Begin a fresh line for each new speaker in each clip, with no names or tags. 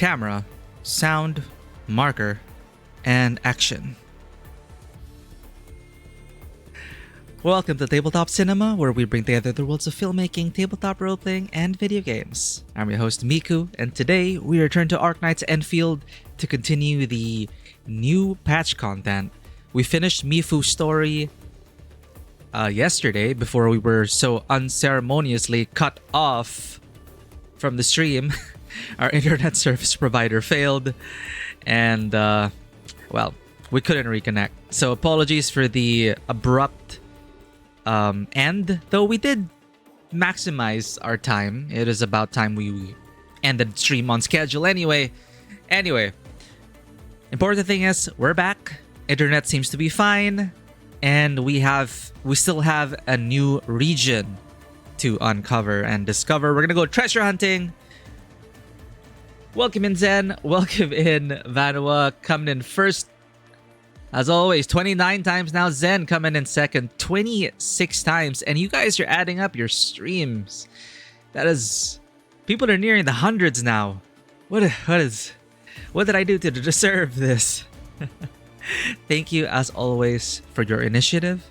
camera, sound, marker, and action. Welcome to Tabletop Cinema, where we bring together the worlds of filmmaking, tabletop role-playing, and video games. I'm your host, Miku, and today we return to Arknights Endfield to continue the new patch content. We finished Mifu's story yesterday before we were so unceremoniously cut off from the stream. Our internet service provider failed, and well, we couldn't reconnect. So apologies for the abrupt end, though we did maximize our time. It is about time we ended stream on schedule anyway. Important thing is we're back. Internet seems to be fine, and we still have a new region to uncover and discover. We're gonna go treasure hunting. Welcome in Zen, welcome in Vanua, coming in first. As always, 29 times now. Zen coming in second, 26 times. And you guys are adding up your streams. That is... People are nearing the hundreds now. What did I do to deserve this? Thank you, as always, for your initiative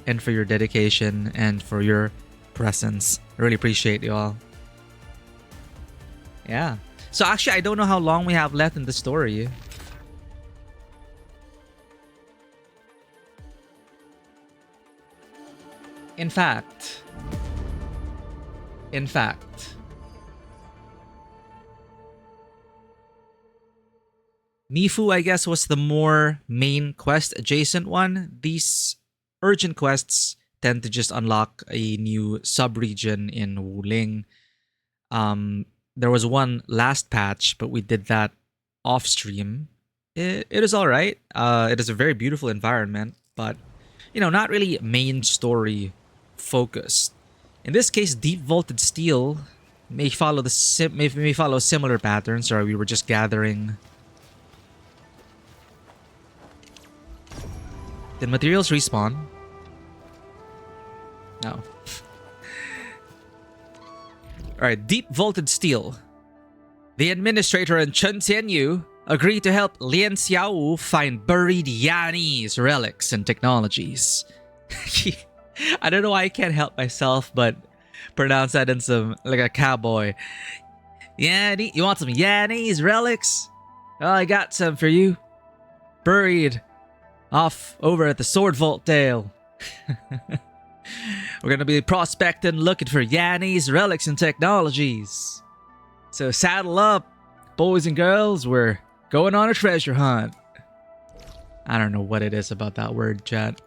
and for your dedication and for your presence. I really appreciate you all. Yeah. So actually, I don't know how long we have left in the story. In fact, Mifu, I guess, was the more main quest adjacent one. These urgent quests tend to just unlock a new sub-region in Wuling. There was one last patch, but we did that off stream. It is all right. It is a very beautiful environment, but you know, not really main story focused. In this case, Deep Vaulted Steel may follow similar patterns. Or we were just gathering. Did materials respawn? No. Alright, Deep Vaulted Steel. The administrator and Chen Xianyu agreed to help Lian Xiaowu find buried Yanni's relics and technologies. I don't know why I can't help myself but pronounce that in some, like a cowboy. Yanni, you want some Yanni's relics? Well, I got some for you. Buried off over at the Sword Vault Dale. We're gonna be prospecting, looking for Yanni's relics and technologies. So saddle up, boys and girls. We're going on a treasure hunt. I don't know what it is about that word, chat.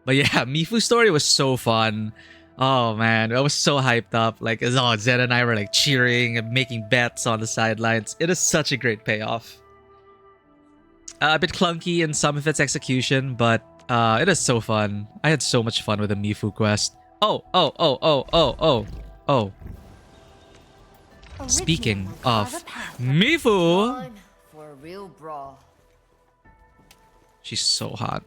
But yeah, Mifu's story was so fun. Oh man, I was so hyped up. Like, Zed and I were like cheering and making bets on the sidelines. It is such a great payoff. A bit clunky in some of its execution, but it is so fun. I had so much fun with the Mifu quest. Oh. Speaking of Mifu,
for a real brawl.
She's so hot.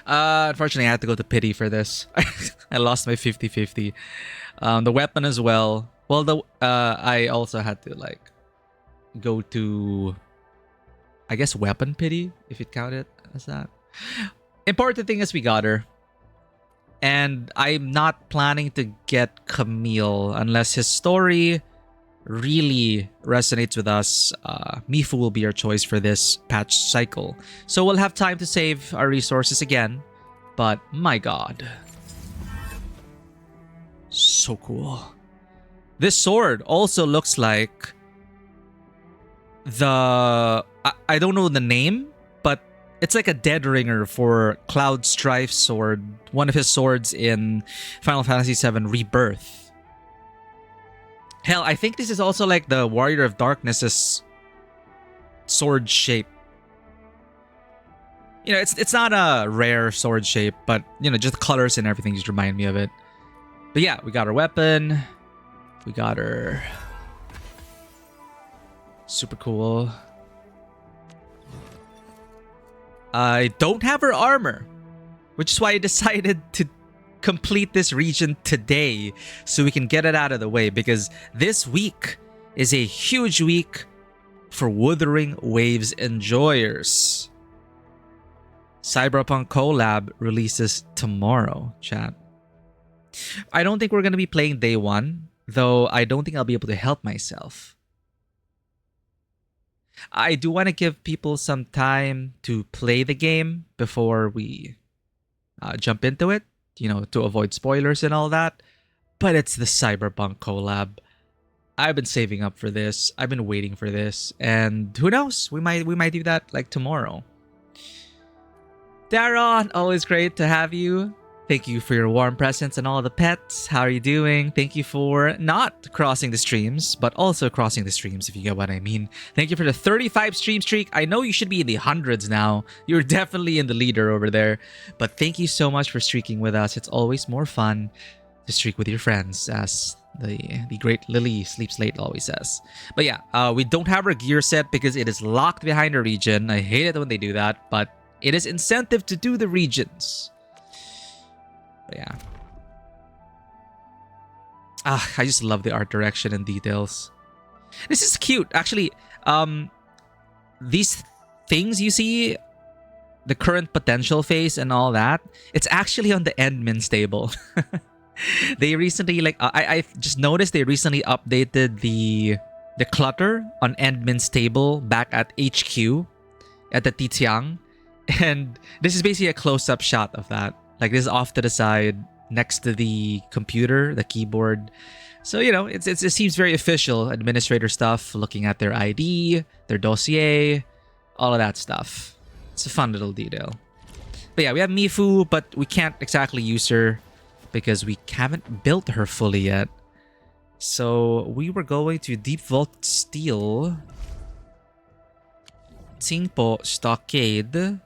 Unfortunately, I had to go to pity for this. I lost my 50-50. The weapon as well. Well, I also had to like go to, I guess, weapon pity, if it counted as that. Important thing is we got her. And I'm not planning to get Camille unless his story really resonates with us. Mifu will be our choice for this patch cycle. So we'll have time to save our resources again. But my god. So cool. This sword also looks like the... I don't know the name, but it's like a dead ringer for Cloud Strife's sword. One of his swords in Final Fantasy VII Rebirth. Hell, I think this is also like the Warrior of Darkness's sword shape. You know, it's not a rare sword shape, but you know, just the colors and everything just remind me of it. But yeah, we got our weapon. We got her. Super cool. I don't have her armor. which is why I decided to complete this region today so we can get it out of the way, because this week is a huge week for Wuthering Waves enjoyers. Cyberpunk collab releases tomorrow, chat. I don't think we're going to be playing day one, though I don't think I'll be able to help myself. I do want to give people some time to play the game before we jump into it, you know, to avoid spoilers and all that. But it's the Cyberpunk collab. I've been saving up for this. I've been waiting for this, and who knows? We might do that like tomorrow. Daron, always great to have you. Thank you for your warm presence and all the pets. How are you doing? Thank you for not crossing the streams, but also crossing the streams, if you get what I mean. Thank you for the 35 stream streak. I know you should be in the hundreds now. You're definitely in the leader over there. But thank you so much for streaking with us. It's always more fun to streak with your friends, as the great Lily Sleeps Late always says. But yeah, we don't have our gear set because it is locked behind a region. I hate it when they do that, but it is incentive to do the regions. But yeah. I just love the art direction and details. This is cute. Actually, these things you see, the current potential phase and all that, it's actually on the Endmin stable. They recently, like, I just noticed they recently updated the clutter on Endmin's table back at HQ at the Titiang, and this is basically a close-up shot of that. Like, this is off to the side next to the computer, the keyboard. So, you know, it seems very official. Administrator stuff, looking at their ID, their dossier, all of that stuff. It's a fun little detail. But yeah, we have Mifu, but we can't exactly use her because we haven't built her fully yet. So we were going to Deep Vault Steel, Tsingpo Stockade,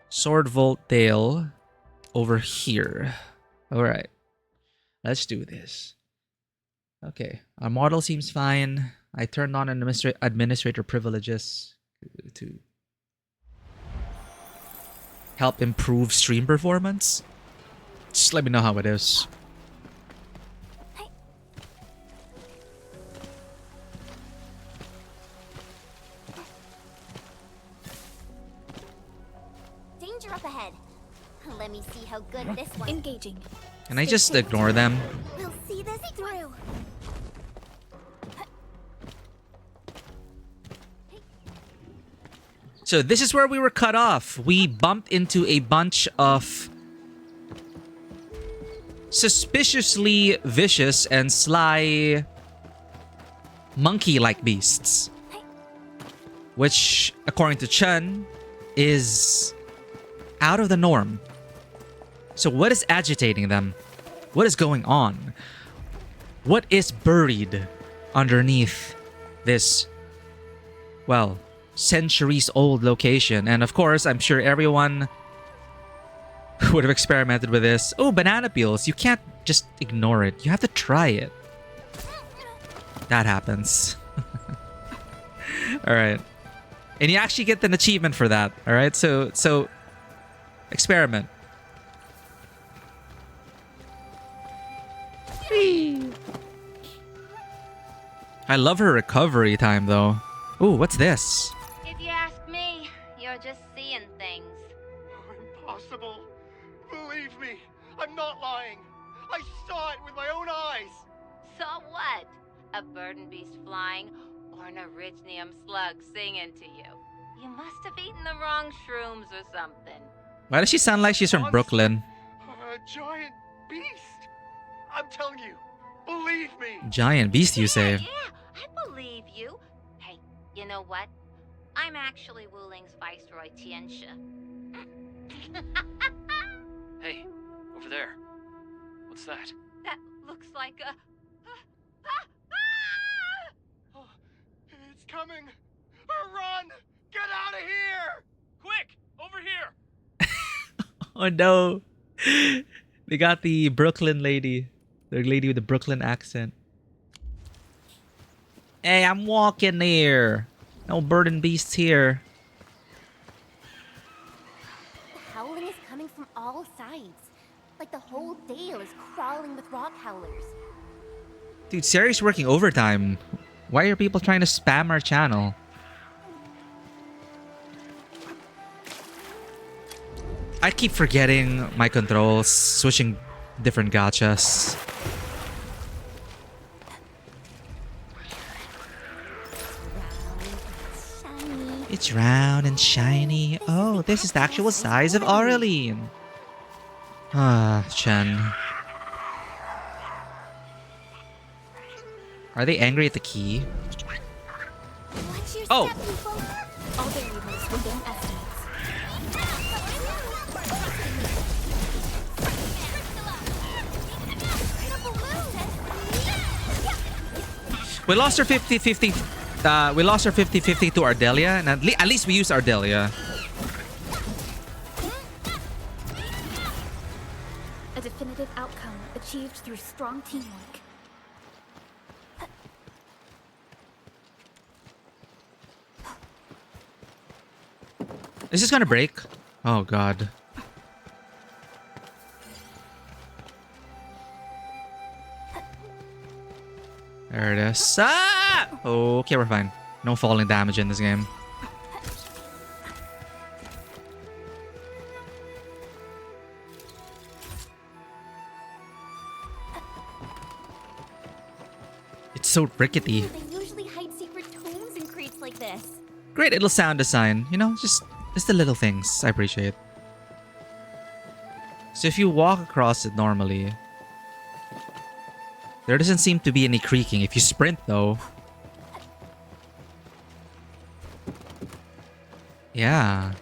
Sword Vault Dale over here. Alright, let's do this. Okay, our model seems fine. I turned on administrator privileges to help improve stream performance. Just let me know how it is.
Danger up ahead. Let me see how good this one. Engaging.
Can I just ignore them?
We'll see this through.
So this is where we were cut off. We bumped into a bunch of suspiciously vicious and sly monkey-like beasts, which, according to Chen, is out of the norm. So what is agitating them? What is going on? What is buried underneath this, well, centuries-old location? And of course, I'm sure everyone would have experimented with this. Oh, banana peels. You can't just ignore it. You have to try it. That happens. Alright. And you actually get an achievement for that. Alright, so experiment. I love her recovery time though. Ooh, what's this?
If you ask me, you're just seeing things.
Oh, impossible. Believe me, I'm not lying. I saw it with my own eyes.
Saw what? A burden beast flying or an originium slug singing to you? You must have eaten the wrong shrooms or something.
Why does she sound like she's from Brooklyn?
A giant beast. I'm telling you, believe me.
Giant beast, you say?
Yeah, I believe you. Hey, you know what? I'm actually Wuling's Viceroy Tianxia.
Hey, over there. What's that?
That looks like a...
Oh, it's coming. Run! Get out of here!
Quick! Over here!
Oh no. They got the Brooklyn lady. The lady with the Brooklyn accent. Hey, I'm walking here. No burden beasts here.
The howling is coming from all sides. Like the whole dale is crawling with rock howlers.
Dude, Sari's working overtime. Why are people trying to spam our channel? I keep forgetting my controls, switching different gachas.
Shiny.
It's round and shiny. Oh, this is the actual size of Aureline. Ah, Chen. Are they angry at the key?
Watch your
Oh.
step, people. All variables within estimates.
We lost our 50-50. We lost our 50-50 to Ardelia, and at least we used Ardelia.
A definitive outcome achieved through strong teamwork.
Is this gonna break? Oh god. There it is. Ah! Okay, we're fine. No falling damage in this game. It's so rickety.
They usually hide secret tombs in crates like this.
Great little sound design. You know, just the little things I appreciate. So if you walk across it normally, there doesn't seem to be any creaking. If you sprint though, yeah.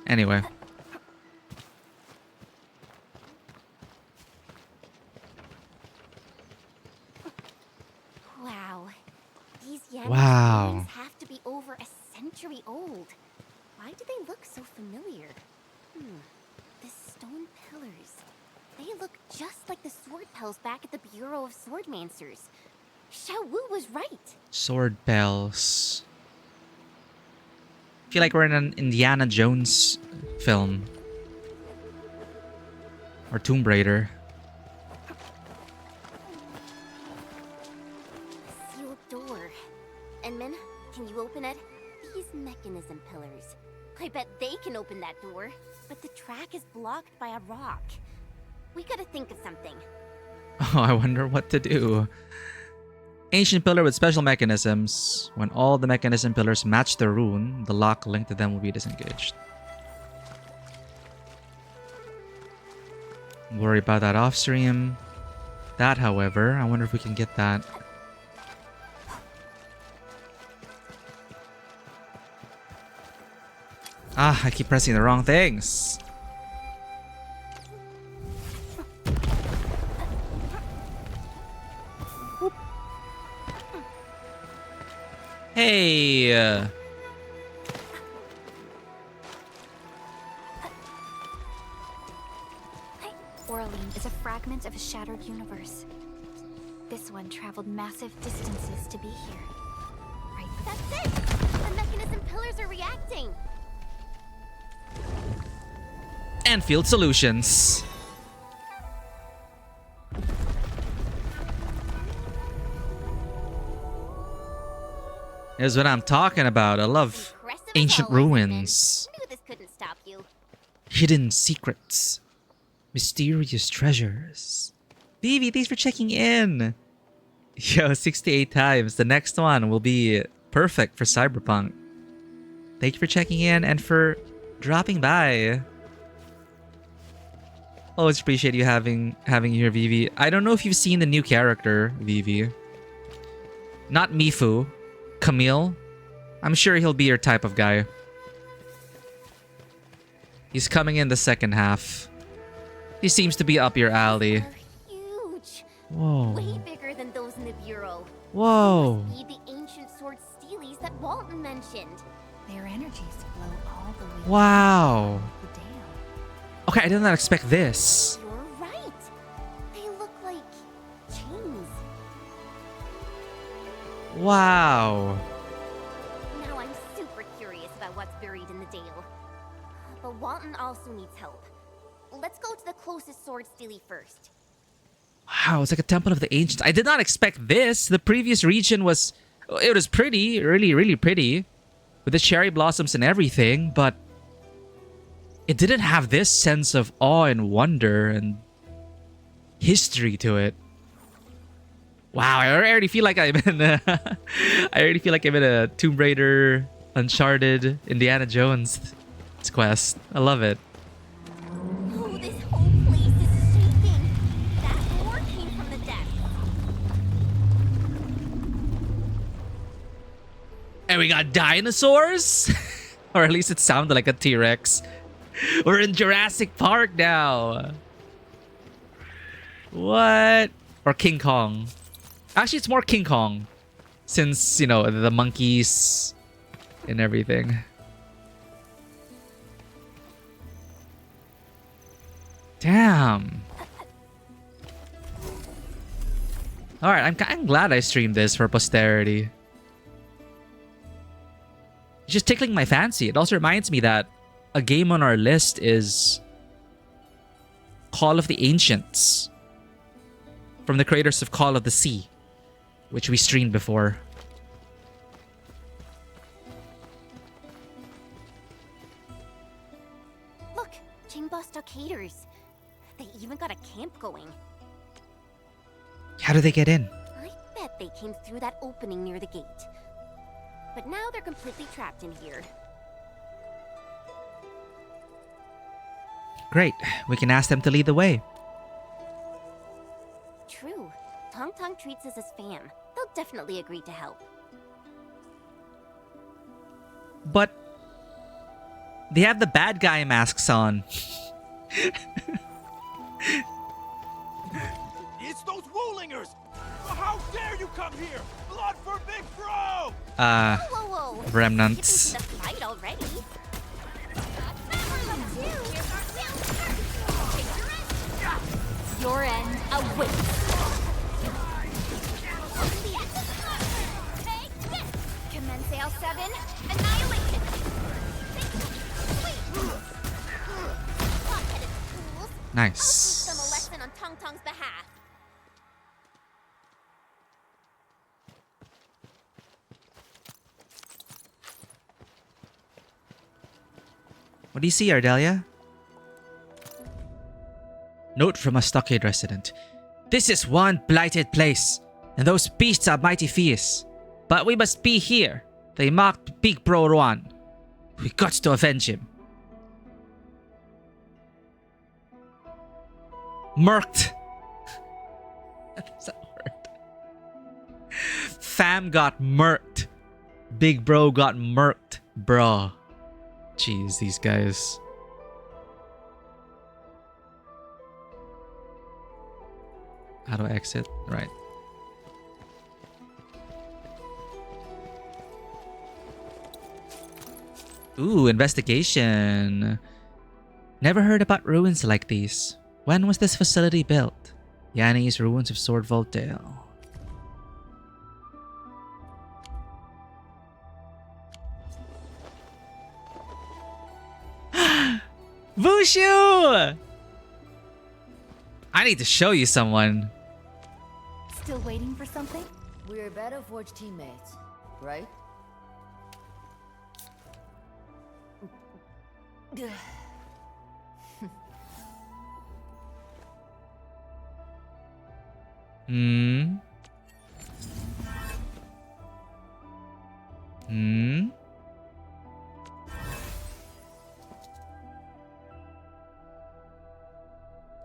Anyway.
Wow. These Yeti
Wow.
tombs have to be over a century old. Why do they look so familiar? The stone pillars. They look just like the sword bells back at the Bureau of Swordmancers. Xiao Wu was right.
Sword bells. I feel like we're in an Indiana Jones film. Or Tomb Raider.
A sealed door. Enman, can you open it? These mechanism pillars. I bet they can open that door. But the track is blocked by a rock. We gotta think of something.
Oh, I wonder what to do. Ancient pillar with special mechanisms. When all the mechanism pillars match the rune, the lock linked to them will be disengaged. Worry about that off stream. That, however, I wonder if we can get that. Ah, I keep pressing the wrong things. Hey.
Oraline is a fragment of a shattered universe. This one traveled massive distances to be here. Right? That's it! The mechanism pillars are reacting!
Endfield Solutions. Is what I'm talking about. I love
Impressive as
ancient
always,
ruins.
Ben. Knew this couldn't stop you.
Hidden secrets. Mysterious treasures. Vivi, thanks for checking in. Yo, 68 times. The next one will be perfect for Cyberpunk. Thank you for checking in and for dropping by. Always appreciate you having you here, Vivi. I don't know if you've seen the new character, Vivi. Not Mifu. Camille. I'm sure he'll be your type of guy. He's coming in the second half. He seems to be up your alley.
They're huge.
Whoa.
Way bigger than those in the Bureau.
Whoa.
Be the ancient sword steelies that Walton mentioned. Their energies flow all the way
Wow.
down the dam.
Okay, I did not expect this.
You're right. They look like chains.
Wow.
Now I'm super curious about what's buried in the dale. But Walton also needs help. Let's go to the closest sword stealie first.
Wow, it's like a temple of the ancients. I did not expect this. The previous region was... It was pretty. Really, really pretty. With the cherry blossoms and everything. But it didn't have this sense of awe and wonder and history to it. Wow, I already feel like I'm in a... I already feel like I'm in a Tomb Raider, Uncharted, Indiana Jones quest. I love it.
Oh, this whole place is shaking. That roar came from the depths.
And we got dinosaurs? Or at least it sounded like a T-Rex. We're in Jurassic Park now. What? Or King Kong. Actually, it's more King Kong. Since, you know, the monkeys and everything. Damn. Alright, I'm glad I streamed this for posterity. It's just tickling my fancy. It also reminds me that a game on our list is Call of the Ancients. From the creators of Call of the Sea, which we streamed before.
Look, Jingba stockaders. They even got a camp going.
How do they get in?
I bet they came through that opening near the gate. But now they're completely trapped in here.
Great. We can ask them to lead the way.
True. Tong Tong treats us as fam. They'll definitely agree to help.
But they have the bad guy masks on.
It's those Woolingers! How dare you come here? Blood for Big Bro!
Whoa, whoa.
Remnants.
Get into the fight already. Your end awaits. Commence L7, annihilation. Hot-headed fools. I'll teach them a
Nice.
lesson on Tong Tong's behalf.
What do you see, Ardelia? Note from a stockade resident. This is one blighted place, and those beasts are mighty fierce. But we must be here. They marked Big Bro Ruan. We got to avenge him. Murked. That's that word. Fam got murked. Big Bro got murked, bruh. Jeez, these guys. How do I exit? Right. Ooh, investigation. Never heard about ruins like these. When was this facility built? Yanni's Ruins of Swordvault Dale. Vushu! I need to show you someone.
Still waiting for something? We're better forged teammates, right?
Hmm? Hmm?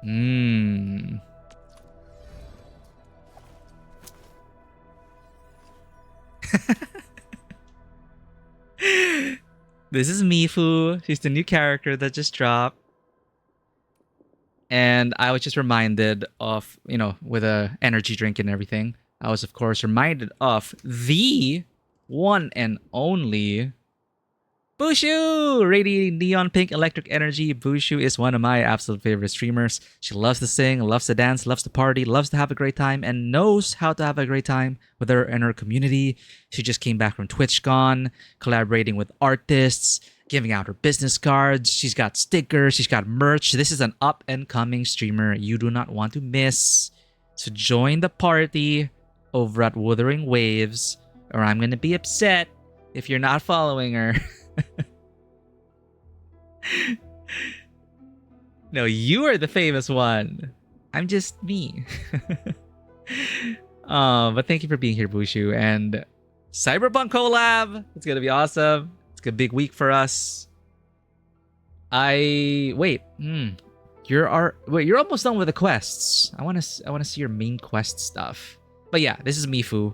Hmm. This is Mifu. She's the new character that just dropped. And I was just reminded of, you know, with a energy drink and everything, I was, of course, reminded of the one and only Bushu! Radiating neon pink electric energy. Bushu is one of my absolute favorite streamers. She loves to sing, loves to dance, loves to party, loves to have a great time, and knows how to have a great time with her and her community. She just came back from TwitchCon, collaborating with artists, giving out her business cards. She's got stickers, she's got merch. This is an up and coming streamer you do not want to miss. So join the party over at Wuthering Waves, or I'm gonna be upset if you're not following her. No, you are the famous one. I'm just me. But thank you for being here, Bushu. And Cyberpunk collab. It's gonna be awesome. It's a big week for us. Wait. You're almost done with the quests. I wanna see your main quest stuff. But yeah, this is Mifu.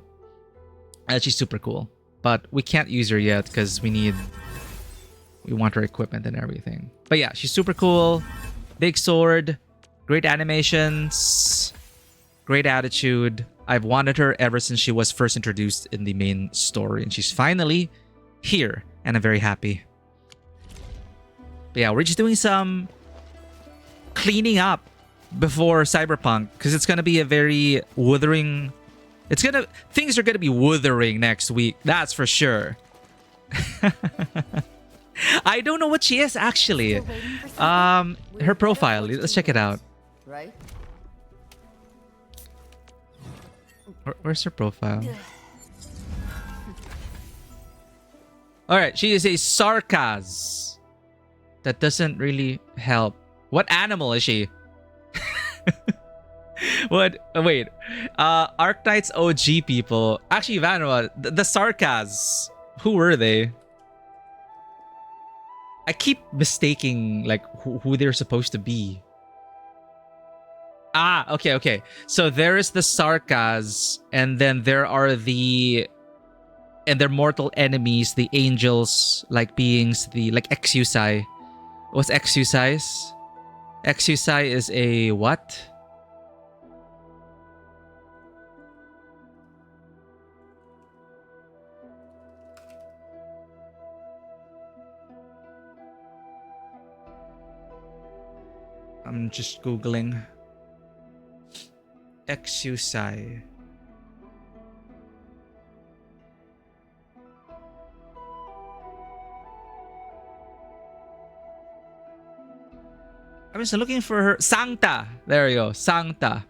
She's super cool. But we can't use her yet because we want her equipment and everything. But yeah, she's super cool. Big sword. Great animations. Great attitude. I've wanted her ever since she was first introduced in the main story. And she's finally here. And I'm very happy. But yeah, we're just doing some cleaning up before Cyberpunk. Because it's going to be a very wuthering... Things are going to be wuthering next week. That's for sure. I don't know what she is actually. Her profile. Let's check it out.
Right?
Where's her profile? Alright, she is a Sarkaz. That doesn't really help. What animal is she? What? Wait. Arknights OG people. Actually, Vanua, the Sarkaz. Who were they? I keep mistaking like who they're supposed to be. Okay. So there is the Sarkaz, and then there are and their mortal enemies, the angels, like beings, the like Exusai. What's Exusai? Exusai is a what? I'm just googling. Exusai. I'm just looking for her. Sancta. There you go. Sancta.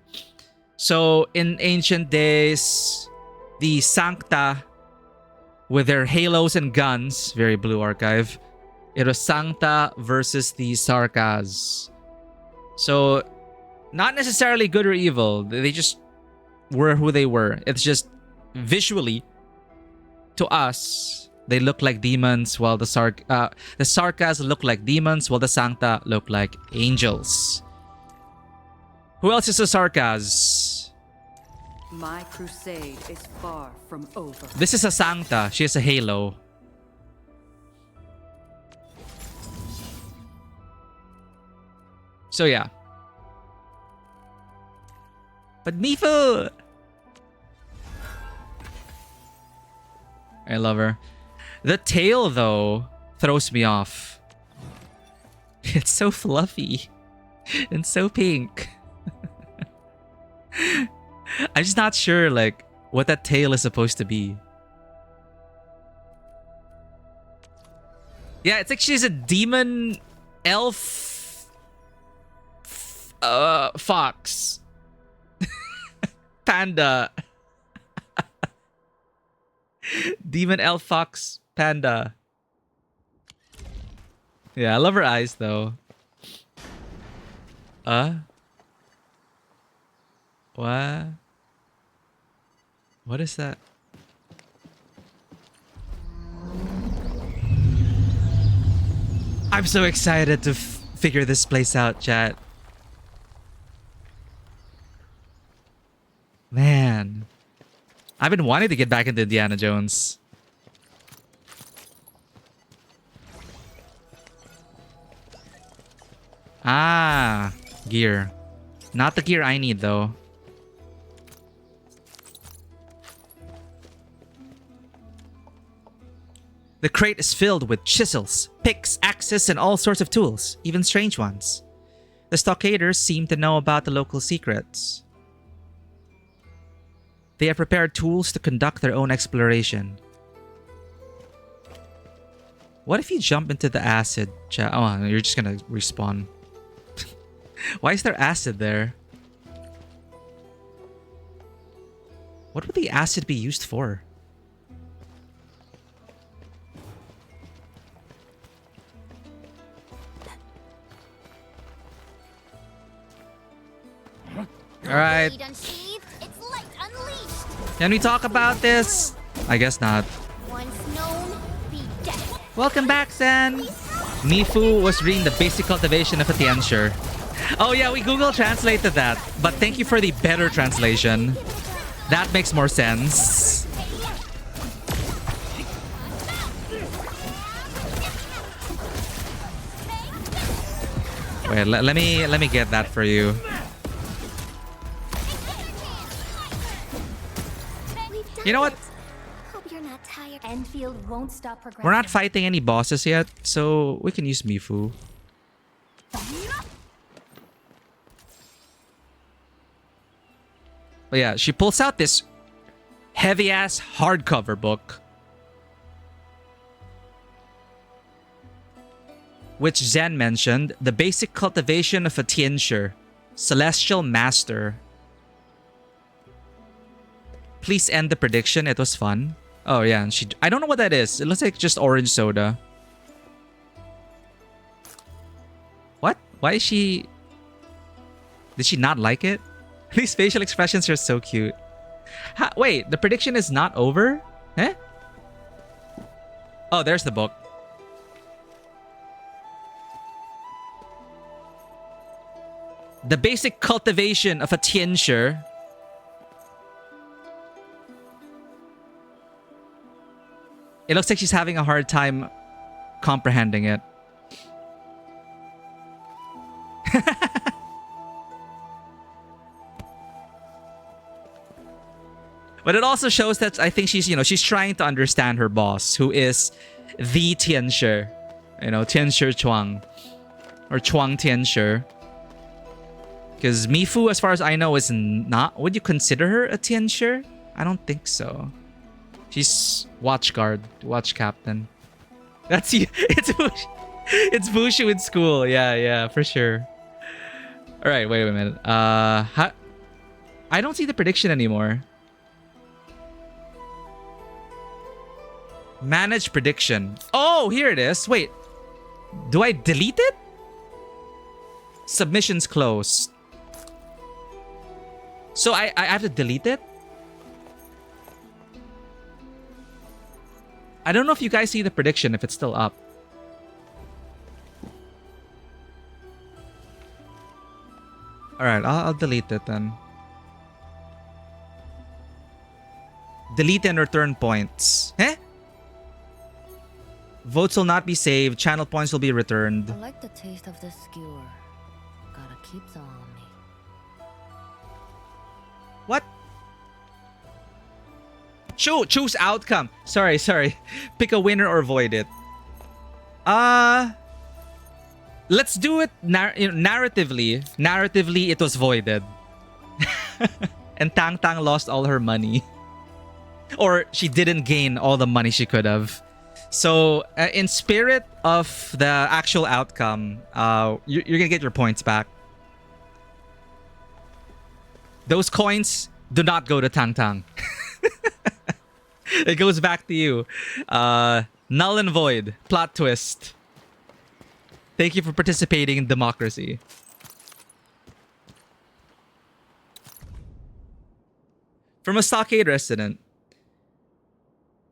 So in ancient days, the Sancta with their halos and guns, very blue archive, it was Sancta versus the Sarkaz. So, not necessarily good or evil. They just were who they were. It's just visually, to us, they look like demons, while the Sarkaz look like demons, while the Sancta look like angels. Who else is a Sarkaz?
My crusade is far from over.
This is a Sancta. She has a halo. So yeah. But Mifu! I love her. The tail, though, throws me off. It's so fluffy. And so pink. I'm just not sure, like, what that tail is supposed to be. Yeah, it's like she's a demon elf fox. Panda. Demon elf fox panda. Yeah, I love her eyes though. What? What is that? I'm so excited to figure this place out, chat. Man. I've been wanting to get back into Indiana Jones. Ah, gear. Not the gear I need, though. The crate is filled with chisels, picks, axes, and all sorts of tools, even strange ones. The stockaders seem to know about the local secrets. They have prepared tools to conduct their own exploration. What if you jump into the acid? Oh, you're just gonna respawn. Why is there acid there? What would the acid be used for? Alright. Can we talk about this? I guess not. Welcome back, Sen! Mifu was reading the basic cultivation of a tianxer. Oh yeah, we Google translated that. But thank you for the better translation. That makes more sense. Wait, let me get that for you. You know what?
Hope you're not tired. Endfield won't stop progressing.
We're not fighting any bosses yet, so we can use Mifu. But yeah, she pulls out this heavy-ass hardcover book, which Zen mentioned, The Basic Cultivation of a Tianxer, Celestial Master. Please end the prediction. It was fun. Oh yeah, and I don't know what that is. It looks like just orange soda. What? Why is she... Did she not like it? These facial expressions are so cute. Wait, the prediction is not over? Eh? Oh, there's the book. The Basic Cultivation of a Tianxer. It looks like she's having a hard time comprehending it. But it also shows that I think she's trying to understand her boss, who is the Tianxer. Tianxer Chuang. Or Chuang Tianxer. Because Mifu, as far as I know, is not... Would you consider her a Tianxer? I don't think so. She's watch guard, watch captain. That's you. It's Bushu in school. Yeah, for sure. All right, wait a minute. I don't see the prediction anymore. Manage prediction. Oh, here it is. Wait, do I delete it? Submissions closed. So I have to delete it? I don't know if you guys see the prediction, if it's still up. Alright, I'll delete it then. Delete and return points. Eh? Votes will not be saved. Channel points will be returned.
I like the taste of this skewer. Gotta keep some on me.
What? Choose outcome. Sorry. Pick a winner or void it. Let's do it narratively. Narratively, it was voided. And Tang Tang lost all her money. Or she didn't gain all the money she could have. So, in spirit of the actual outcome, you're gonna get your points back. Those coins do not go to Tang Tang. It goes back to you. Null and void. Plot twist. Thank you for participating in democracy. From a stockade resident.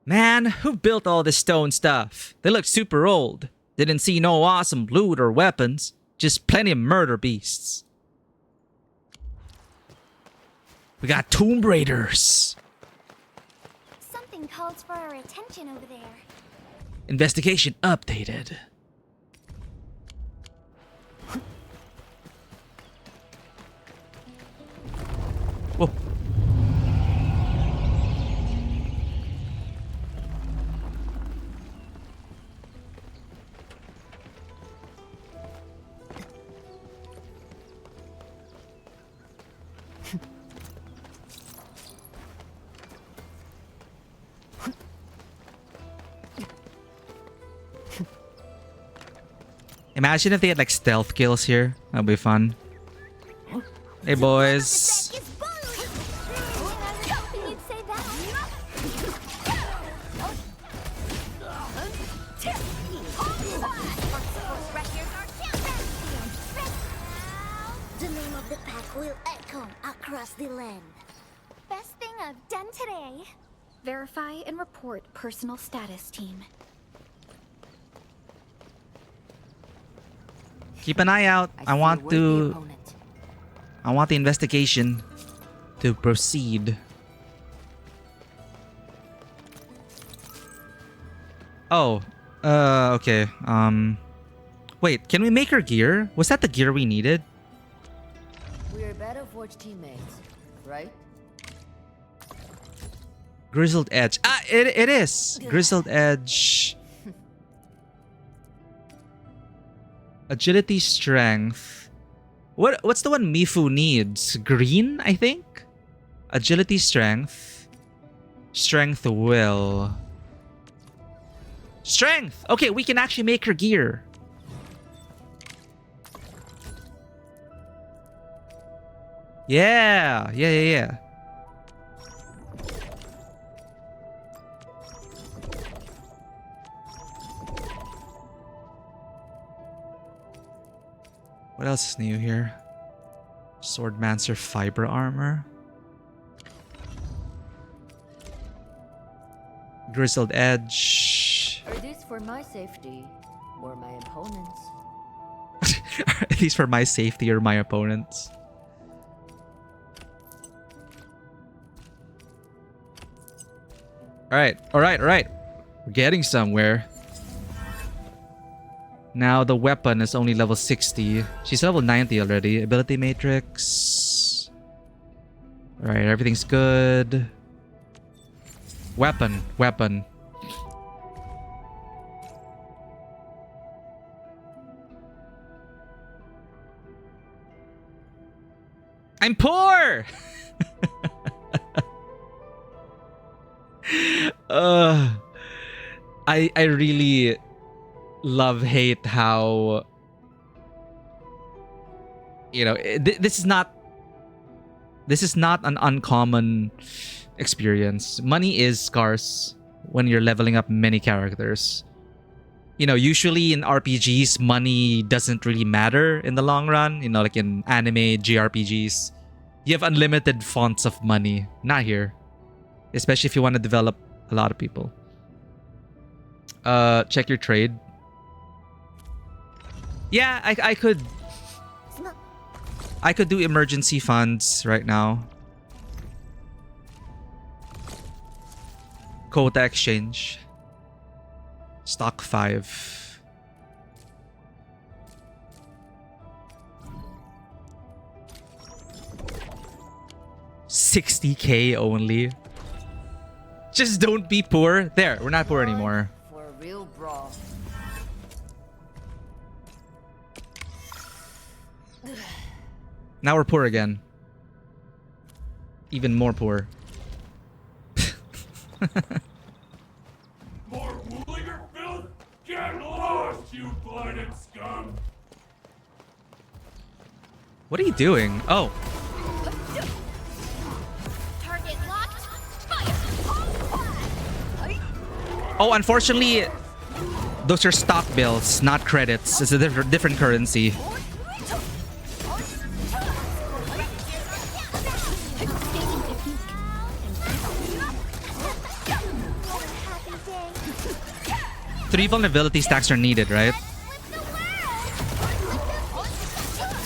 Man, who built all this stone stuff? They look super old. Didn't see no awesome loot or weapons. Just plenty of murder beasts. We got Tomb Raiders.
Something calls for our attention over there.
Investigation updated. Whoa. Imagine if they had like stealth kills here. That'd be fun. Hey boys.
The name of the pack will echo across the land. Best thing I've done today. Verify and report personal status, team.
Keep an eye out. I want the investigation to proceed. Oh, okay. Wait, can we make her gear? Was that the gear we needed?
We're better Forge teammates, right?
Grizzled Edge. Ah, it is. Grizzled Edge. Agility, strength. What's the one Mifu needs? Green, I think? Agility, strength. Strength, will. Strength! Okay, we can actually make her gear. Yeah. What else is new here? Swordmancer fiber armor. Grizzled Edge.
Are these for my safety or my opponents?
Are these for my safety or my opponents? Alright. We're getting somewhere. Now the weapon is only level 60. She's level 90 already. Ability matrix. Alright, everything's good. Weapon. I'm poor! I really hate how, you know, this is not an uncommon experience. Money is scarce when you're leveling up many characters. You know, usually in RPGs, money doesn't really matter in the long run. You know, like in anime, JRPGs, you have unlimited fonts of money. Not here. Especially if you want to develop a lot of people. Check your trade. Yeah, I could do emergency funds right now. Quota exchange. Stock 5. $60K only. Just don't be poor. There, we're not poor anymore.
For a real brawl.
Now we're poor again. Even more poor.
More Wooliger filth? Get lost, you blighted scum!
What are you doing? Oh.
Target locked. Fire.
Oh, unfortunately, those are stock bills, not credits. It's a different currency. Three vulnerability stacks are needed, right?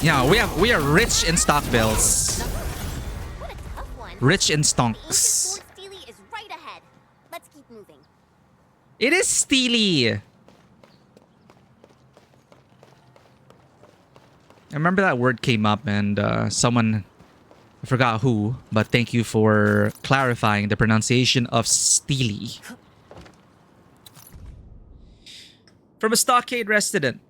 Yeah, we are rich in stock bills.
What a tough one.
Rich in
Ancient
stonks.
Sword Steely is right ahead. Let's keep moving.
It is steely. I remember that word came up and someone, I forgot who, but thank you for clarifying the pronunciation of steely. From a stockade resident.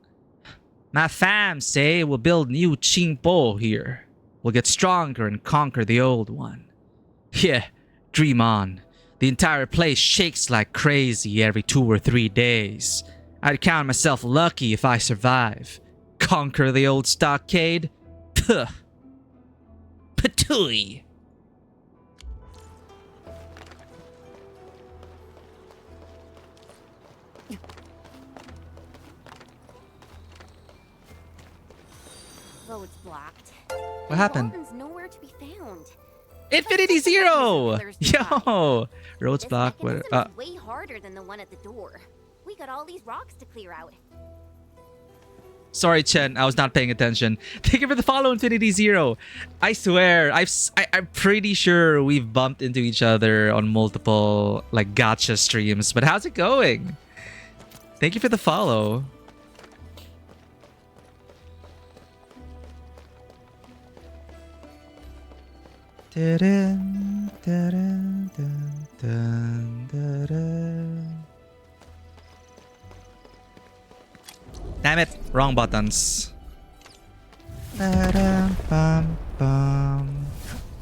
My fam say we'll build new Qingpo here. We'll get stronger and conquer the old one. Yeah, dream on. The entire place shakes like crazy every 2 or 3 days. I'd count myself lucky if I survive. Conquer the old stockade? Puh. Patooey.
Road's blocked.
What happened?
Walton's nowhere to be found.
Infinity Zero! Yo! Roads
This
blocked.
mechanism is way harder than the one at the door. We got all these rocks to clear out.
Sorry, Chen. I was not paying attention. Thank you for the follow, Infinity Zero. I swear, I'm pretty sure we've bumped into each other on multiple like gotcha streams. But how's it going? Thank you for the follow. Damn it, wrong buttons.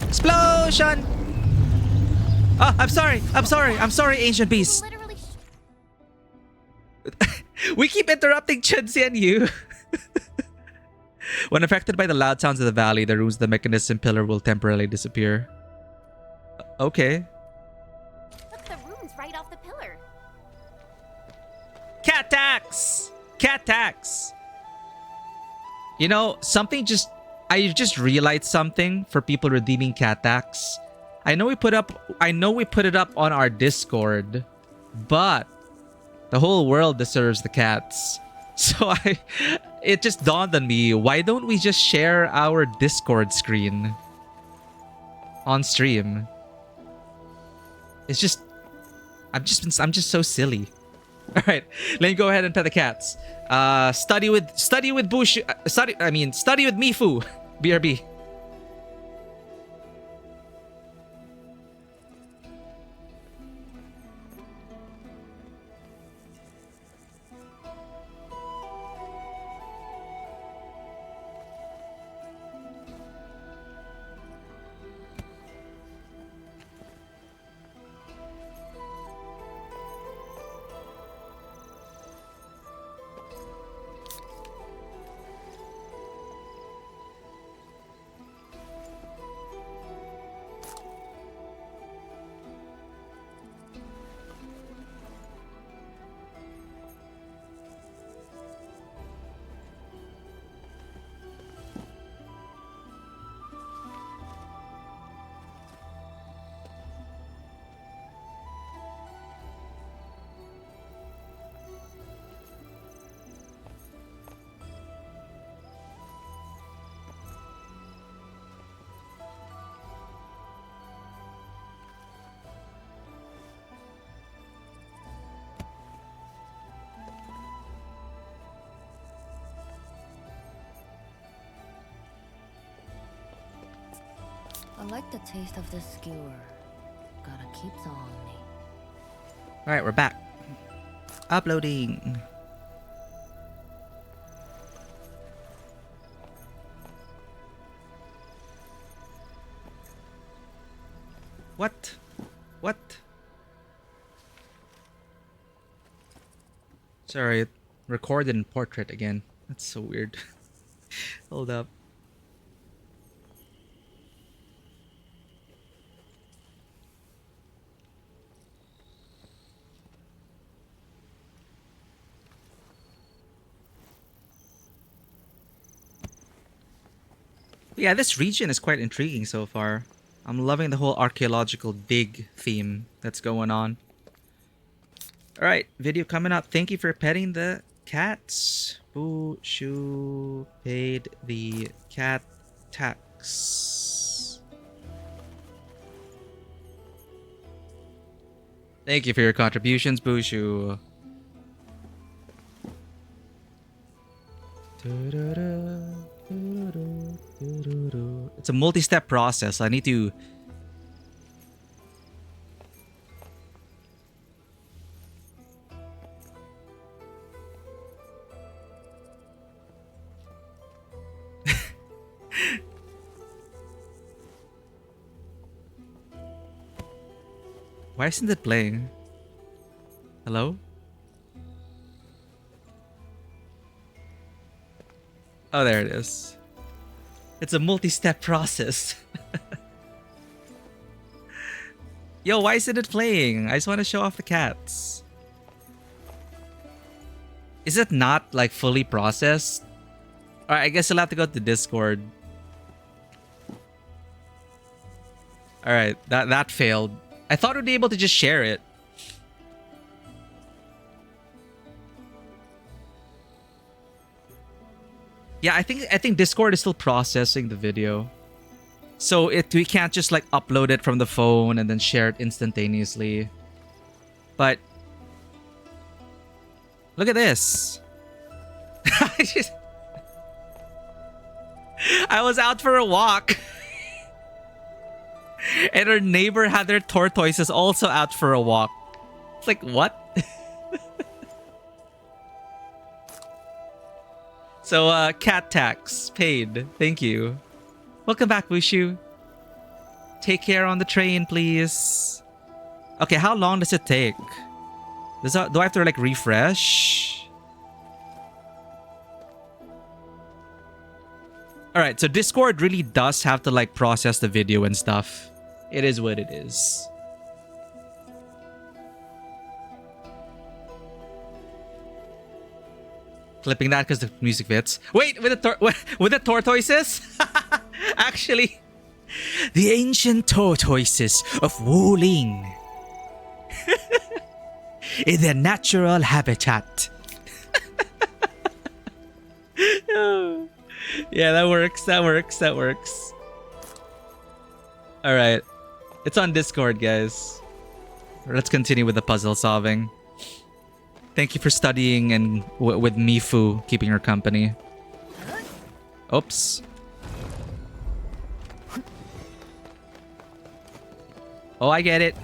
Explosion! Oh, I'm sorry, ancient beast.
Literally
We keep interrupting Chunzi and you. When affected by the loud sounds of the valley, the runes of the mechanism pillar will temporarily disappear. Okay.
Look, the runes right off the pillar.
Cat tax! Cat tax! You know, I just realized something for people redeeming cat tax. I know we put it up on our Discord, but the whole world deserves the cats. So it just dawned on me, why don't we just share our Discord screen on stream? It's just I'm just so silly. All right, let me go ahead and pet the cats. Study with Bush. Study with Mifu. BRB.
I like the taste of this skewer. Gotta keep it on me.
All right, we're back. Uploading. What? What? Sorry, recorded in portrait again. That's so weird. Hold up. Yeah, this region is quite intriguing so far. I'm loving the whole archaeological dig theme that's going on. Alright, video coming up. Thank you for petting the cats. Boo Shoo paid the cat tax. Thank you for your contributions, Boo Shoo. It's a multi-step process. I need to... Why isn't it playing? Hello? Oh, there it is. It's a multi-step process. Yo, why isn't it playing? I just want to show off the cats. Is it not like fully processed? Alright, I guess you'll have to go to Discord. Alright, that failed. I thought we'd be able to just share it. Yeah, I think Discord is still processing the video. So we can't just like upload it from the phone and then share it instantaneously. But look at this. I was out for a walk. And our neighbor had their tortoises also out for a walk. It's like, what? So, cat tax paid. Thank you. Welcome back, Wushu. Take care on the train, please. Okay, how long does it take? Do I have to, like, refresh? Alright, so Discord really does have to, like, process the video and stuff. It is what it is. Clipping that because the music fits. Wait, with the tortoises? Actually, the ancient tortoises of Wuling. In their natural habitat. Yeah, that works. Alright. It's on Discord, guys. Let's continue with the puzzle solving. Thank you for studying and with Mifu keeping her company. Oops. Oh, I get it.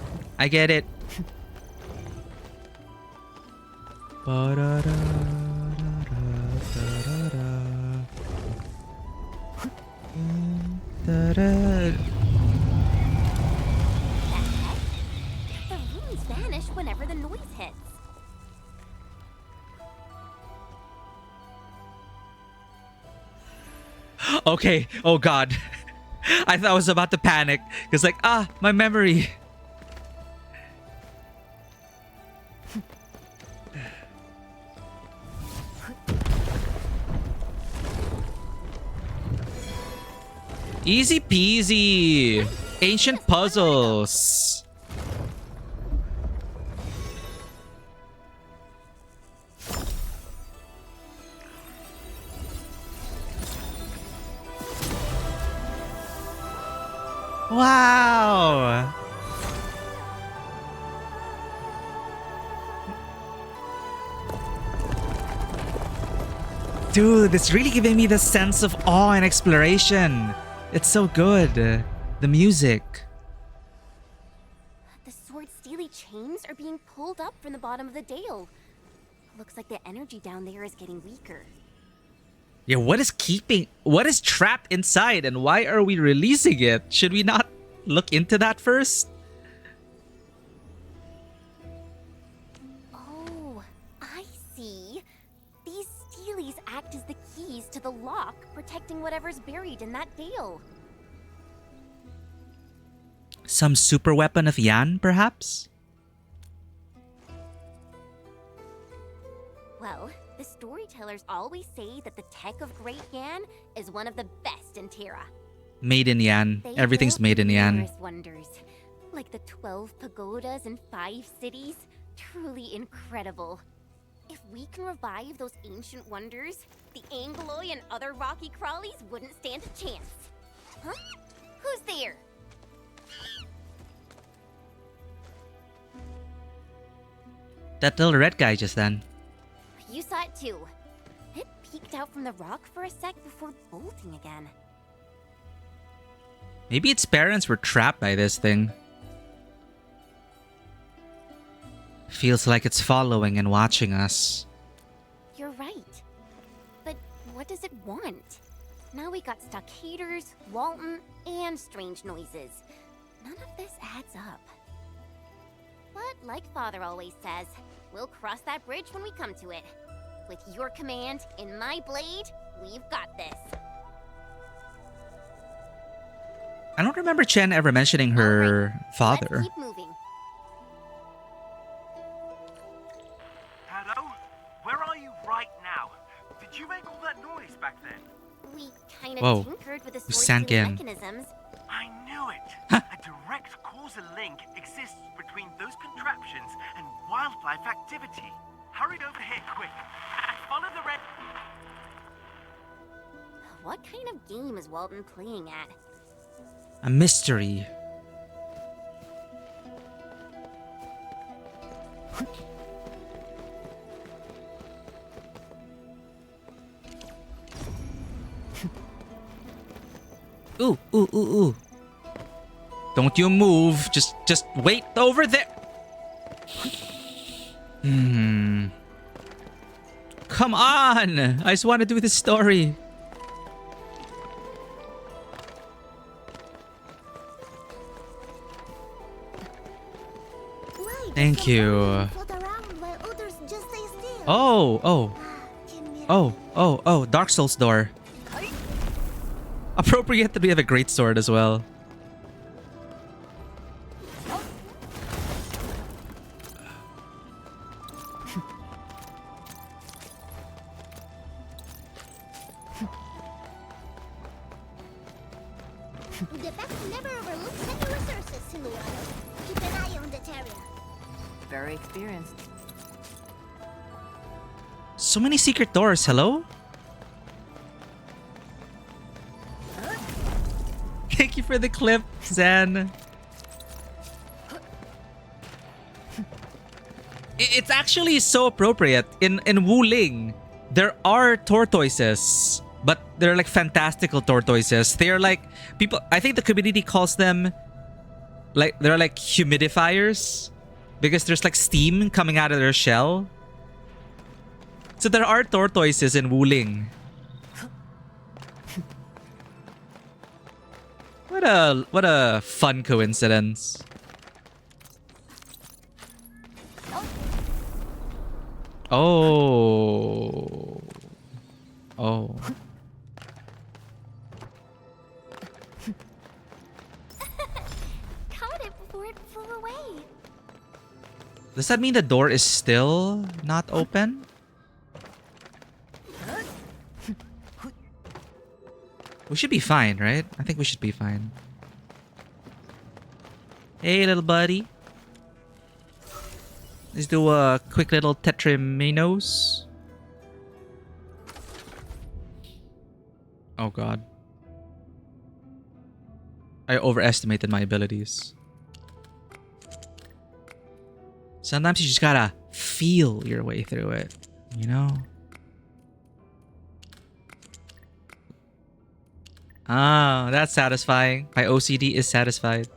The runes vanish whenever the noise hits.
Okay. Oh god. I thought I was about to panic. Because like, my memory. Easy peasy. Ancient puzzles. Wow. Dude, it's really giving me the sense of awe and exploration. It's so good. The music.
The sword steely chains are being pulled up from the bottom of the dale. Looks like the energy down there is getting weaker.
Yeah, what is trapped inside and why are we releasing it? Should we not look into that first?
Oh, I see. These steelies act as the keys to the lock, protecting whatever's buried in that dale.
Some super weapon of Yan, perhaps?
Well, the storytellers always say that the tech of Great Yan is one of the best in Terra.
Made in Yan.
They
Everything's
built
made in Yan.
numerous wonders, like the 12 pagodas and 5 cities. Truly incredible. If we can revive those ancient wonders, the Angloy and other rocky crawlies wouldn't stand a chance. Huh? Who's there?
That little red guy just then.
You saw it too. It peeked out from the rock for a sec before bolting again.
Maybe its parents were trapped by this thing. Feels like it's following and watching us.
You're right. But what does it want? Now we got stockaders, Walton, and strange noises. None of this adds up. But like Father always says, we'll cross that bridge when we come to it. With your command and my blade, We've got this.
I don't remember Chen ever mentioning her father.
Let's keep moving.
Hello? Where are you right now? Did you make all that noise back then?
We kind
Whoa.
of tinkered with the
We
sorting
sank in.
mechanisms.
I knew it. A direct causal link exists between those contraptions and wildlife activity. Hurry over here quick. Follow the red...
What kind of game is Walden playing at?
A mystery. Ooh, ooh, ooh, ooh. Don't you move. Just wait over there. Come on. I just want to do this story. Thank you. Oh, Dark Souls door. Appropriate that we have a great sword as well.
The best never overlooks any resources in the water. Keep an eye on that area.
Very experienced.
So many secret doors, hello? Thank you for the clip, Zen. It's actually so appropriate. In Wuling, there are tortoises, but they're like fantastical tortoises. They're like people. I think the community calls them like they're like humidifiers because there's like steam coming out of their shell. So there are tortoises in Wuling. What a fun coincidence. Oh. Oh.
Caught it before it flew away.
Does that mean the door is still not open? We should be fine, right? I think we should be fine. Hey, little buddy. Let's do a quick little tetraminos. Oh god. I overestimated my abilities. Sometimes you just gotta feel your way through it, you know? Ah, that's satisfying. My OCD is satisfied.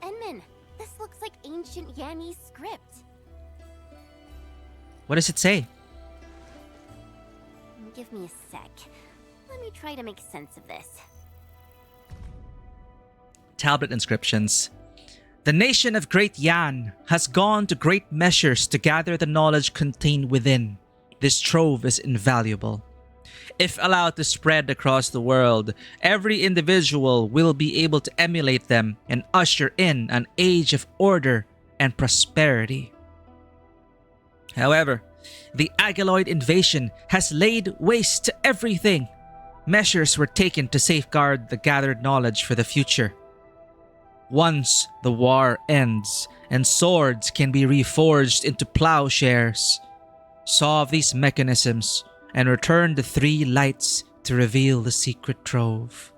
Enman, this looks like ancient Yanni's script.
What does it say?
Give me a sec. Let me try to make sense of this.
Tablet inscriptions. The nation of Great Yan has gone to great measures to gather the knowledge contained within. This trove is invaluable. If allowed to spread across the world, every individual will be able to emulate them and usher in an age of order and prosperity. However, the Agiloid invasion has laid waste to everything. Measures were taken to safeguard the gathered knowledge for the future. Once the war ends and swords can be reforged into plowshares, solve these mechanisms and return the three lights to reveal the secret trove.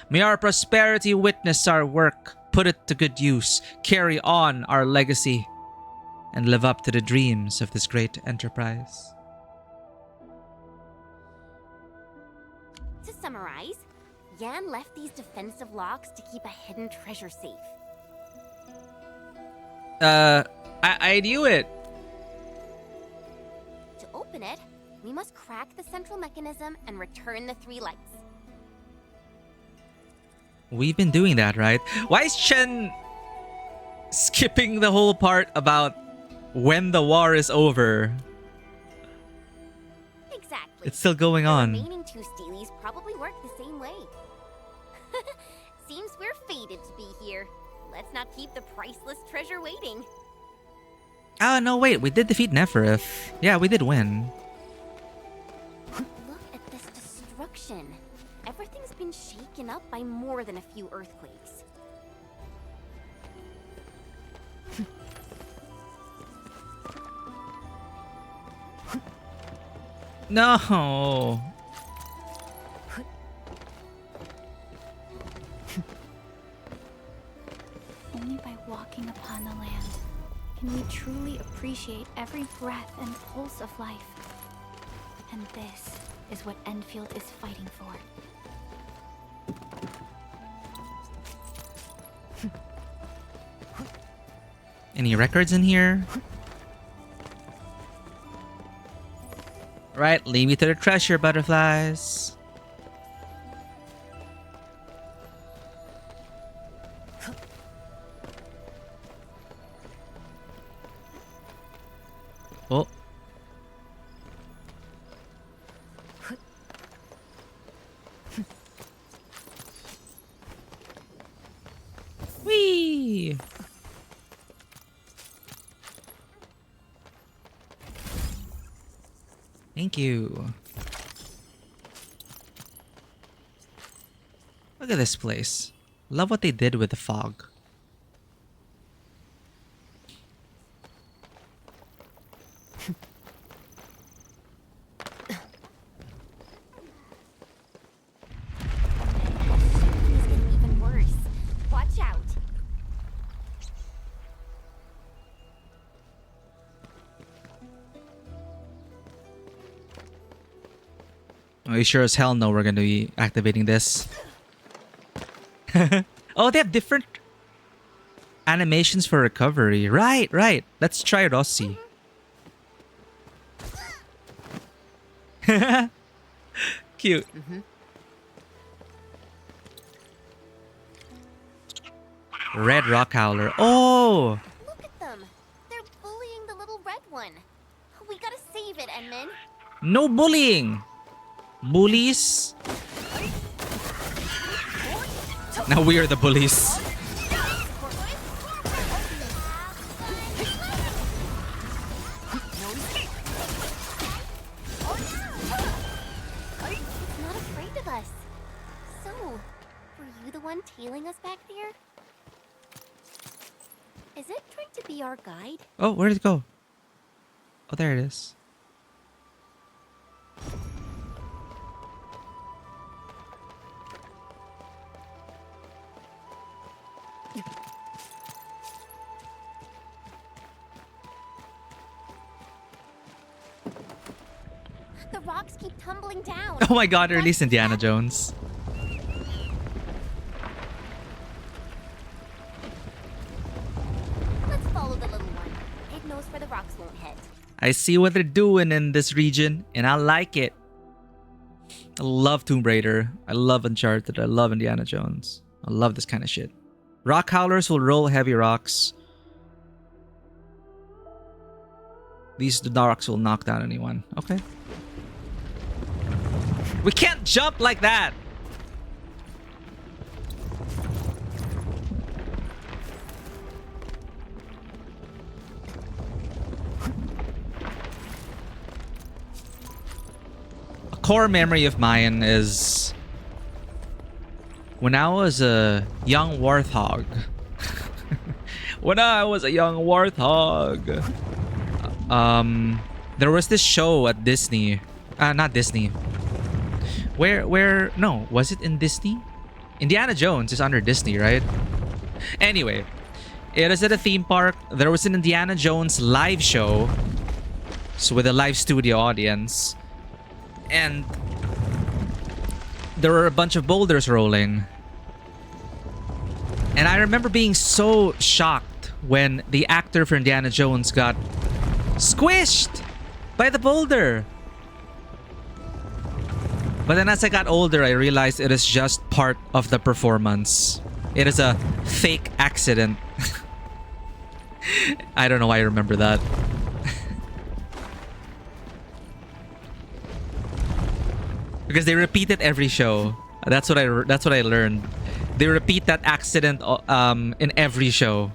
May our prosperity witness our work, put it to good use, carry on our legacy, and live up to the dreams of this great enterprise.
To summarize, Yan left these defensive locks to keep a hidden treasure safe.
I knew it.
To open it, we must crack the central mechanism and return the 3 lights.
We've been doing that, right? Why is Chen skipping the whole part about when the war is over?
Exactly.
It's still going
The
on.
remaining 2 steelies probably work the same way. Seems we're fated to be here. Let's not keep the priceless treasure waiting.
Oh, no, wait. We did defeat Neferith. Yeah, we did win.
Look at this destruction. Everything's been shaken up by more than a few earthquakes.
No.
Only by walking upon the land can we truly appreciate every breath and pulse of life. And this is what Endfield is fighting for.
Any records in here? Right, lead me to the treasure, butterflies. Oh. Whee! Thank you. Look at this place. Love what they did with the fog.
It's getting even worse. Watch out.
Oh, you sure as hell know we're gonna be activating this. Oh, they have different animations for recovery. Right, right. Let's try Rossi. Cute. Red rock howler. Oh!
Look at them. They're bullying the little red one. We gotta save it, Edmund.
No bullying! Bullies? Now we are the bullies.
It's not afraid of us. So, were you the one tailing us back there? Is it trying to be our guide?
Oh, where did it go? Oh, there it is.
The rocks keep tumbling down.
Oh my god, release Indiana Jones.
Let's follow the little one. It knows where the rocks won't head.
I see what they're doing in this region, and I like it. I love Tomb Raider. I love Uncharted. I love Indiana Jones. I love this kind of shit. Rock howlers will roll heavy rocks. These rocks will knock down anyone. Okay. We can't jump like that! A core memory of mine is when I was a young warthog. When I was a young warthog. There was this show at Disney. Not Disney. No, was it in Disney? Indiana Jones is under Disney, right? Anyway, it is at a theme park. There was an Indiana Jones live show. So with a live studio audience. And there were a bunch of boulders rolling. And I remember being so shocked when the actor for Indiana Jones got squished by the boulder. But then as I got older, I realized it is just part of the performance. It is a fake accident. I don't know why I remember that. Because they repeat it every show. That's what I learned. They repeat that accident in every show.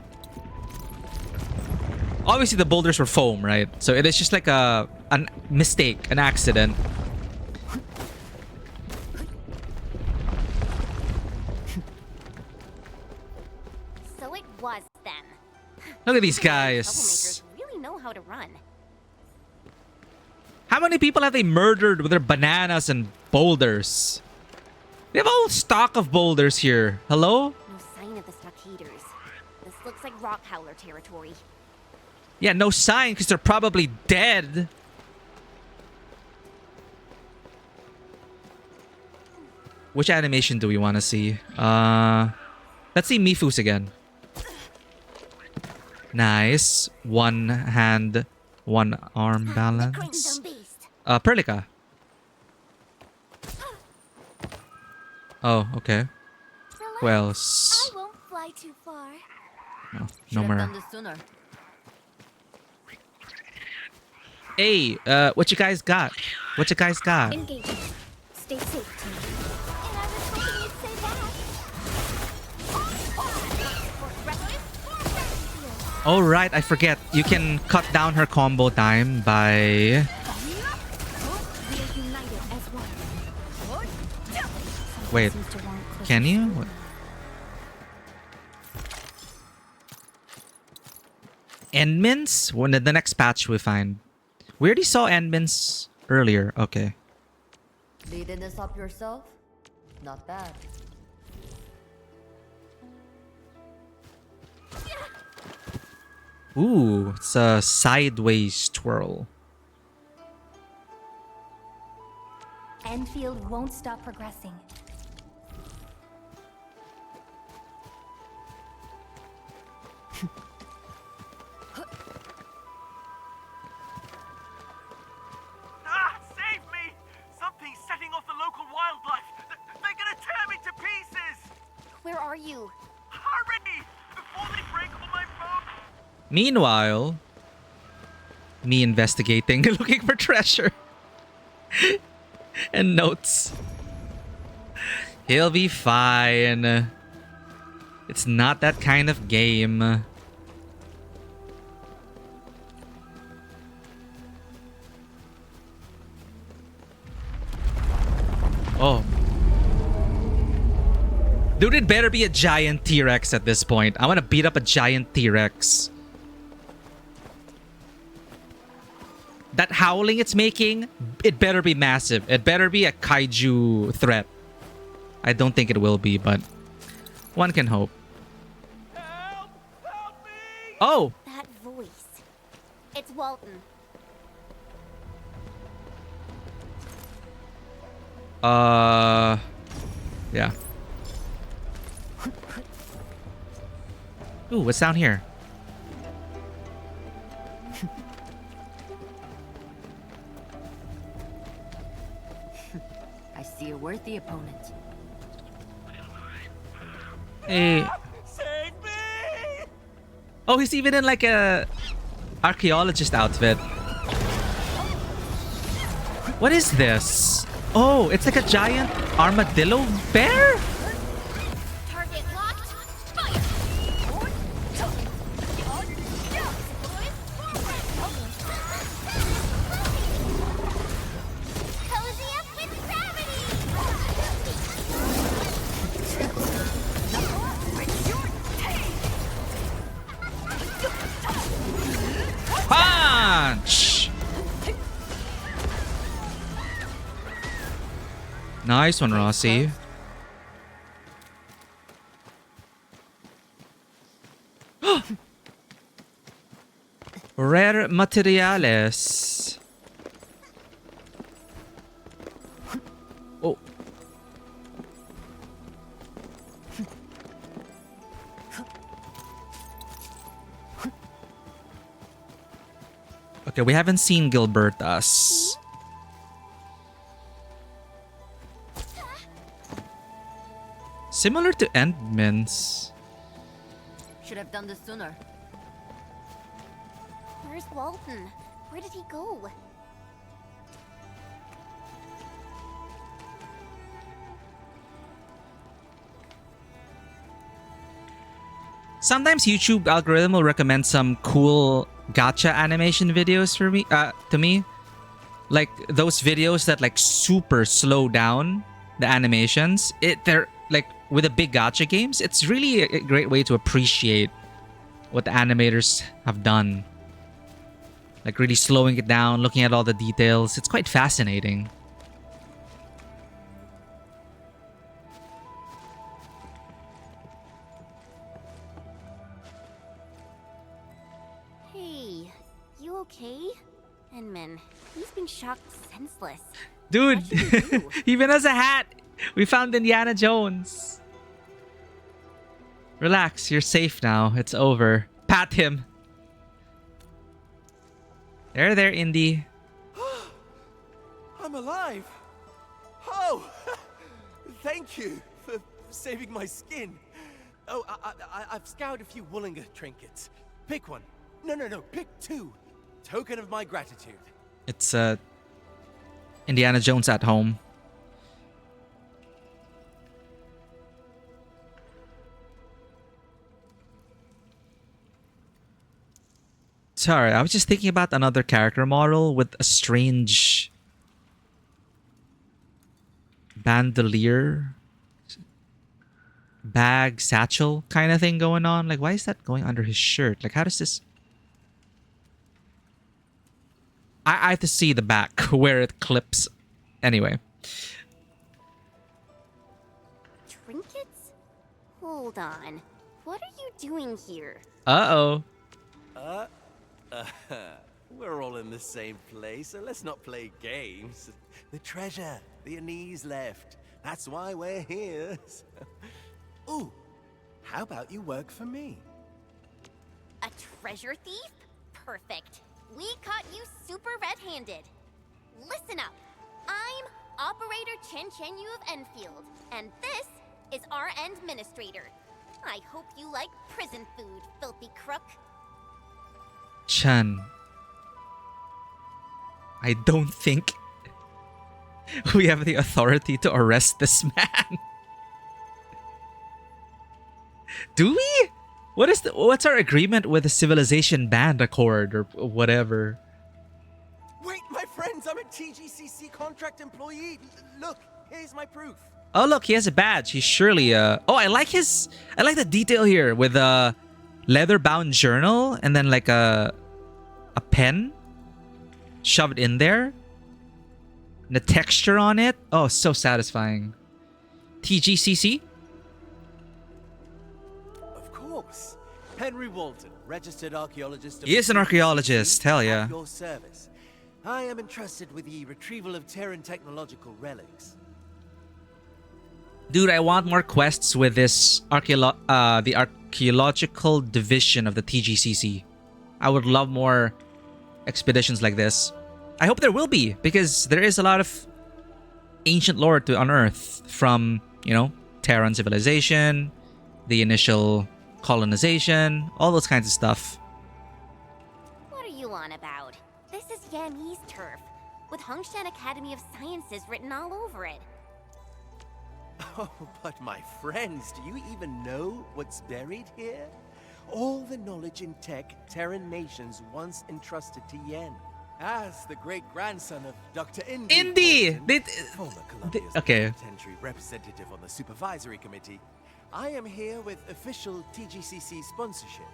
Obviously the boulders were foam, right? So it is just like a mistake, an accident.
So it was then.
Look at these guys.
Troublemakers really know how to run.
How many people have they murdered with their bananas and boulders? They have a whole stock of boulders here. Hello?
No sign of the stockaders. This looks like rock howler territory.
Yeah, no sign because they're probably dead. Which animation do we want to see? Let's see Mifu's again. Nice. One hand, one arm balance. Perlica. Oh, okay. Who else?
I won't fly too far.
No more. Hey, what you guys got? What you guys got?
Engaging. Stay safe, team.
And I was hoping you'd say that.
Oh, right, I forget. You can cut down her combo time by...
We are united as one.
Wait,
Seems to warrant closer
can you?
scrutiny.
Endmins? When the next patch we find. We already saw Endmins earlier. Okay.
Leading this up yourself? Not bad.
Ooh, it's a sideways twirl.
Endfield won't stop progressing.
Save me! Something's setting off the local wildlife. They're gonna tear me to pieces!
Where are you?
Hurry! Before they break all my bones!
Meanwhile, me investigating, looking for treasure. And notes. He'll be fine. It's not that kind of game. Oh. Dude, it better be a giant T-Rex at this point. I want to beat up a giant T-Rex. That howling it's making, it better be massive. It better be a kaiju threat. I don't think it will be, but one can hope.
Help! Help me!
Oh!
That voice. It's Walton.
Yeah. Ooh, what's down here?
I see a worthy opponent.
Hey.
Save me!
Oh, he's even in like a archaeologist outfit. What is this? Oh, it's like a giant armadillo bear?
Target locked. Fire!
Cozy up with gravity!
Punch! Nice one, Rossi. Rare materiales. Oh. Okay, we haven't seen Gilbertas. Similar to Endmins.
Should have done this sooner.
Where's Walton? Where did he go?
Sometimes YouTube algorithm will recommend some cool gacha animation videos for me to me. Like those videos that like super slow down the animations. They're like with the big gacha games, it's really a great way to appreciate what the animators have done. Like really slowing it down, looking at all the details. It's quite fascinating.
Hey, you okay? Enman, he's been shocked senseless.
Dude, he even has a hat. We found Indiana Jones. Relax, you're safe now. It's over. Pat him. There, Indy.
I'm alive. Oh, thank you for saving my skin. Oh, I've scoured a few Woolinger trinkets. Pick one. No, pick two. Token of my gratitude.
It's Indiana Jones at home. Sorry, I was just thinking about another character model with a strange bandolier bag satchel kind of thing going on. Like, why is that going under his shirt? Like, how does this... I have to see the back where it clips. Anyway.
Trinkets? Hold on. What are you doing here?
Uh-oh.
We're all in the same place, so let's not play games. The treasure, the Anise left. That's why we're here. Ooh, how about you work for me?
A treasure thief? Perfect. We caught you super red-handed. Listen up. I'm Operator Chen Yu of Endfield, and this is our Endministrator. I hope you like prison food, filthy crook.
Chan. I don't think we have the authority to arrest this man. Do we? What's our agreement with the Civilization Band Accord or whatever?
Wait, my friends, I'm a TGCC contract employee. Look, here's my proof.
Oh, look, he has a badge. He's surely oh, I like the detail here with a leather-bound journal and then like a pen shoved in there. And the texture on it. Oh, so satisfying. TGCC?
Of course. Henry Walton, registered archaeologist.
He is an archaeologist. Hell yeah.
At your service. I am entrusted with the retrieval of Terran technological relics.
Dude, I want more quests with this the archaeological division of the TGCC. I would love more expeditions like this. I hope there will be, because there is a lot of ancient lore to unearth from, you know, Terran civilization, the initial colonization, all those kinds of stuff.
What are you on about? This is Yanni's turf, with Hongshan Academy of Sciences written all over it.
Oh, but my friends, do you even know what's buried here? All the knowledge and tech Terran nations once entrusted to Yen. As the great-grandson of Dr.
Indy!
Former Columbia's
okay.
plenipotentiary representative on the supervisory committee, I am here with official TGCC sponsorship.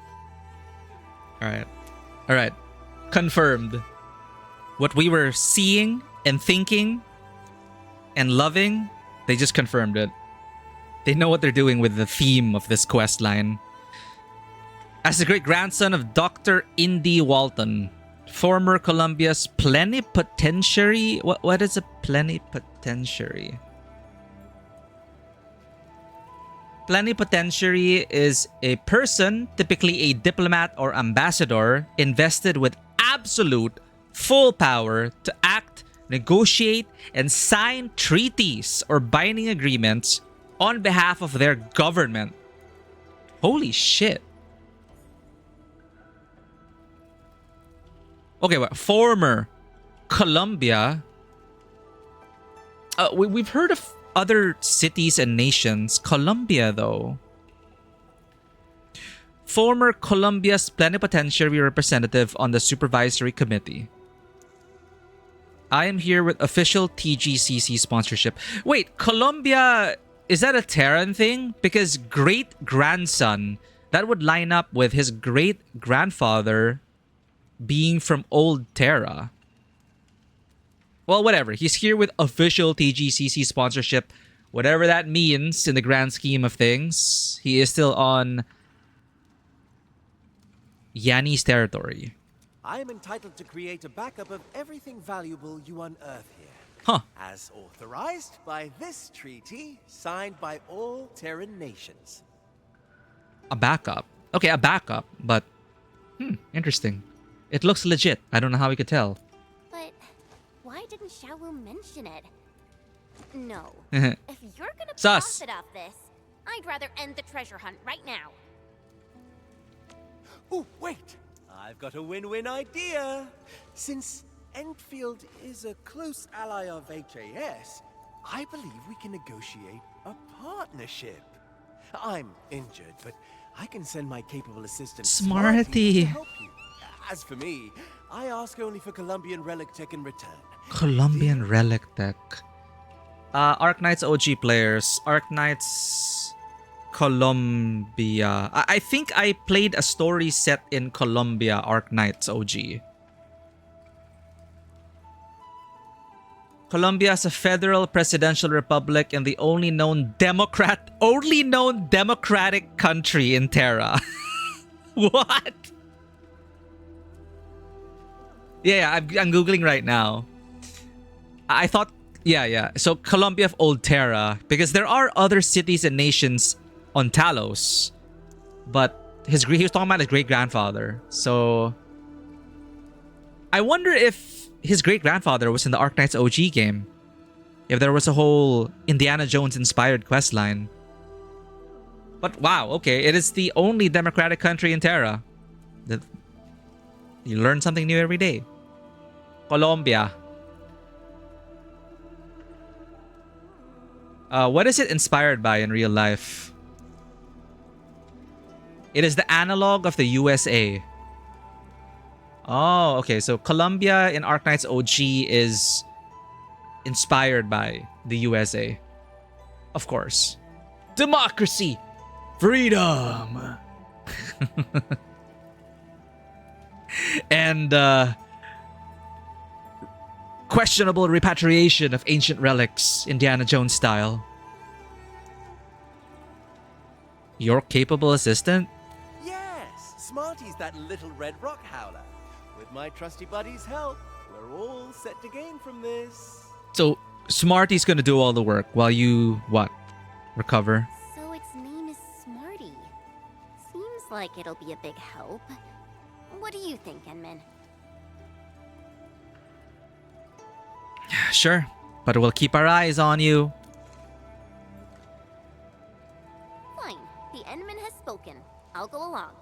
Alright. Confirmed. What we were seeing and thinking and loving, they just confirmed it. They know what they're doing with the theme of this quest line. As the great-grandson of Dr. Indy Walton, former Columbia's plenipotentiary... What is a plenipotentiary? Plenipotentiary is a person, typically a diplomat or ambassador, invested with absolute full power to act, negotiate, and sign treaties or binding agreements on behalf of their government. Holy shit. Okay, what? Former Colombia. We've heard of other cities and nations. Colombia, though. Former Colombia's plenipotentiary representative on the supervisory committee. I am here with official TGCC sponsorship. Wait, Colombia, is that a Terran thing? Because great-grandson, that would line up with his great-grandfather being from old Terra. Well, whatever. He's here with official TGCC sponsorship. Whatever that means in the grand scheme of things, he is still on Yanni's territory.
I am entitled to create a backup of everything valuable you unearth here.
Huh.
As authorized by this treaty, signed by all Terran nations.
A backup. Okay, a backup, but interesting. It looks legit. I don't know how we could tell.
But why didn't Xiaowu mention it? No.
If
If you're gonna
Sus.
profit off this, I'd rather end the treasure hunt right now.
Oh, wait! I've got a win-win idea. Since Endfield is a close ally of HAS, I believe we can negotiate a partnership. I'm injured, but I can send my capable assistant
Smarty.
to help you. As for me, I ask only for Colombian relic tech in return.
Colombian relic tech. Arknights OG players. Arknights Colombia. I think I played a story set in Colombia, Arknights OG. Colombia is a federal presidential republic and the only known democratic country in Terra. What? Yeah, I'm googling right now. I thought, yeah. So Colombia of Old Terra, because there are other cities and nations on Talos, but he was talking about his great grandfather. So I wonder if his great grandfather was in the Arknights OG game. If there was a whole Indiana Jones inspired quest line. But wow, okay, it is the only democratic country in Terra. You learn something new every day. Colombia. What is it inspired by in real life? It is the analog of the USA. Oh, okay. So Colombia in Arknights OG is inspired by the USA. Of course. Democracy! Freedom! And questionable repatriation of ancient relics, Indiana Jones style. Your capable assistant?
Yes, Smarty's that little red rock howler. With my trusty buddy's help, we're all set to gain from this.
So, Smarty's gonna do all the work while you, what? Recover?
So its name is Smarty. Seems like it'll be a big help. What do you think, Enman?
Sure, but we'll keep our eyes on you.
Fine. The Enman has spoken. I'll go along.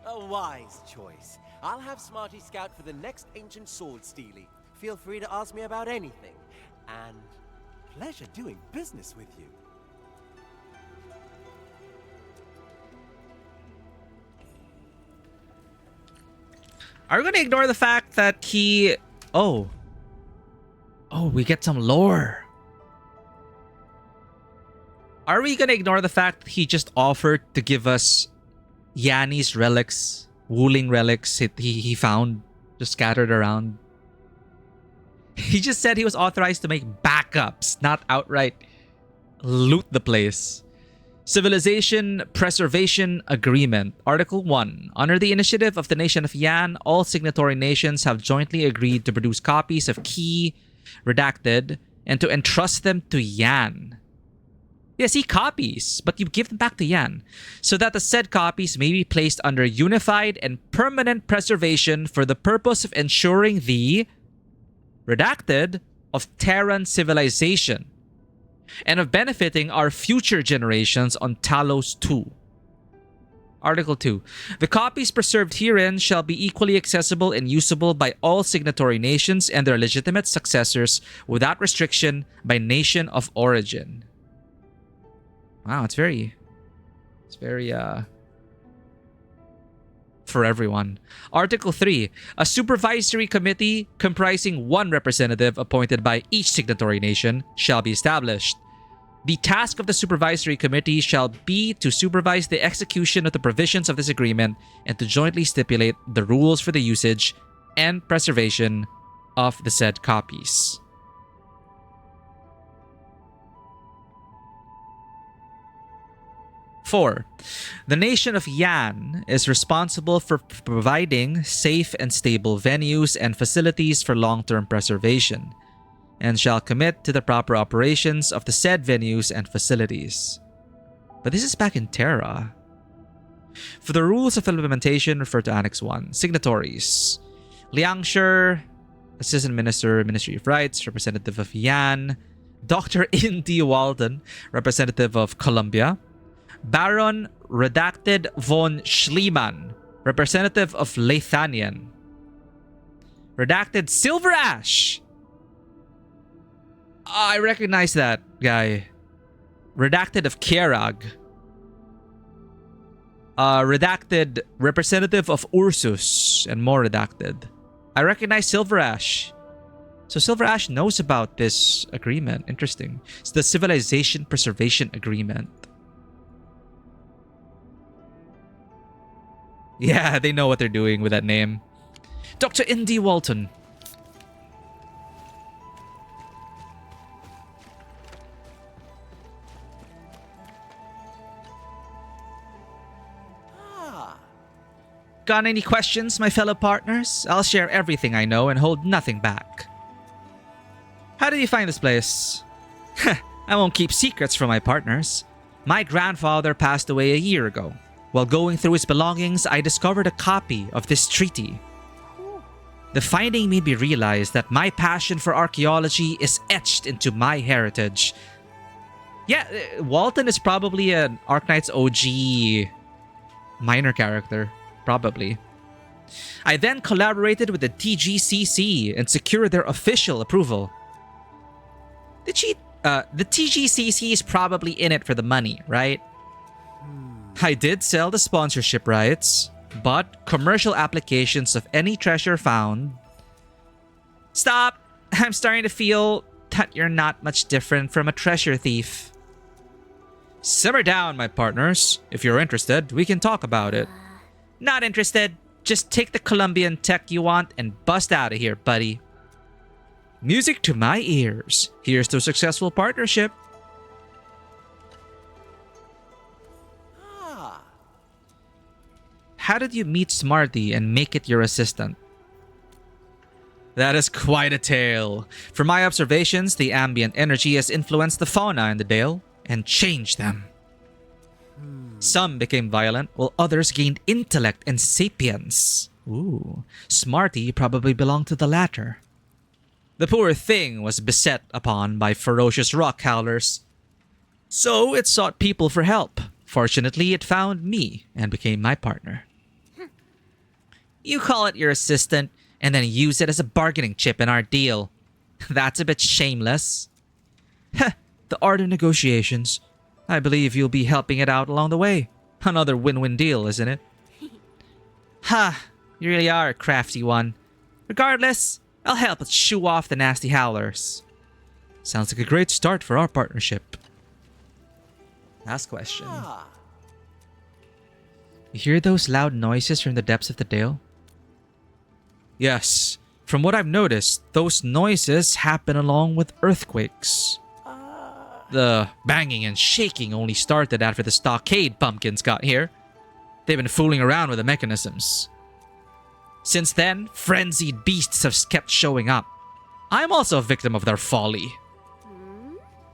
A wise choice. I'll have Smarty scout for the next ancient sword stealy. Feel free to ask me about anything. And pleasure doing business with you.
Are we gonna ignore the fact that he... Oh, we get some lore. Are we gonna ignore the fact that he just offered to give us Yanni's relics, Wuling relics he found just scattered around? He just said he was authorized to make backups, not outright loot the place. Civilization Preservation Agreement. Article 1. Under the initiative of the nation of Yan, all signatory nations have jointly agreed to produce copies of key redacted and to entrust them to Yan. Yeah, see, copies, but you give them back to Yan, so that the said copies may be placed under unified and permanent preservation for the purpose of ensuring the redacted of Terran civilization and of benefiting our future generations on Talos 2. Article 2. The copies preserved herein shall be equally accessible and usable by all signatory nations and their legitimate successors without restriction by nation of origin. Wow, it's very for everyone. Article 3. A supervisory committee comprising one representative appointed by each signatory nation shall be established. The task of the supervisory committee shall be to supervise the execution of the provisions of this agreement and to jointly stipulate the rules for the usage and preservation of the said copies. Four, the nation of Yan is responsible for providing safe and stable venues and facilities for long-term preservation, and shall commit to the proper operations of the said venues and facilities. But this is back in Terra. For the rules of implementation, refer to Annex 1. Signatories: Liang Shi, Assistant Minister, Ministry of Rights, Representative of Yan; Dr. Indy Walton, Representative of Colombia; Baron Redacted von Schliemann, Representative of Leithanian; Redacted Silver Ash. I recognize that guy. Redacted of Kierag. Redacted Representative of Ursus, and more redacted. I recognize Silver Ash. So Silver Ash knows about this agreement. Interesting. It's the Civilization Preservation Agreement. Yeah, they know what they're doing with that name. Dr. Indy Walton. Got any questions, my fellow partners? I'll share everything I know and hold nothing back. How did you find this place? I won't keep secrets from my partners. My grandfather passed away a year ago. While going through his belongings, I discovered a copy of this treaty. The finding made me realize that my passion for archaeology is etched into my heritage. Yeah, Walton is probably an Arknights OG minor character. Probably. I then collaborated with the TGCC and secured their official approval. The TGCC is probably in it for the money, right? I did sell the sponsorship rights, but commercial applications of any treasure found... Stop! I'm starting to feel that you're not much different from a treasure thief. Simmer down, my partners. If you're interested, we can talk about it. Not interested. Just take the Colombian tech you want and bust out of here, buddy. Music to my ears. Here's to a successful partnership. How did you meet Smarty and make it your assistant? That is quite a tale. From my observations, the ambient energy has influenced the fauna in the Dale and changed them. Some became violent, while others gained intellect and sapience. Ooh, Smarty probably belonged to the latter. The poor thing was beset upon by ferocious rock howlers, so it sought people for help. Fortunately, it found me and became my partner. You call it your assistant and then use it as a bargaining chip in our deal. That's a bit shameless. Heh, the art of negotiations. I believe you'll be helping it out along the way. Another win-win deal, isn't it? Ha, you really are a crafty one. Regardless, I'll help us shoo off the nasty howlers. Sounds like a great start for our partnership. Last question. You hear those loud noises from the depths of the Dale? Yes. From what I've noticed, those noises happen along with earthquakes. The banging and shaking only started after the stockade pumpkins got here. They've been fooling around with the mechanisms. Since then, frenzied beasts have kept showing up. I'm also a victim of their folly.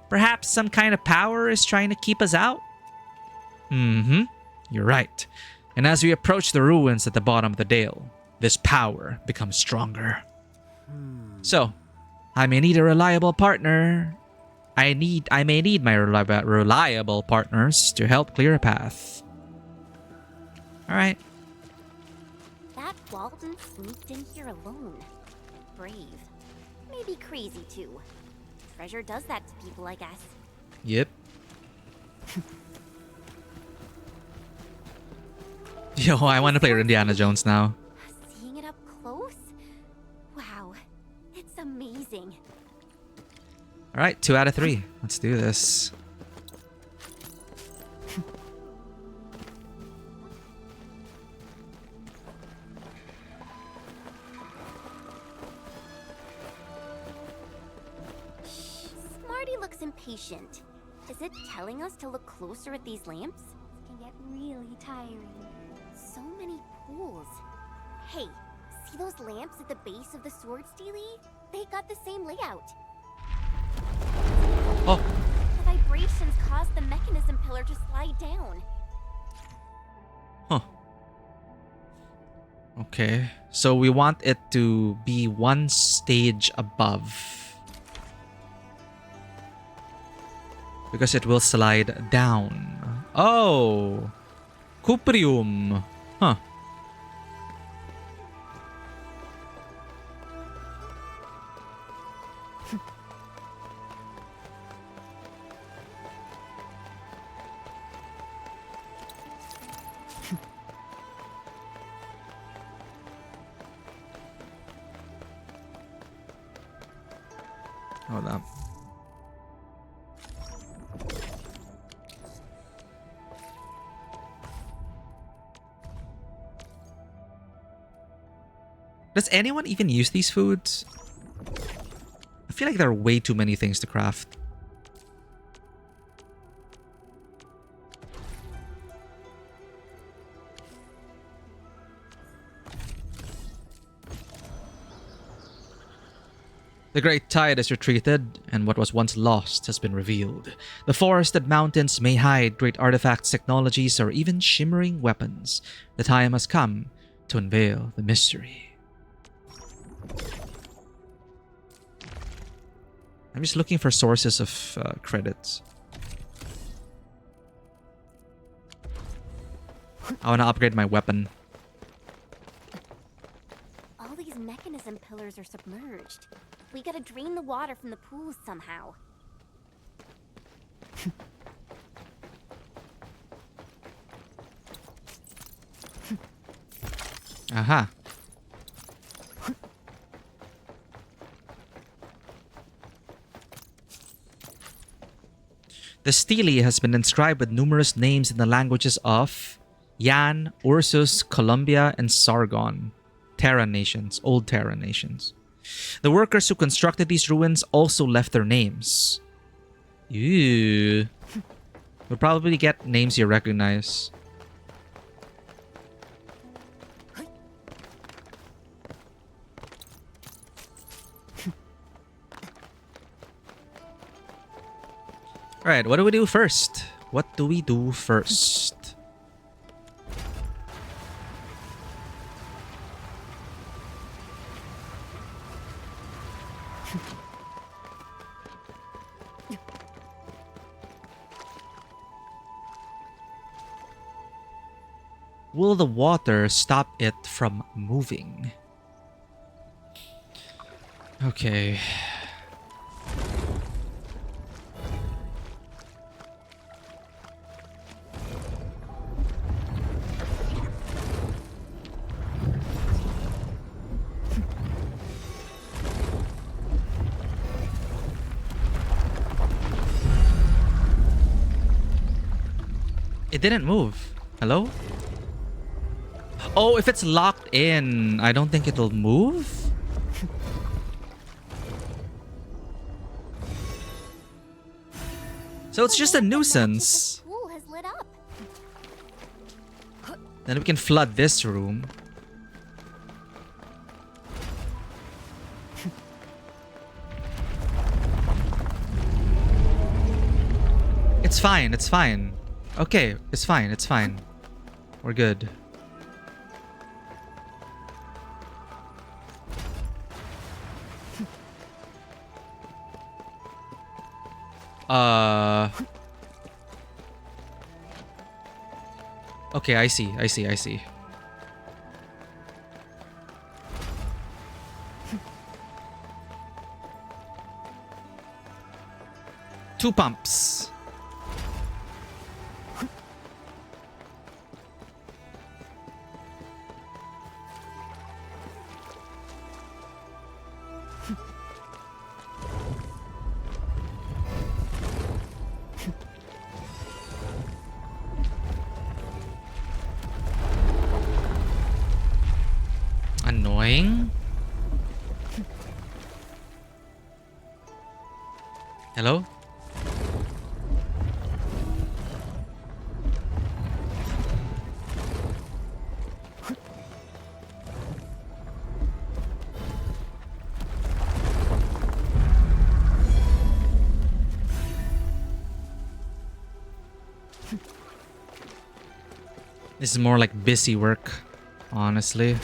Perhaps some kind of power is trying to keep us out? Mm-hmm. You're right. And as we approach the ruins at the bottom of the dale, this power becomes stronger. So, I may need a reliable partner. I may need my reliable partners to help clear a path. Alright.
That Walden sneaked in here alone. Brave. Maybe crazy too. Treasure does that to people, I guess.
Yep. Yo, I want to play Indiana Jones now.
Seeing it up close? Wow. It's amazing.
Alright, 2 out of 3. Let's do this.
Smarty looks impatient. Is it telling us to look closer at these lamps? It can get really tiring. So many pools. Hey, see those lamps at the base of the sword steely? They got the same layout.
Oh.
The vibrations caused the mechanism pillar to slide down.
Huh. Okay. So we want it to be one stage above. Because it will slide down. Oh. Cuprium. Huh. Hold up. Does anyone even use these foods? I feel like there are way too many things to craft. The great tide has retreated, and what was once lost has been revealed. The forested mountains may hide great artifacts, technologies, or even shimmering weapons. The time has come to unveil the mystery. I'm just looking for sources of credits. I want to upgrade my weapon.
All these mechanism pillars are submerged. We gotta drain the water from the pools somehow.
Aha. The stele has been inscribed with numerous names in the languages of Yan, Ursus, Columbia, and Sargon. Terran nations, old Terran nations. The workers who constructed these ruins also left their names. Ew. We'll probably get names you recognize. Alright, what do we do first? What do we do first? Will the water stop it from moving? Okay. It didn't move. Hello? Oh, if it's locked in, I don't think it'll move? So it's just a nuisance.
Pool has lit up.
Then we can flood this room. It's fine. It's fine. Okay, it's fine. It's fine. We're good. Okay, I see. I see. I see. Two pumps. Annoying. Hello? This is more like busy work, honestly.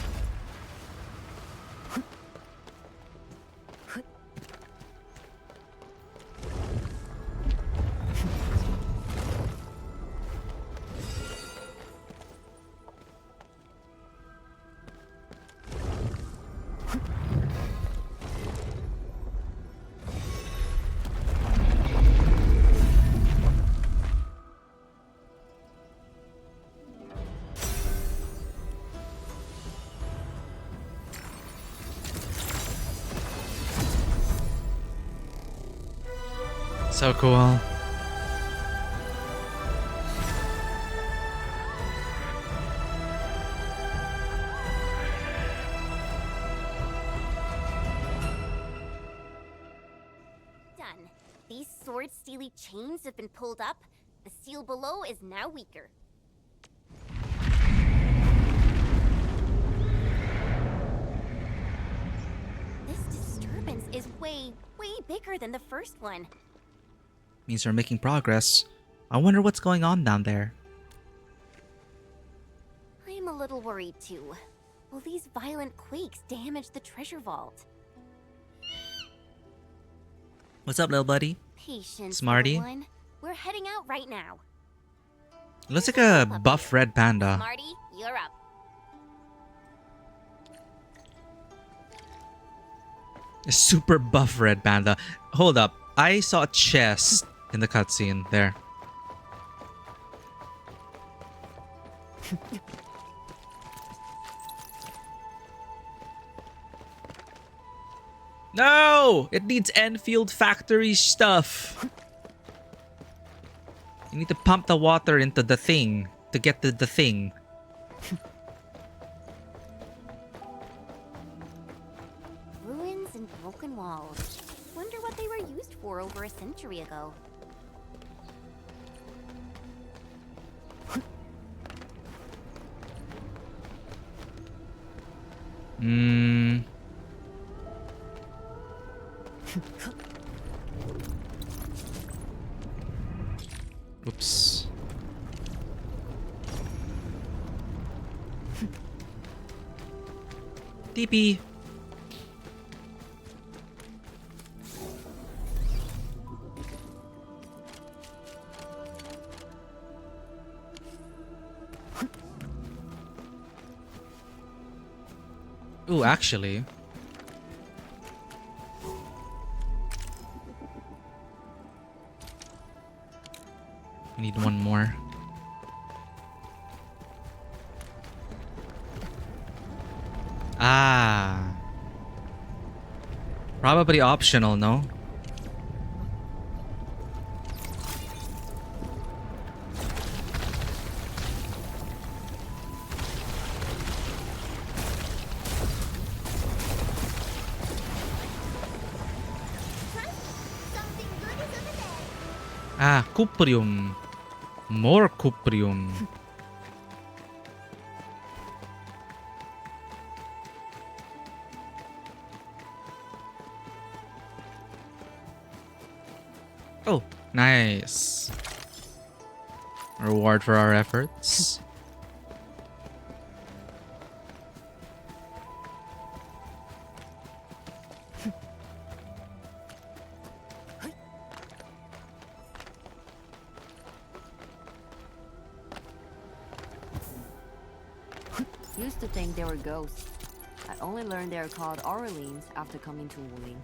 So cool.
Done. These sword steely chains have been pulled up. The seal below is now weaker. This disturbance is way bigger than the first one.
Means we're making progress. I wonder what's going on down there.
I'm a little worried too. Will these violent quakes damage the treasure vault?
What's up, little buddy?
Patience,
Smarty?
little one. We're heading out right now.
Looks like a buff red panda.
Smarty, you're up.
A super buff red panda. Hold up. I saw a chest in the cutscene there. No! It needs Endfield factory stuff. You need to pump the water into the thing to get to the thing.
Ruins and broken walls. Wonder what they were used for over a century ago.
Oops. TP. Ooh, actually. I need one more. Ah. Probably optional, no?
Something good is over there.
Ah, cuprium. More cuprium. Oh, nice. Reward for our efforts.
Used to think they were ghosts. I only learned they are called Orleans after coming to Wuling.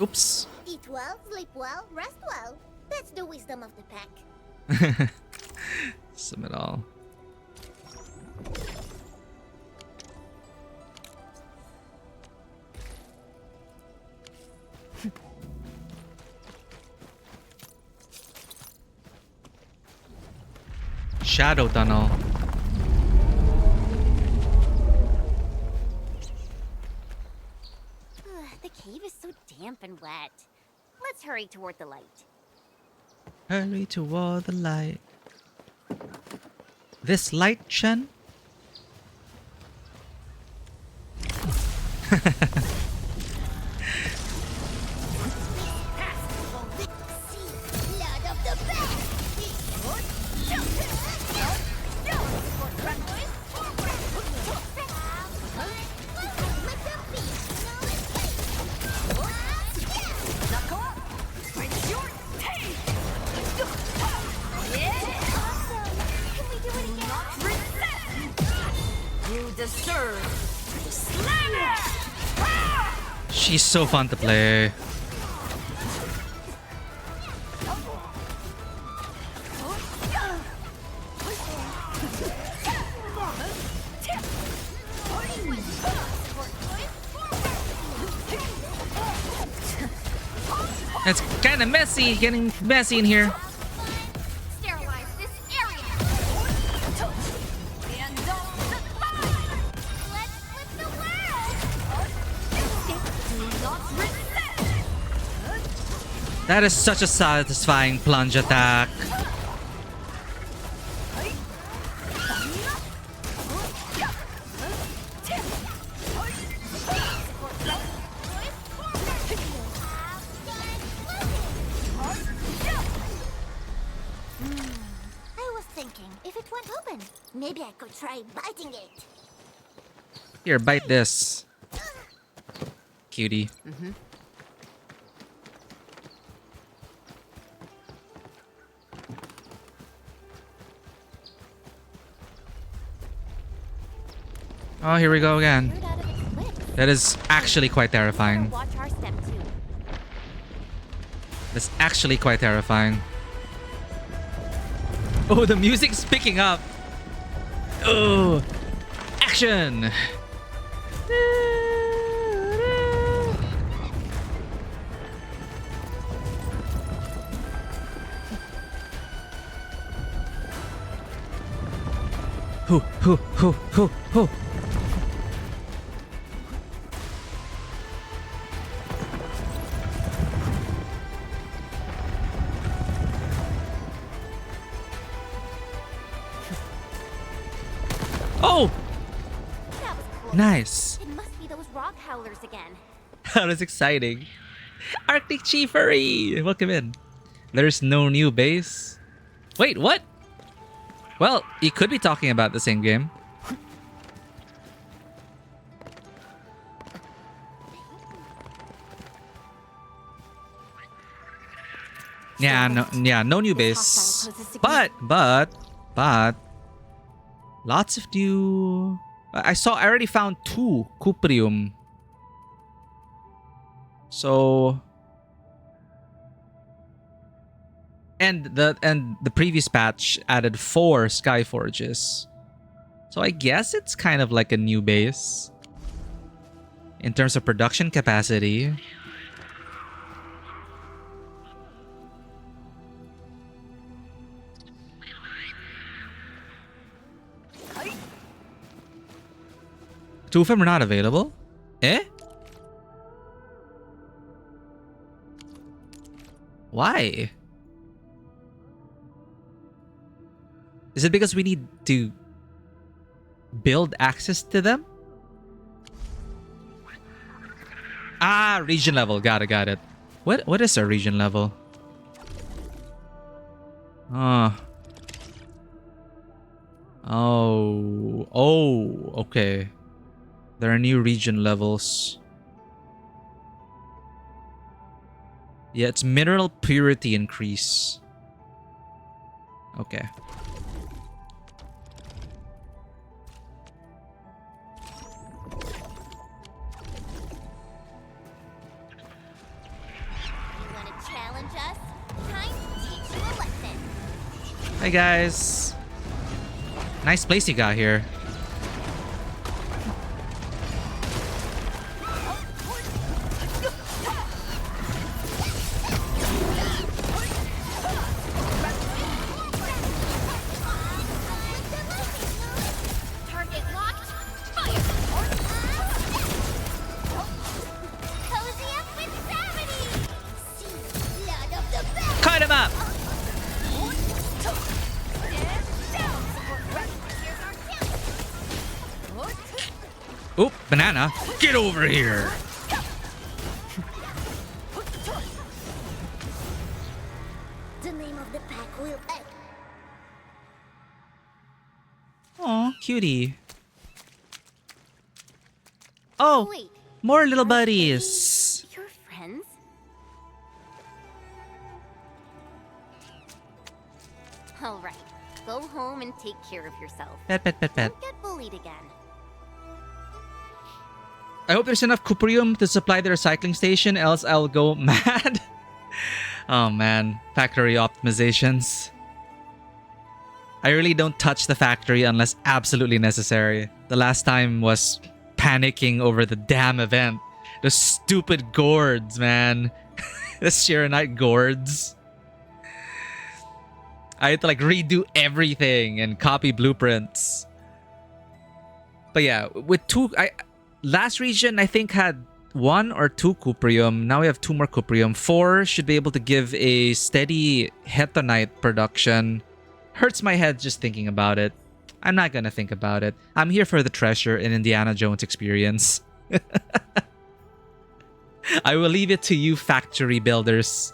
Oops.
Eat well, sleep well, rest well. That's the wisdom of the pack.
Sum it all. Shadow tunnel.
The cave is so damp and wet. Let's hurry toward the light.
Hurry toward the light. This light, Chen? She's so fun to play. It's kind of messy, getting messy in here.
Sterilize this area. And let's flip the world.
That is such a satisfying plunge attack.
Maybe I could try biting it.
Here, bite this. Cutie. Oh, here we go again. That is actually quite terrifying.
Watch our step too.
That's actually quite terrifying. Oh, the music's picking up. Oh, action! Hoo, hoo, hoo, hoo, hoo. Oh!
That was close.
Nice.
It must be those rock howlers again.
That was exciting. Arctic Chiefery! Welcome in. There's no new base. Wait, what? Well, you could be talking about the same game. Yeah, no new base. But lots of new. I already found 2 Cuprium. So and the previous patch added 4 Skyforges. So I guess it's kind of like a new base in terms of production capacity. Two of them are not available? Eh? Why? Is it because we need to build access to them? Ah, region level. Got it. What is a region level? Oh, okay. There are new region levels. Yeah, it's mineral purity increase. Okay. Hi guys. Nice place you got here.
Target locked. Fire. Cozy up with gravity. See blood of the battle.
Cut him up. Oop, banana. Get over here.
The name of the pack will end.
Aw, cutie. Oh,
Wait,
more little
are
buddies.
they your friends? All right, go home and take care of yourself.
Pet.
Don't get bullied again.
I hope there's enough cuprium to supply the recycling station, else I'll go mad. Oh man, factory optimizations. I really don't touch the factory unless absolutely necessary. The last time was panicking over the damn event. The stupid gourds, man. The Shiranite gourds. I had to like redo everything and copy blueprints. But yeah, with last region I think had 1 or 2 cuprium. Now we have 2 more cuprium. 4 should be able to give a steady hetonite production. Hurts my head just thinking about it. I'm not gonna think about it. I'm here for the treasure in Indiana Jones experience. I will leave it to you factory builders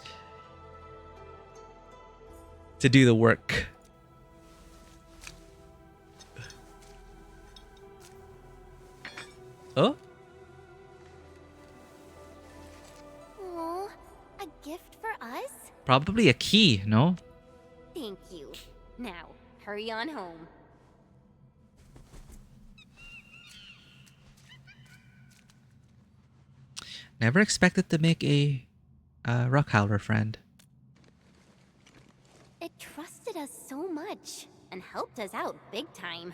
to do the work. Oh?
Oh, a gift for us?
Probably a key, no?
Thank you. Now, hurry on home.
Never expected to make a rock howler friend.
It trusted us so much and helped us out big time.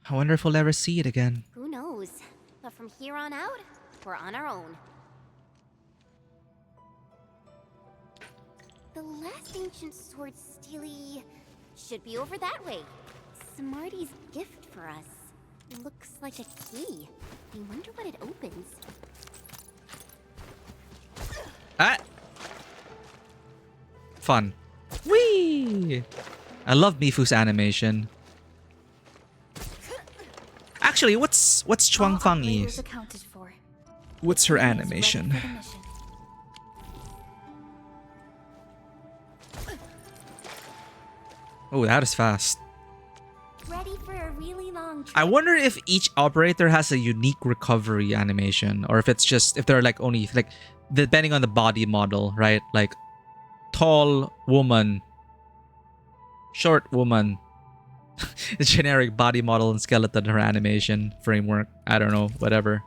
I wonder if we'll ever see it again.
Who knows? But from here on out, we're on our own. The last ancient sword, Steely, should be over that way. Smarty's gift for us. Looks like a key. I wonder what it opens.
Ah! Fun. Whee! I love Mifu's animation. Actually, what's Chuang Fangyi's?
Accounted for.
What's her
Ready
animation?
for the mission.
Oh, that is fast.
Ready for a really long trip.
I wonder if each operator has a unique recovery animation, or if it's just if they're like only like depending on the body model, right? Like tall woman, short woman, the generic body model and skeleton, her animation framework. I don't know, whatever.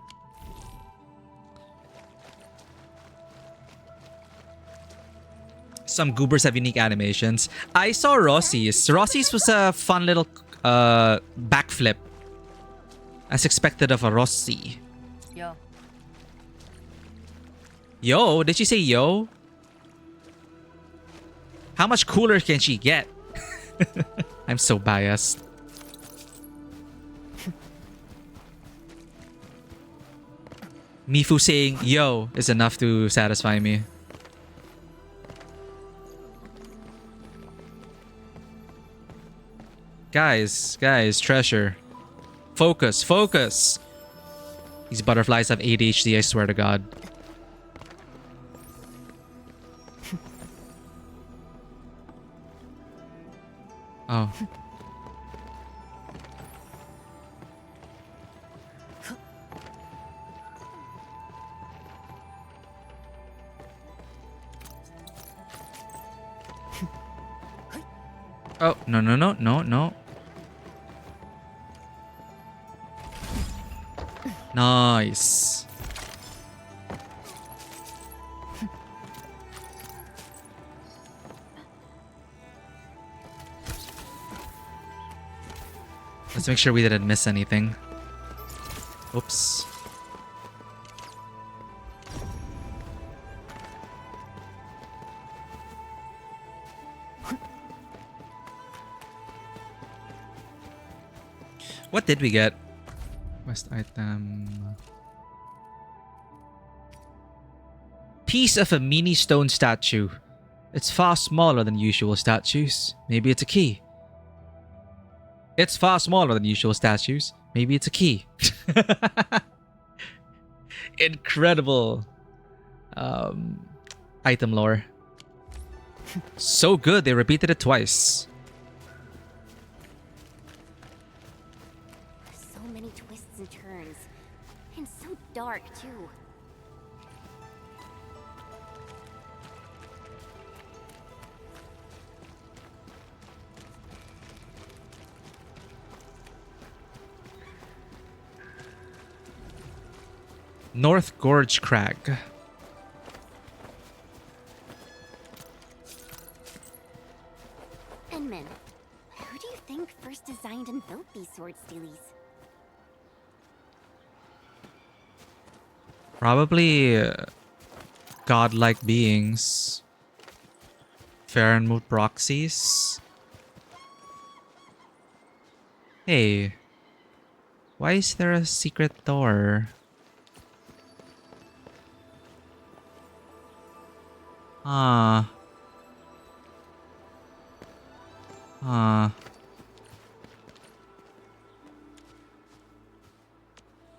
Some goobers have unique animations. I saw Rossi's. Rossi's was a fun little backflip. As expected of a Rossi.
Yo.
Yo? Did she say yo? How much cooler can she get? I'm so biased. Mifu saying yo is enough to satisfy me. Guys, treasure. Focus, focus! These butterflies have ADHD, I swear to God. Oh. Oh, no, no, no, no, no. Nice. Let's make sure we didn't miss anything. Oops. What did we get? Quest item. Piece of a mini stone statue. It's far smaller than usual statues. Maybe it's a key. It's far smaller than usual statues. Maybe it's a key. Incredible item lore. So good, they repeated it twice.
So many twists and turns. And so dark, too.
North Gorge Crag.
Enman, who do you think first designed and built these sword steelies?
Probably godlike beings. Farenmoot proxies. Hey. Why is there a secret door? Ah. Ah.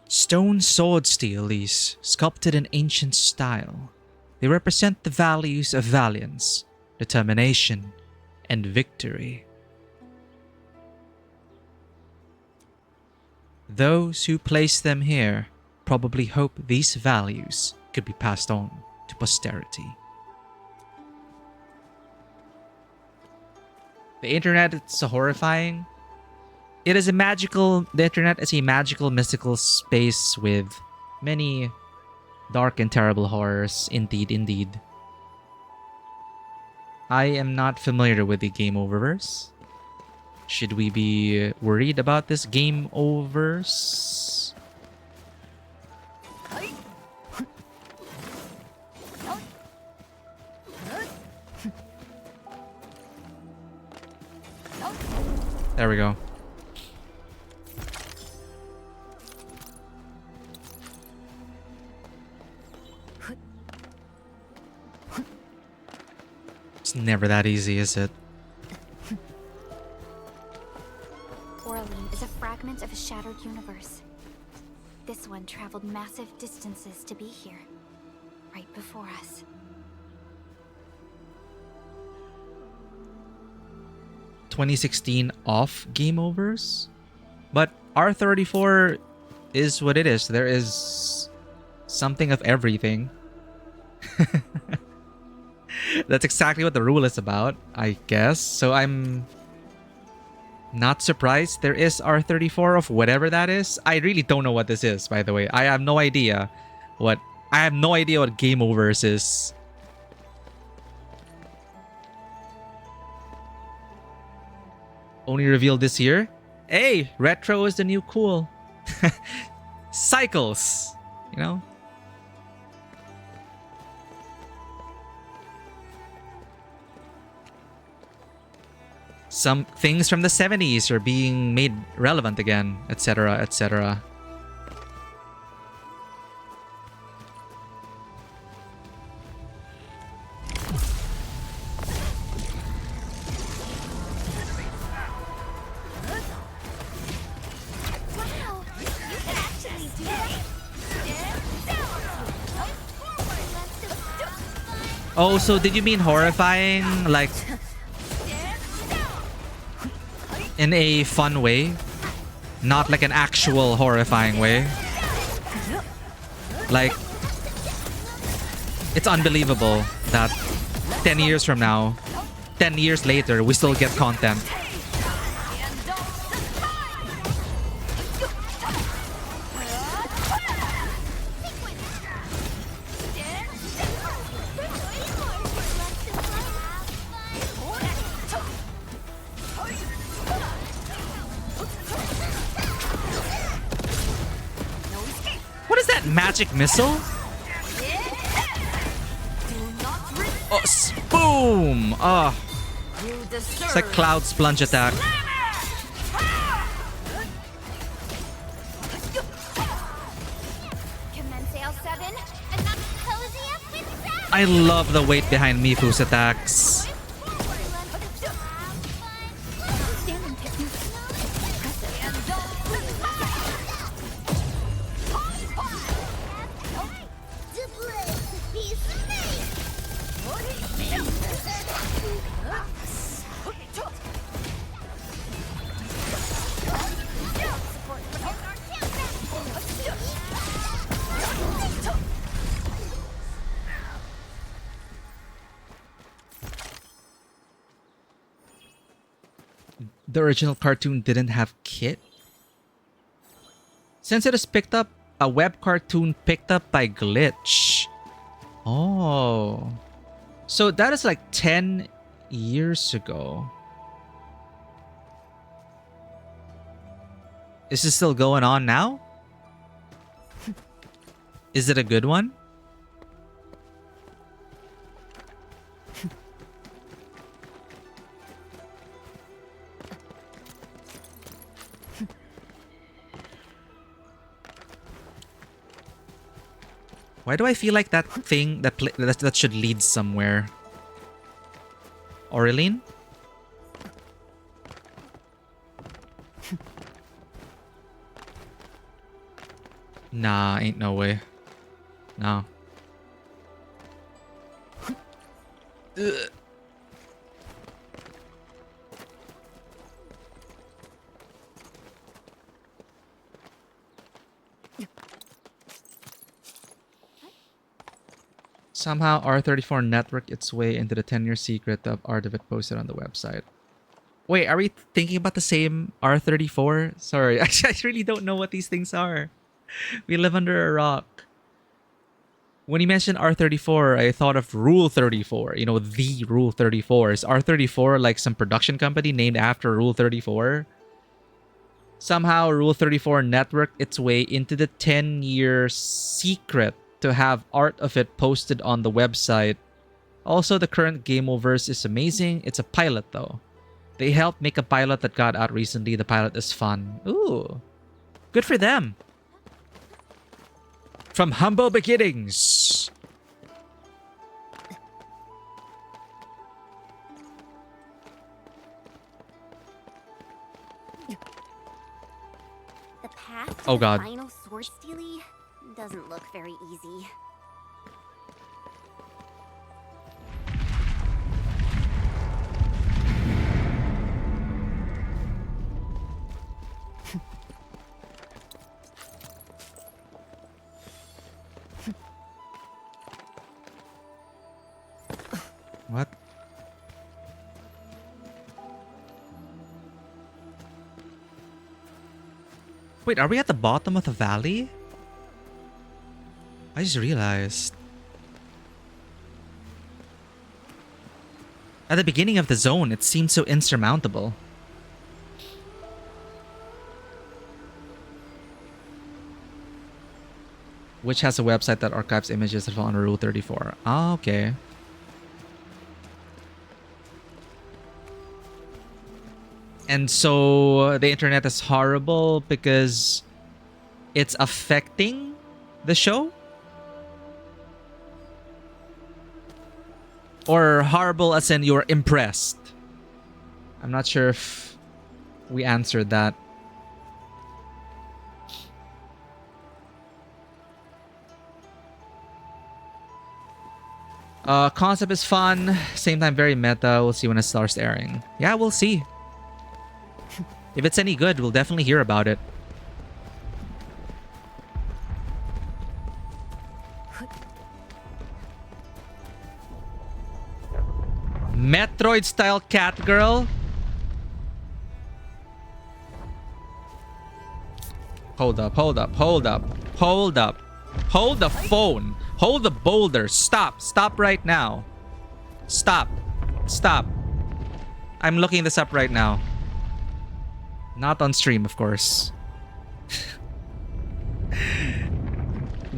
Stone sword steelies, sculpted in ancient style. They represent the values of valiance, determination, and victory. Those who place them here probably hope these values could be passed on to posterity. The internet is horrifying. It is a magical... The internet is a magical, mystical space with many dark and terrible horrors. Indeed, indeed. I am not familiar with the game oververse. Should we be worried about this game oververse? There we go. It's never that easy, is it?
Orlean is a fragment of a shattered universe. This one traveled massive distances to be here, right before us.
2016 off game overs, but R34 is what it is. There is something of everything. That's exactly what the rule is about, I guess. So I'm not surprised there is R34 of whatever that is. I really don't know what this is, by the way. I have no idea what game overs is. Only revealed this year. Hey, retro is the new cool. Cycles, you know? Some things from the 70s are being made relevant again, etc., etc. Oh, so did you mean horrifying, like in a fun way? Not like an actual horrifying way? Like, it's unbelievable that 10 years from now, 10 years later, we still get content. What is that magic missile? Oh, boom! Oh, it's like Cloud's plunge attack. I love the weight behind Mifu's attacks. The original cartoon didn't have Kit? Since it is picked up, a web cartoon picked up by Glitch. Oh. So that is like 10 years ago. Is this still going on now? Is it a good one? Why do I feel like that thing that should lead somewhere? Aureline? Nah, ain't no way. No. Ugh. Somehow R34 networked its way into the 10-year secret of art of it posted on the website. Wait, are we thinking about the same R34? Sorry, I really don't know what these things are. We live under a rock. When you mentioned R34, I thought of Rule 34. You know, the Rule 34. Is R34 like some production company named after Rule 34? Somehow Rule 34 networked its way into the 10-year secret to have art of it posted on the website. Also, the current Gameoverse is amazing. It's a pilot though. They helped make a pilot that got out recently. The pilot is fun. Ooh. Good for them. From humble beginnings.
The path
Oh
to the
God.
final sword stealie doesn't look very easy.
What? Wait, are we at the bottom of the valley? I just realized. At the beginning of the zone, it seemed so insurmountable. Which has a website that archives images that fall under Rule 34. Ah, okay. And so the internet is horrible because it's affecting the show? Or horrible as in you're impressed? I'm not sure if we answered that. Concept is fun, same time very meta. We'll see when it starts airing. Yeah, we'll see. If it's any good, we'll definitely hear about it. Metroid style cat girl. Hold up. Hold the phone. Hold the boulder. Stop right now. Stop. I'm looking this up right now. Not on stream, of course.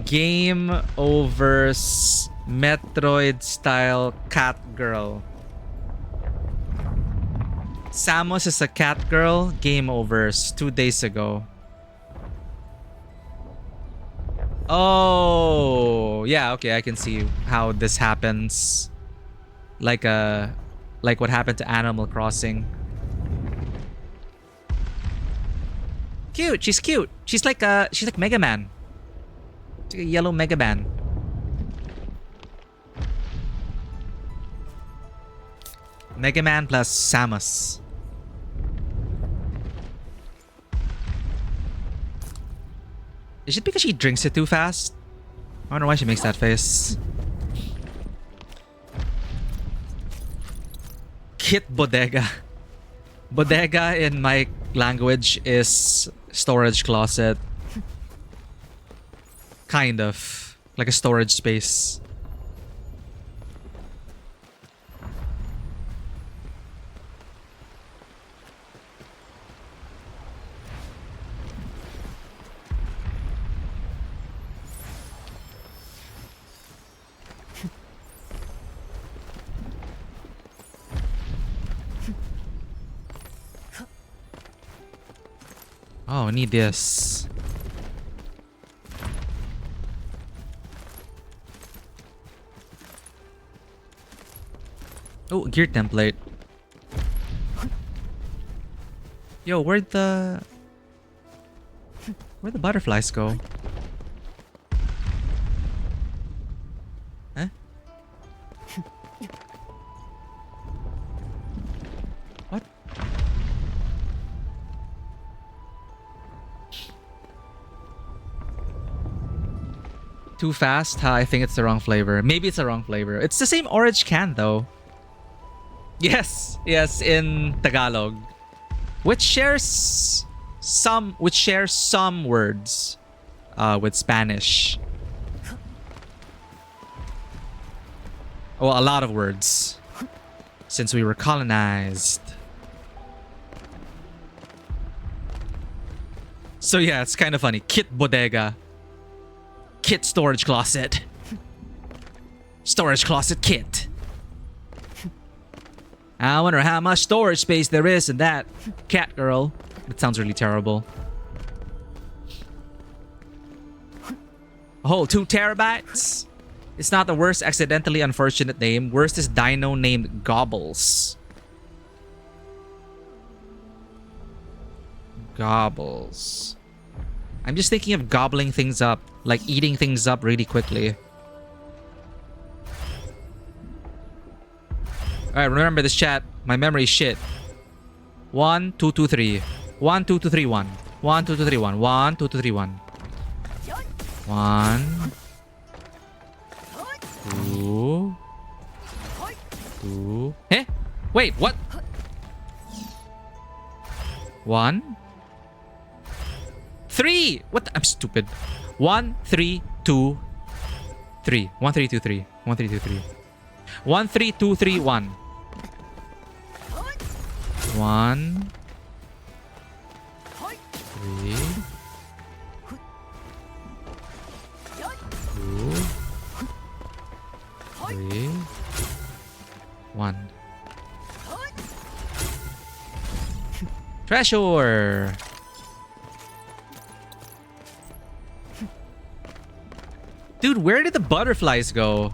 Game over Metroid style cat girl. Samus is a cat girl. Game overs 2 days ago. Oh, yeah, okay, I can see how this happens. Like what happened to Animal Crossing. Cute, she's cute. She's like Mega Man. She's like a yellow Mega Man. Mega Man plus Samus. Is it because she drinks it too fast? I wonder why she makes that face. Kit bodega. Bodega in my language is storage closet. Kind of. Like a storage space. Oh, I need this. Oh, gear template. Yo, where'd the butterflies go? Huh? What? Too fast? I think it's the wrong flavor. Maybe it's the wrong flavor. It's the same orange can though. Yes, in Tagalog. Which shares some words with Spanish. Well, a lot of words. Since we were colonized. So yeah, it's kind of funny. Kit bodega. Kit storage closet. Storage closet kit. I wonder how much storage space there is in that cat girl. That sounds really terrible. A whole 2 terabytes? It's not the worst accidentally unfortunate name. Worst is dino named Gobbles. Gobbles. I'm just thinking of gobbling things up. Like eating things up really quickly. Alright, remember this chat. My memory is shit. 1, 2, 2, 3. 1, 2, 2, 3, 1. 1, 2, 2, 3, 1. 1, 2, 2, 3, 1. 1. 2. 2. Eh? Wait, what? 1. 3! What? I'm stupid. 1, 3, 2, 3. 1, 3, 2, 3. 1, 3, 2, 3. 1, 3, 2, 3, 1. 1. 3. 2. 3. 1. Treasure! Dude, where did the butterflies go?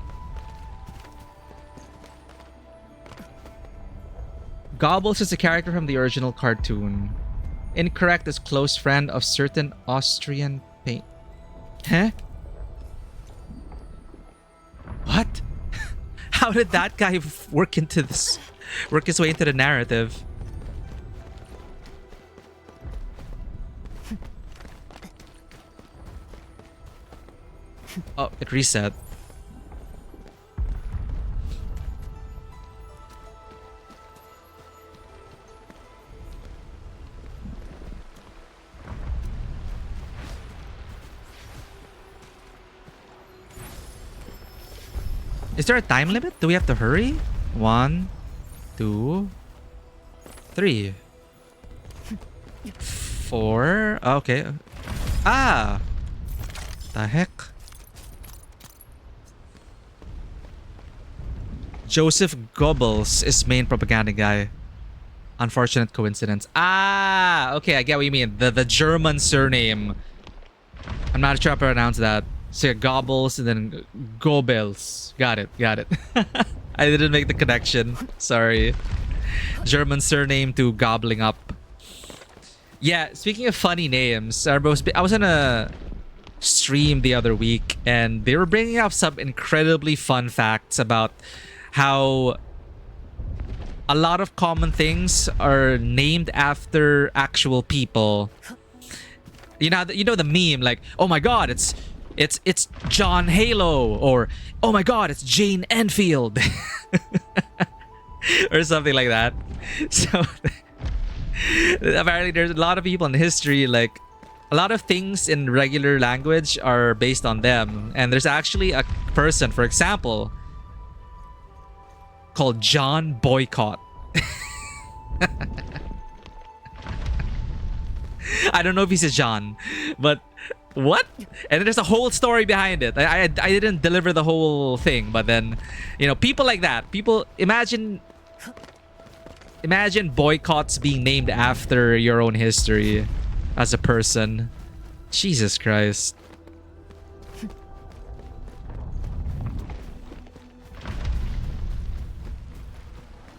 Gobbles is a character from the original cartoon. Incorrect as close friend of certain Austrian paint. Huh? What? How did that guy work his way into the narrative? Oh, it reset. Is there a time limit? Do we have to hurry? 1, 2, 3, 4. Okay. Ah! The heck? Joseph Goebbels is main propaganda guy. Unfortunate coincidence. Ah! Okay, I get what you mean. The German surname. I'm not sure how to pronounce that. So yeah, Goebbels and then Goebbels. Got it. I didn't make the connection. Sorry. German surname to gobbling up. Yeah, speaking of funny names, I was on a stream the other week and they were bringing up some incredibly fun facts about how a lot of common things are named after actual people. You know the meme like, oh my god, it's John Halo, or oh my god, it's Jane Enfield. Or something like that. So apparently there's a lot of people in history, like a lot of things in regular language are based on them. And there's actually a person, for example, called John Boycott. I don't know if he's a John, but what? And there's a whole story behind it. I didn't deliver the whole thing, but then, you know, people like that. People imagine boycotts being named after your own history as a person. Jesus Christ.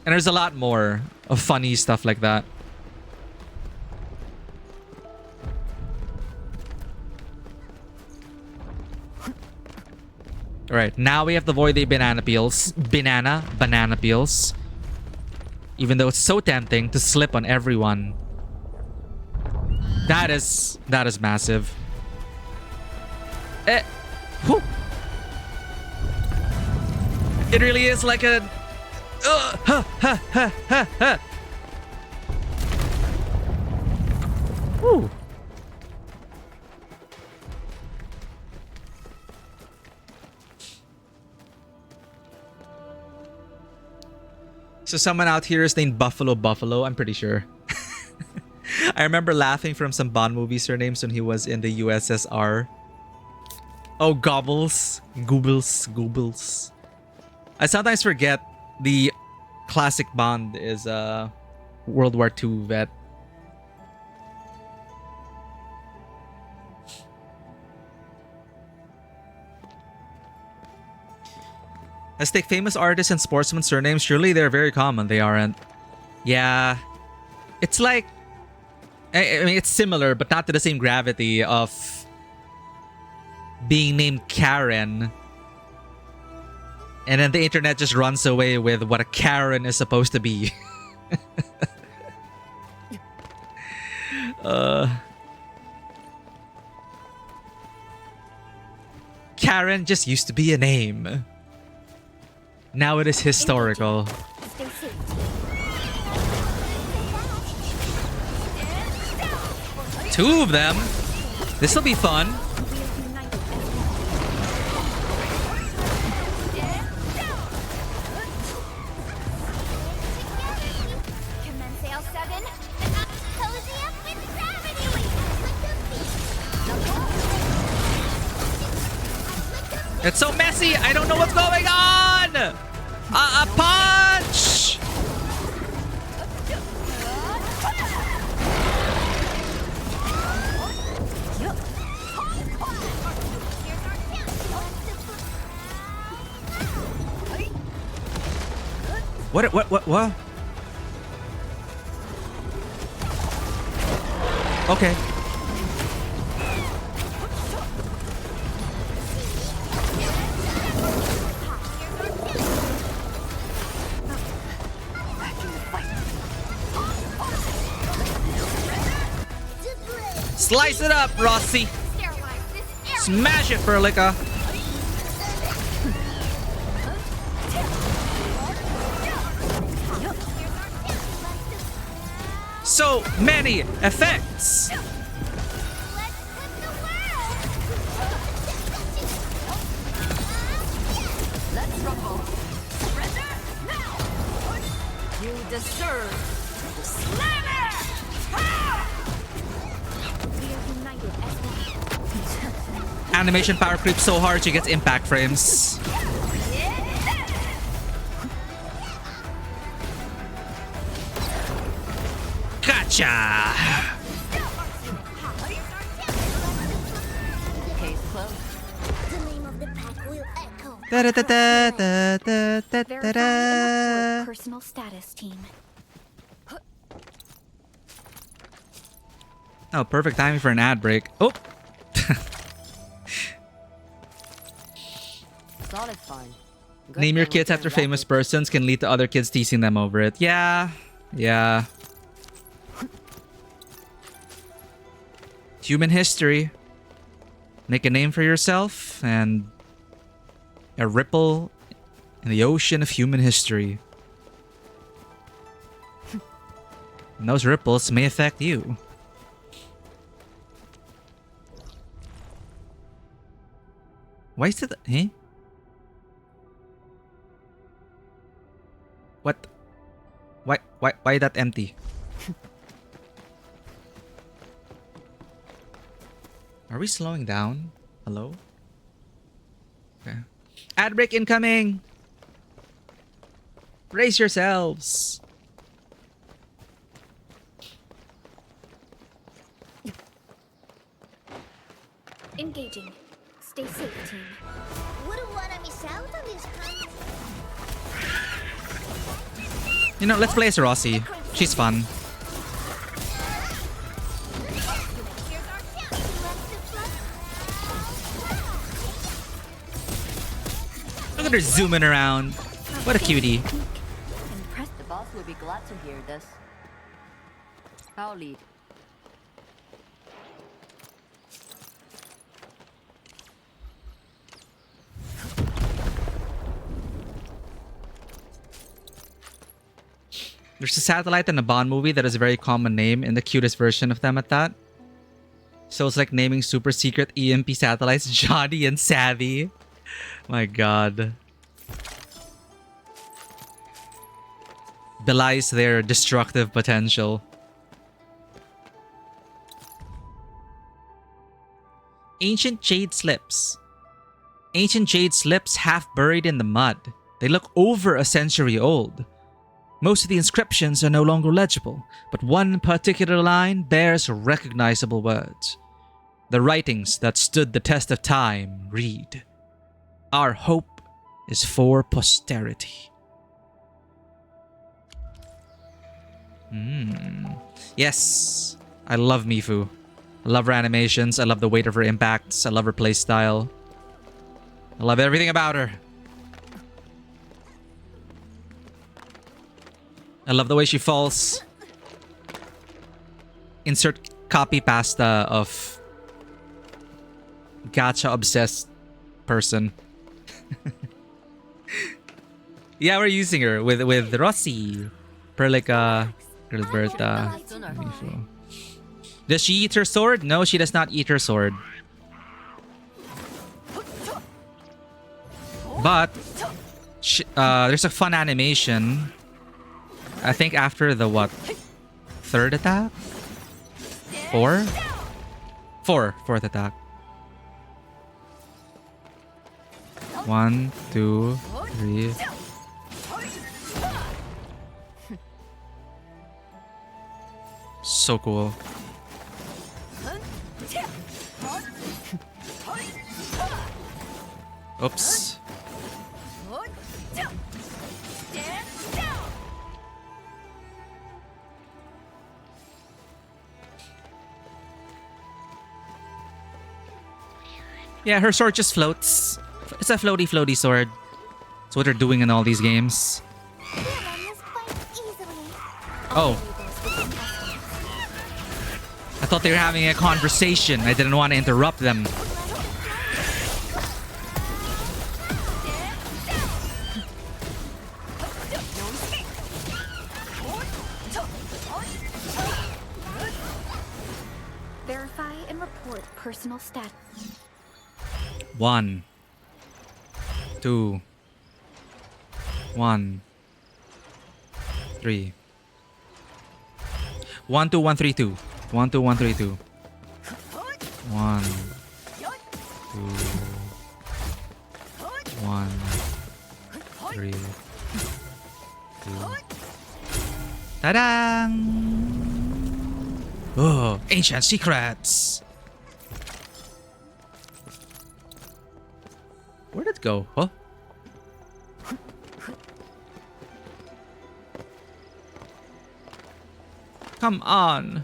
And there's a lot more of funny stuff like that. Alright, now we have to avoid the banana peels. Banana peels. Even though it's so tempting to slip on everyone. That is massive. Whew. It really is like a... Whew. So someone out here is named Buffalo, I'm pretty sure. I remember laughing from some Bond movie surnames when he was in the USSR. Oh, Goebbels. I sometimes forget the classic Bond is a World War II vet. Let's take famous artists and sportsmen surnames. Surely they're very common. They aren't. Yeah. It's like... I mean, it's similar, but not to the same gravity of being named Karen. And then the internet just runs away with what a Karen is supposed to be. Karen just used to be a name. Now it is historical. Two of them? This'll be fun. It's so messy. I don't know what's going on. A punch. What? Okay. Slice it up, Rossi. Smash it, Furlica. So many effects.
Let's rumble. Surrender now. You deserve to slam it.
We are united as one.
Animation power creeps so hard she gets impact frames. Gotcha!
Case closed.
The name of the pack will echo.
Verifying personal status team.
Oh, perfect timing for an ad break. Oh!
Solid find. Good
Name your
thing
kids
we're
after
doing
famous
rapid.
persons can lead to other kids teasing them over it. Yeah. Yeah. Human history. Make a name for yourself and a ripple in the ocean of human history. And those ripples may affect you. Why is it? Eh? What? Why that empty? Are we slowing down? Hello? Okay. Ad break incoming! Brace yourselves!
Engaging. Stay safe, team.
Wouldn't want to miss out on this hunt.
You know, let's play as Rossi. She's fun. Look at her zooming around. What a cutie.
The boss will be glad to hear this. I'll lead.
There's a satellite in a Bond movie that is a very common name and the cutest version of them at that. So it's like naming super secret EMP satellites Johnny and Savvy. My god. Belies their destructive potential. Ancient jade slips. Ancient jade slips half buried in the mud. They look over a century old. Most of the inscriptions are no longer legible, but one particular line bears recognizable words. The writings that stood the test of time read, "Our hope is for posterity." Yes, I love Mifu. I love her animations. I love the weight of her impacts. I love her playstyle. I love everything about her. I love the way she falls. Insert copy pasta of gacha obsessed person. Yeah, we're using her with Rossi, Perlica, Gilberta, Mifu. Does she eat her sword? No, she does not eat her sword. But there's a fun animation. I think after the what? Third attack? Fourth attack. 1, 2, 3. So cool. Oops. Yeah, her sword just floats. It's a floaty sword. That's what they're doing in all these games. Oh. thought they were having a conversation. I didn't want to interrupt them.
Verify and report personal stats.
1, 2, 1, 3. 1 2 1 3 2. 1 2 1 3 2. 1 2 1 3 2. Ta-da! Oh, ancient secrets. Where'd it go? Huh? Come on.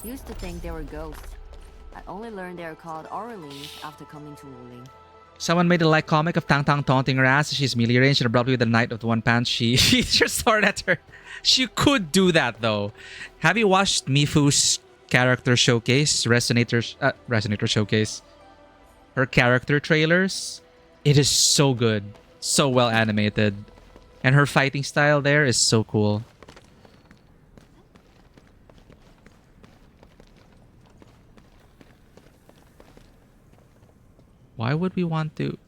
Used to think they were ghosts. I only learned they were called Orleans after coming to Wuling.
Someone made a light comic of Tang Tang taunting her ass. She's melee ranged and abruptly with the knight of the one pants. She just sword at her. She could do that though. Have you watched Mifu's character showcase? Resonator showcase. Her character trailers. It is so good. So well animated. And her fighting style there is so cool. Why would we want to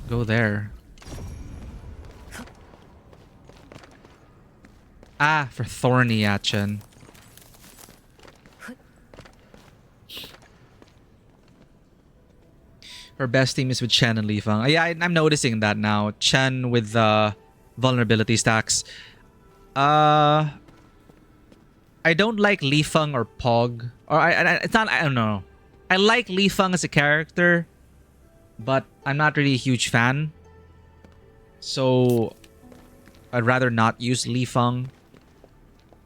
go there? Ah, for Thorny Achin. Her best team is with Chen and Li Feng. Yeah, I'm noticing that now. Chen with vulnerability stacks. I don't like Li Feng or Pog. Or it's not. I don't know. I like Li Feng as a character, but I'm not really a huge fan. So I'd rather not use Li Feng.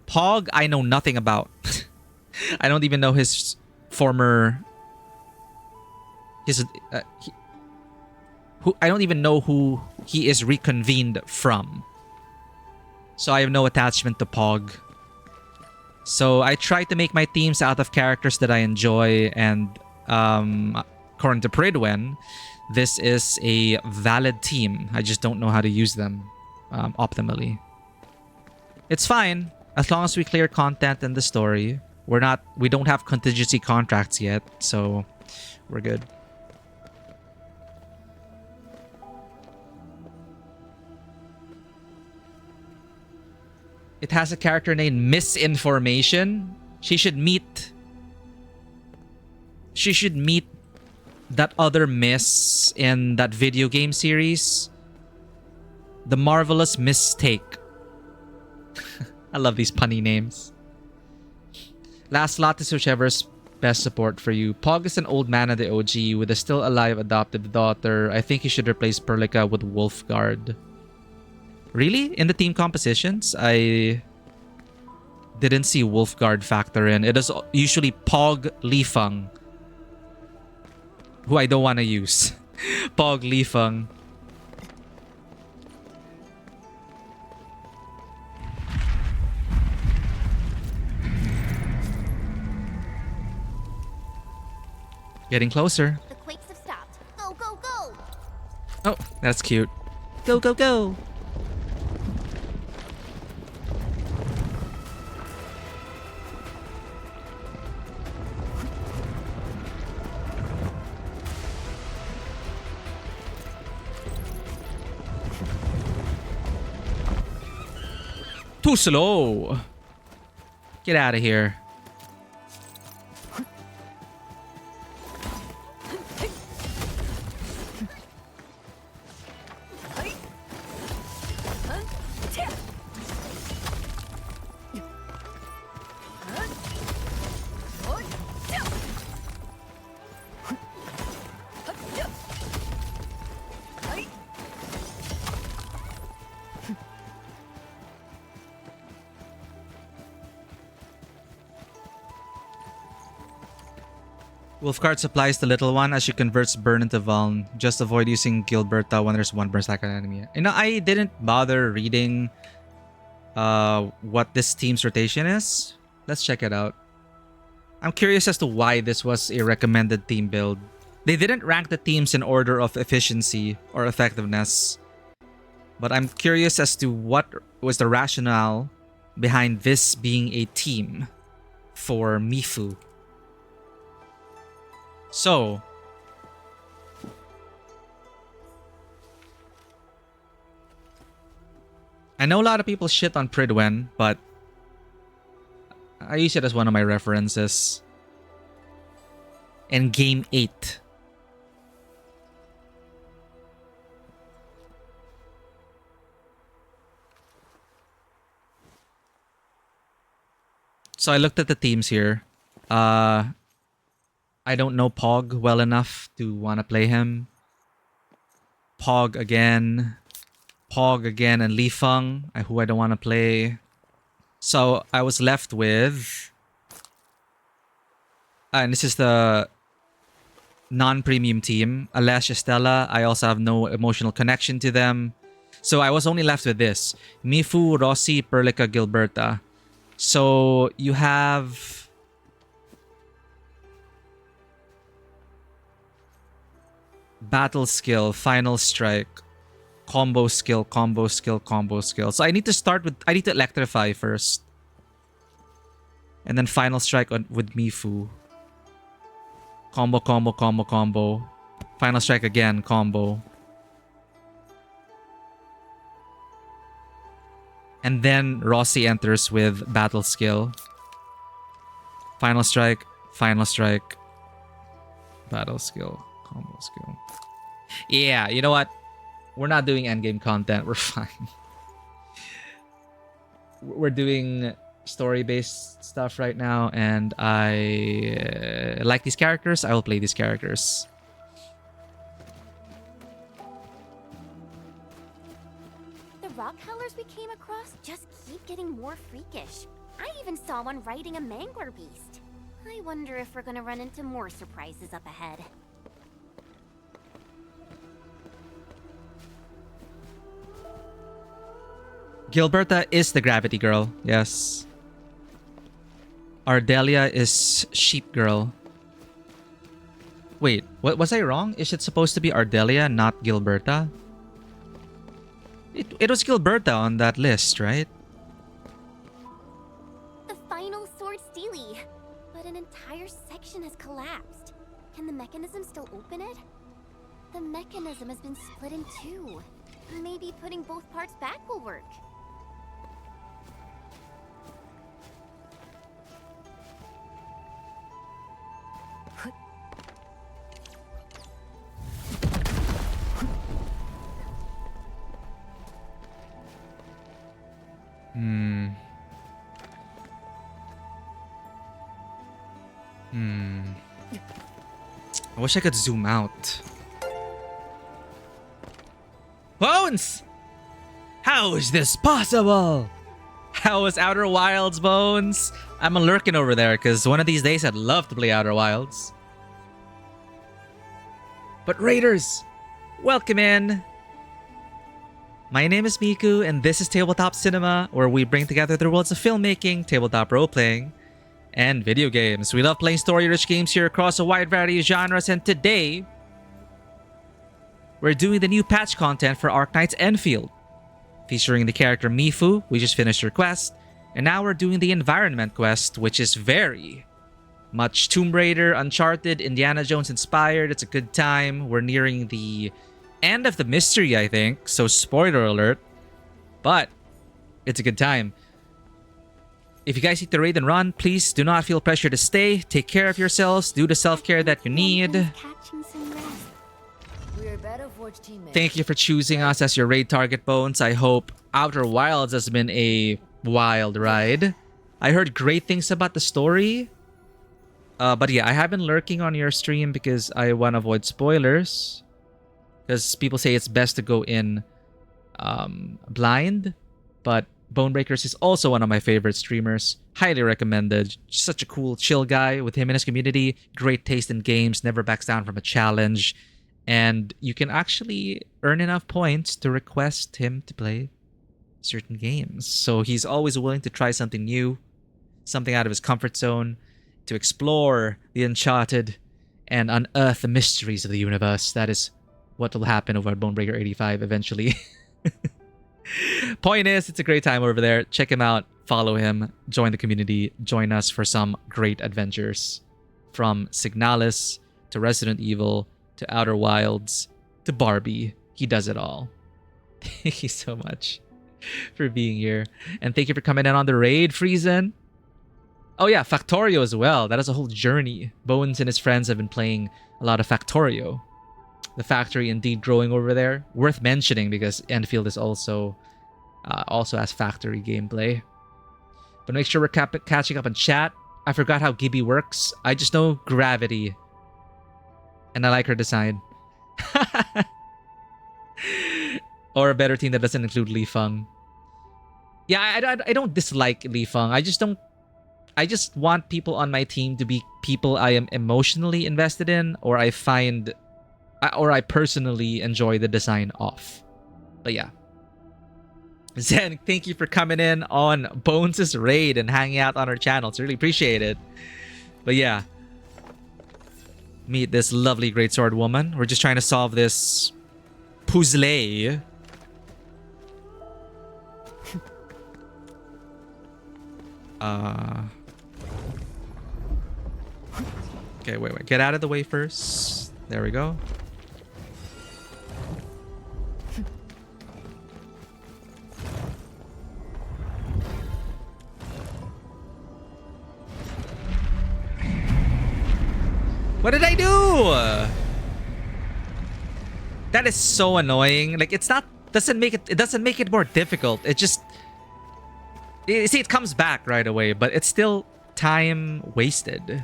Pog, I know nothing about. I don't even know his former. I don't even know who he is reconvened from. So I have no attachment to Pog. So I try to make my teams out of characters that I enjoy, and according to Pridwen, this is a valid team. I just don't know how to use them optimally. It's fine as long as we clear content in the story. We don't have contingency contracts yet, so we're good. It has a character named Misinformation. She should meet that other Miss in that video game series. The Marvelous Mistake. I love these punny names. Last slot is whichever's best support for you. Pog is an old man of the OG with a still alive adopted daughter. I think he should replace Perlica with Wolfguard. Really? In the team compositions, I didn't see Wolfguard factor in. It is usually Pog Li Feng, who I don't want to use. Pog Li Feng. Getting closer.
The quakes have stopped. Go, go, go!
Oh, that's cute. Go, go, go! Too slow. Get out of here. Wolfguard supplies the little one as she converts Burn into Vuln. Just avoid using Gilberta when there's one burn stack on enemy. You know, I didn't bother reading what this team's rotation is. Let's check it out. I'm curious as to why this was a recommended team build. They didn't rank the teams in order of efficiency or effectiveness, but I'm curious as to what was the rationale behind this being a team for Mifu. So, I know a lot of people shit on Pridwen, but I use it as one of my references. In Game 8. So I looked at the teams here. I don't know Pog well enough to want to play him. Pog again, and Li Feng, who I don't want to play. So I was left with... and this is the non-premium team. Alessia, Stella, I also have no emotional connection to them. So I was only left with this. Mifu, Rossi, Perlica, Gilberta. So you have... battle skill, final strike, combo skill, combo skill, combo skill. So I need to start with... I need to electrify first. And then final strike with Mifu. Combo, combo, combo, combo. Final strike again, combo. And then Rossi enters with battle skill. Final strike, battle skill, combo skill. Yeah, you know what? We're not doing endgame content. We're fine. We're doing story-based stuff right now, and I like these characters. I will play these characters.
The rock howlers we came across just keep getting more freakish. I even saw one riding a mangler beast. I wonder if we're gonna run into more surprises up ahead.
Gilberta is the gravity girl, yes. Ardelia is sheep girl. Wait, what was I wrong? Is it supposed to be Ardelia, not Gilberta? It was Gilberta on that list, right?
The final sword steely, but an entire section has collapsed. Can the mechanism still open it? The mechanism has been split in two. Maybe putting both parts back will work.
I wish I could zoom out. Bones! How is this possible? How is Outer Wilds, Bones? I'm lurking over there because one of these days I'd love to play Outer Wilds. But Raiders, welcome in. My name is Miku, and this is Tabletop Cinema, where we bring together the worlds of filmmaking, tabletop role-playing, and video games. We love playing story-rich games here across a wide variety of genres, and today, we're doing the new patch content for Arknights Endfield, featuring the character Mifu. We just finished her quest, and now we're doing the environment quest, which is very much Tomb Raider, Uncharted, Indiana Jones inspired. It's a good time. We're nearing the end of the mystery, I think, so spoiler alert, but it's a good time. If you guys need to raid and run, please do not feel pressure to stay. Take care of yourselves. Do the self-care that you need. Thank you for choosing us as your raid target, Bones. I hope Outer Wilds has been a wild ride. I heard great things about the story. But yeah, I have been lurking on your stream because I want to avoid spoilers. Because people say it's best to go in blind. But Bonebreakers is also one of my favorite streamers. Highly recommended. Such a cool, chill guy with him and his community. Great taste in games. Never backs down from a challenge. And you can actually earn enough points to request him to play certain games. So he's always willing to try something new, something out of his comfort zone, to explore the uncharted and unearth the mysteries of the universe. That is what will happen over at Bonebreaker 85 eventually. Point is, it's a great time over there. Check him out, follow him, join the community, join us for some great adventures. From Signalis to Resident Evil to Outer Wilds to Barbie. He does it all. Thank you so much for being here. And thank you for coming in on the raid, Friesen. Oh yeah, Factorio as well. That is a whole journey. Bones and his friends have been playing a lot of Factorio. The factory indeed growing over there. Worth mentioning because Endfield is also has factory gameplay. But make sure we're catching up on chat. I forgot how Gibby works. I just know gravity. And I like her design. Or a better team that doesn't include Li Feng. Yeah, I don't dislike Li Feng. I just want people on my team to be people I am emotionally invested in, or I personally enjoy the design of. But yeah. Zen, thank you for coming in on Bones' raid and hanging out on our channel. It's really appreciate it. But yeah. Meet this lovely greatsword woman. We're just trying to solve this puzzle. Okay, wait. Get out of the way first. There we go. What did I do? That is so annoying. Like, it doesn't make it more difficult. It just, you see, it comes back right away, but it's still time wasted.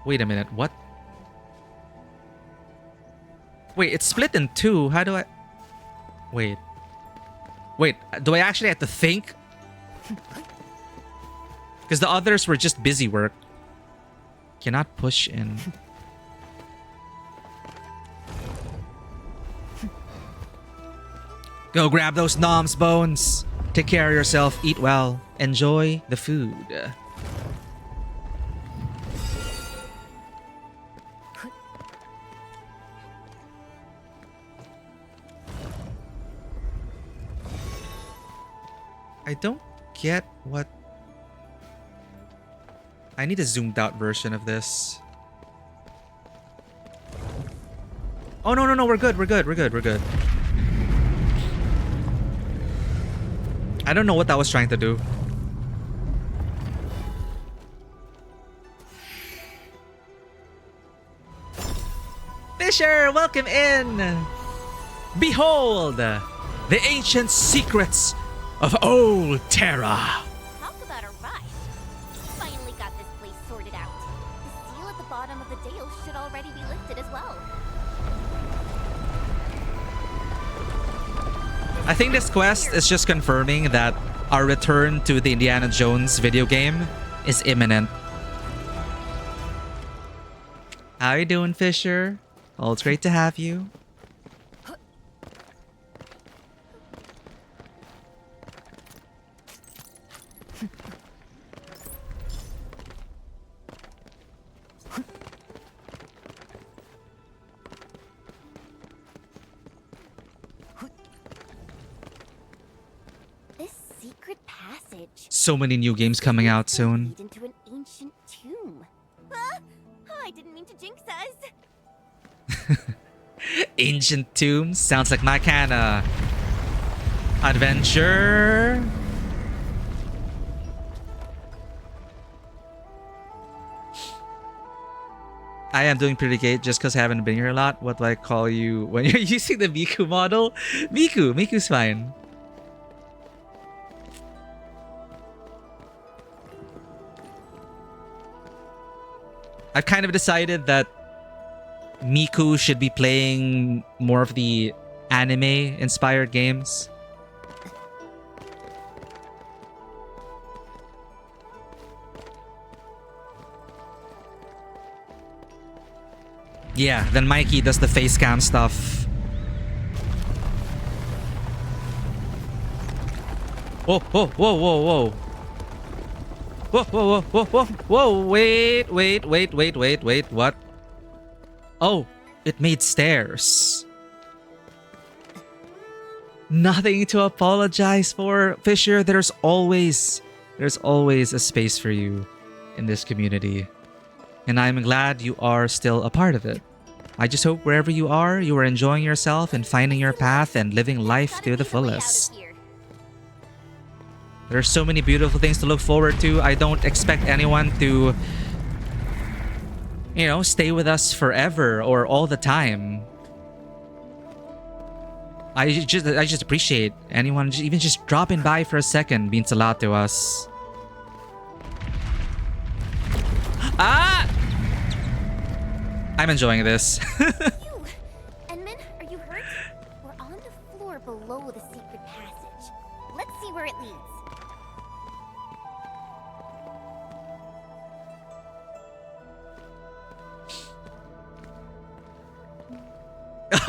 Wait a minute, what? Wait, it's split in two. How do I... Wait, do I actually have to think? Because the others were just busy work. Cannot push in. Go grab those noms, Bones. Take care of yourself, eat well, enjoy the food. I don't get what... I need a zoomed out version of this. Oh, no, we're good. I don't know what that was trying to do. Fisher, welcome in! Behold! The ancient secrets of old Terra!
Talk about a rush. Finally got this place sorted out. The seal at the bottom of the dale should already be lifted as well.
I think this quest is just confirming that our return to the Indiana Jones video game is imminent. How you doing, Fisher? Well, it's great to have you. So many new games coming out soon.
Into an ancient tomb. I didn't mean to jinx us.
Ancient tombs sounds like my kind of adventure. I am doing pretty great just because I haven't been here a lot. What do I call you when you're using the Miku model? Miku's fine. I've kind of decided that Miku should be playing more of the anime-inspired games. Yeah, then Mikey does the face cam stuff. Whoa, whoa, whoa, whoa, whoa. Whoa, whoa, whoa, whoa, whoa, wait, what? Oh, it made stairs. Nothing to apologize for, Fisher. There's always a space for you in this community. And I'm glad you are still a part of it. I just hope wherever you are enjoying yourself and finding your path and living life to the fullest. There's so many beautiful things to look forward to. I don't expect anyone to, you know, stay with us forever or all the time. I just appreciate anyone even just dropping by for a second means a lot to us. Ah! I'm enjoying this.
You! Edmund, are you hurt? We're on the floor below the secret passage. Let's see where it leads.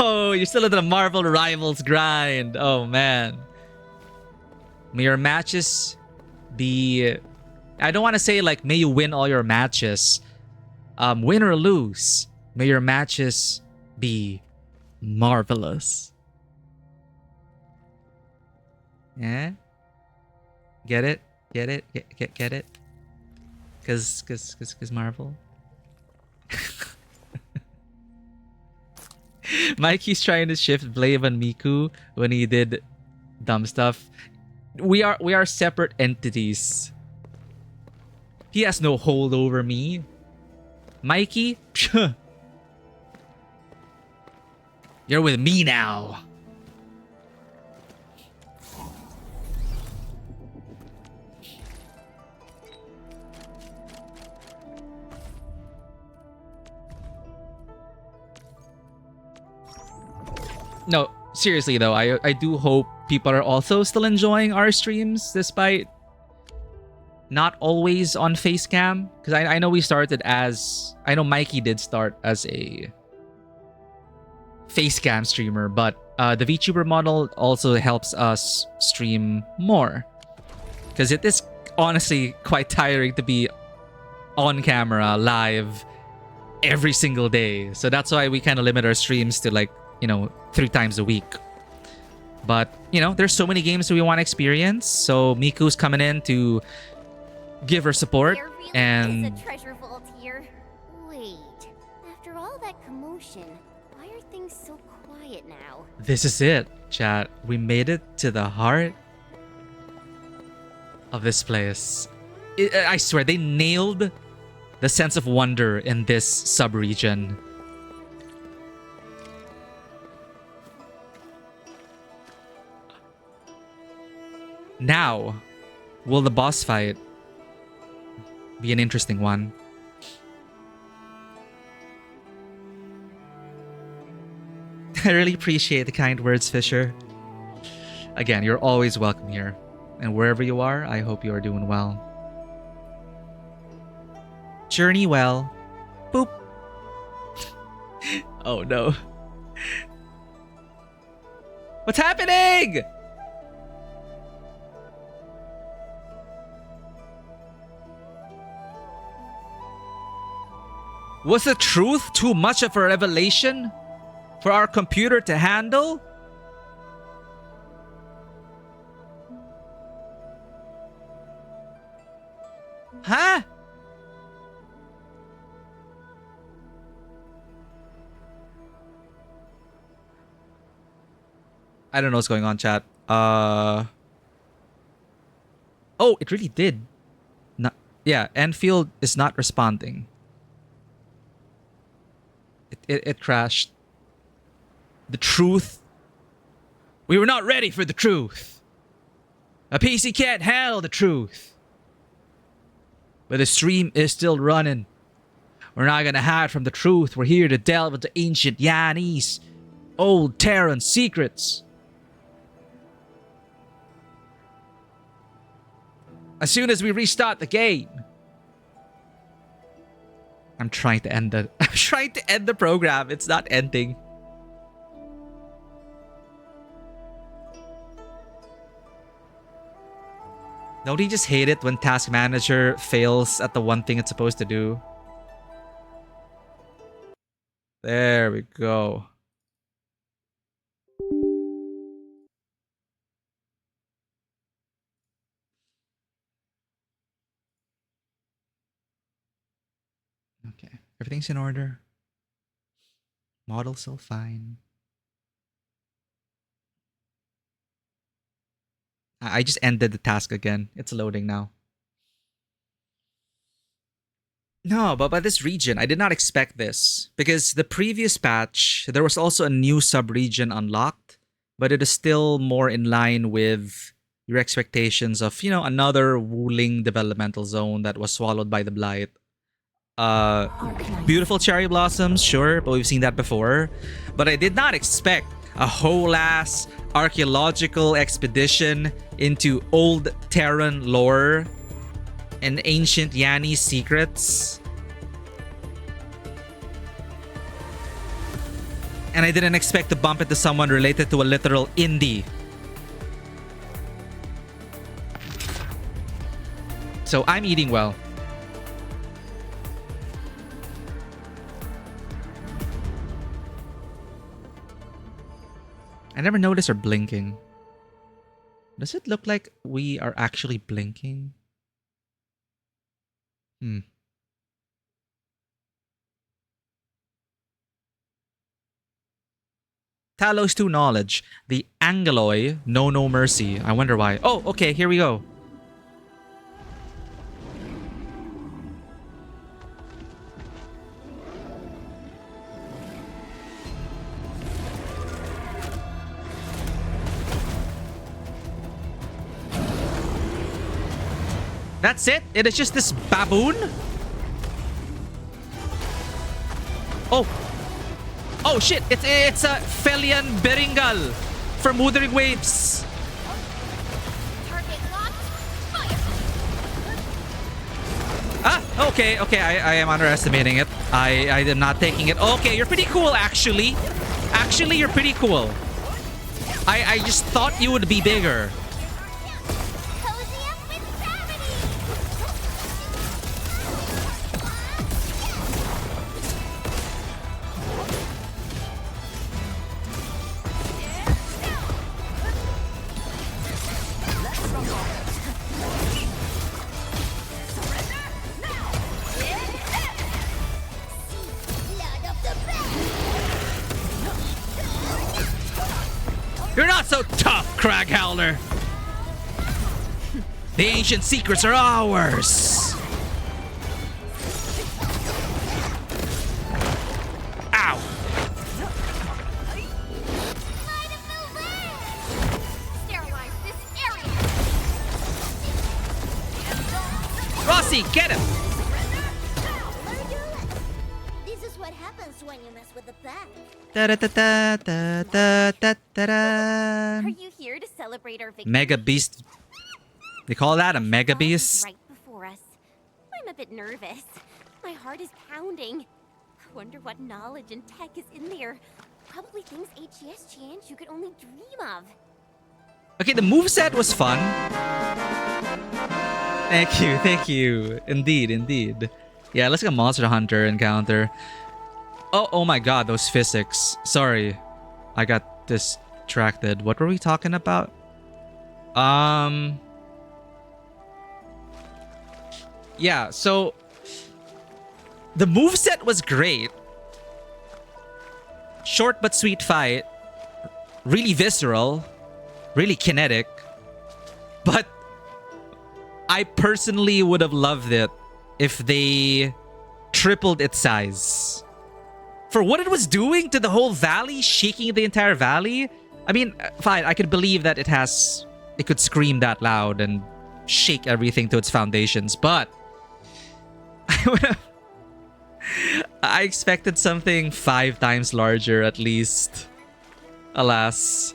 Oh, you're still in the Marvel Rivals grind. Oh, man. May your matches be... I don't want to say, like, may you win all your matches. Win or lose, may your matches be marvelous. Yeah? Get it? Get it? Get it? Cause Marvel? Mikey's trying to shift blame on Miku when he did dumb stuff. We are separate entities. He has no hold over me. Mikey, you're with me now. No, seriously though, I do hope people are also still enjoying our streams despite not always on face cam. Because I know we started as... I know Mikey did start as a face cam streamer, but the VTuber model also helps us stream more. Because it is honestly quite tiring to be on camera, live, every single day. So that's why we kind of limit our streams to, like, you know, 3 times a week. But, you know, there's so many games that we want to experience. So Miku's coming in to give her support.
There really
and
is a treasure vault here. Wait, after all that commotion, why are things so quiet now?
this is it, chat. We made it to the heart of this place. I swear, they nailed the sense of wonder in this sub-region. Now, will the boss fight be an interesting one? I really appreciate the kind words, Fisher. Again, you're always welcome here. And wherever you are, I hope you are doing well. Journey well. Boop. Oh no. What's happening? Was the truth too much of a revelation for our computer to handle? Huh? I don't know what's going on, chat. Oh, it really did. Not, yeah, Endfield is not responding. It crashed. The truth. We were not ready for the truth. A PC can't handle the truth. But the stream is still running. We're not gonna hide from the truth. We're here to delve into ancient Yanese, old Terran secrets. As soon as we restart the game. I'm I'm trying to end the I'm trying to end the program. It's not ending. Don't you just hate it when Task Manager fails at the one thing it's supposed to do? There we go. Okay, everything's in order. Model's still fine. I just ended the task again. It's loading now. No, but by this region, I did not expect this. Because the previous patch, there was also a new sub-region unlocked. But it is still more in line with your expectations of, you know, another Wuling developmental zone that was swallowed by the Blight. Beautiful cherry blossoms, sure, but we've seen that before. But I did not expect a whole ass archaeological expedition into old Terran lore and ancient Yanni secrets. And I didn't expect to bump into someone related to a literal indie. So I'm eating well. I never noticed her blinking. Does it look like we are actually blinking? Talos 2 knowledge. The Angeloi know no mercy. I wonder why. Oh, okay, here we go. That's it? It is just this baboon? Oh. Oh shit, it's a Felian Beringal from Wuthering Waves. Ah, okay, I am underestimating it. I am not taking it. Okay, you're pretty cool actually. Actually, you're pretty cool. I just thought you would be bigger. You're not so tough, Craghalder. The ancient secrets are ours. Ow.
Sterilize this area.
Rossi, get him.
This is what happens when you mess with the pack.
Are you here to celebrate our victory?
Mega beast. They call that a mega beast?
Right before us. I'm a bit nervous. My heart is pounding. I wonder what knowledge and tech is in there. Probably things HES changed you could only dream of.
Okay, the moveset was fun. Thank you. Indeed. Yeah, let's get a Monster Hunter encounter. Oh my god, those physics. Sorry. I got distracted. What were we talking about? Yeah, so the moveset was great. Short but sweet fight. Really visceral. Really kinetic. But I personally would have loved it if they tripled its size. For what it was doing to the whole valley, shaking the entire valley. I mean, fine, I could believe that it could scream that loud and shake everything to its foundations, but I expected something 5 times larger at least. Alas.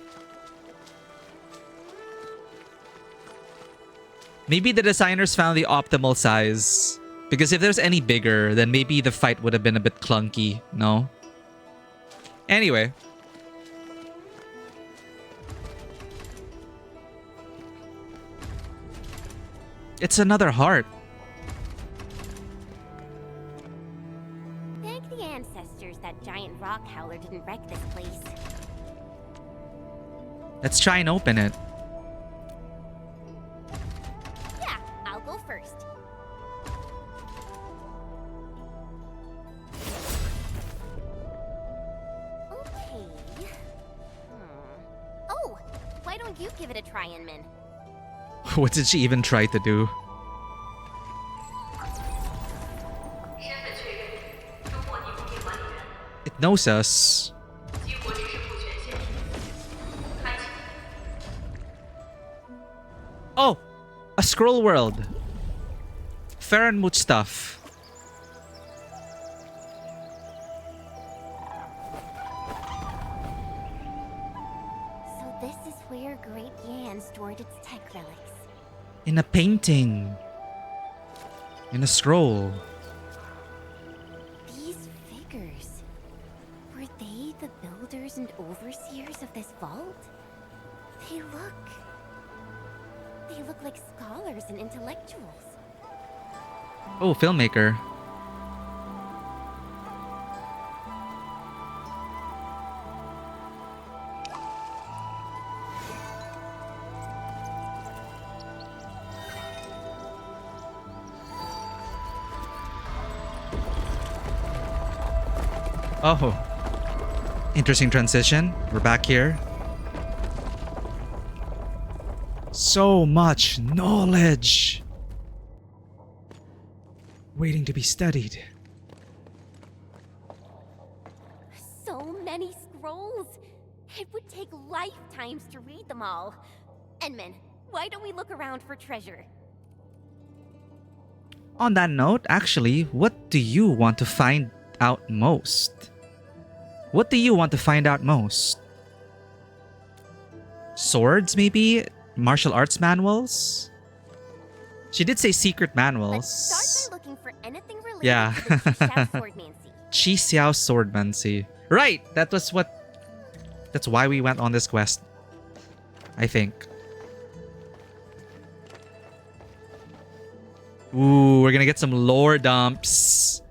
Maybe the designers found the optimal size Because if there's any bigger, then maybe the fight would have been a bit clunky, no? Anyway. It's another heart.
Thank the ancestors that giant rock howler didn't wreck this place.
Let's try and open it.
Yeah, I'll go first. Okay. Oh, why don't you give it a try, Inman?
What did she even try to do? It knows us. Oh! A scroll world. Farenmut stuff.
So this is where Great Yan stored its tech relics.
In a painting. In a scroll.
These figures, were they the builders and overseers of this vault? They look like scholars and intellectuals.
Oh, filmmaker. Oh. Interesting transition. We're back here. So much knowledge waiting to be studied.
So many scrolls. It would take lifetimes to read them all. Enman, why don't we look around for treasure?
On that note, actually, what do you want to find out most? What do you want to find out most? Swords, maybe? Martial arts manuals? She did say secret manuals.
Let's start by looking for anything related
Yeah.
to the Xiao swordmancy.
Chi Xiao swordmancy. Right! That's why we went on this quest. I think. Ooh, we're gonna get some lore dumps.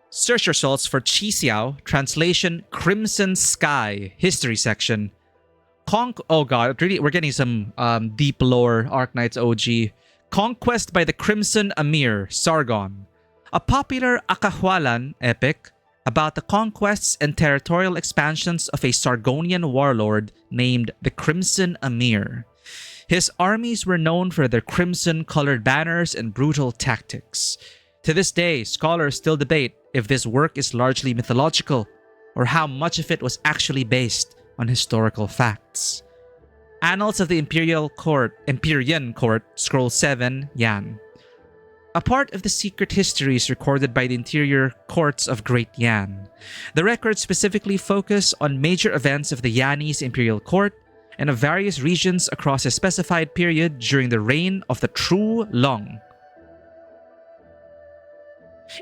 Search results for Chi Xiao, translation Crimson Sky, history section. Oh god, really, we're getting some deep lore, Arknights OG. Conquest by the Crimson Amir, Sargon. A popular Akahualan epic about the conquests and territorial expansions of a Sargonian warlord named the Crimson Amir. His armies were known for their crimson-colored banners and brutal tactics. To this day, scholars still debate if this work is largely mythological or how much of it was actually based on historical facts. Annals of the Empyrean Court, Scroll 7, Yan. A part of the secret histories recorded by the interior courts of Great Yan. The records specifically focus on major events of the Yanese Imperial Court and of various regions across a specified period during the reign of the True Long.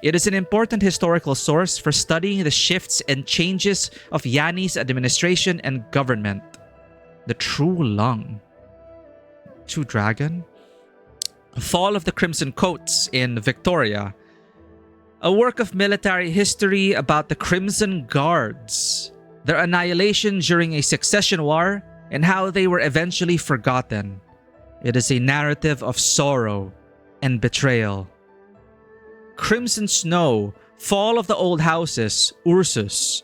It is an important historical source for studying the shifts and changes of Yanese administration and government. The True Long. True Dragon? Fall of the Crimson Coats in Victoria. A work of military history about the Crimson Guards, their annihilation during a succession war, and how they were eventually forgotten. It is a narrative of sorrow and betrayal. Crimson Snow, Fall of the Old Houses, Ursus.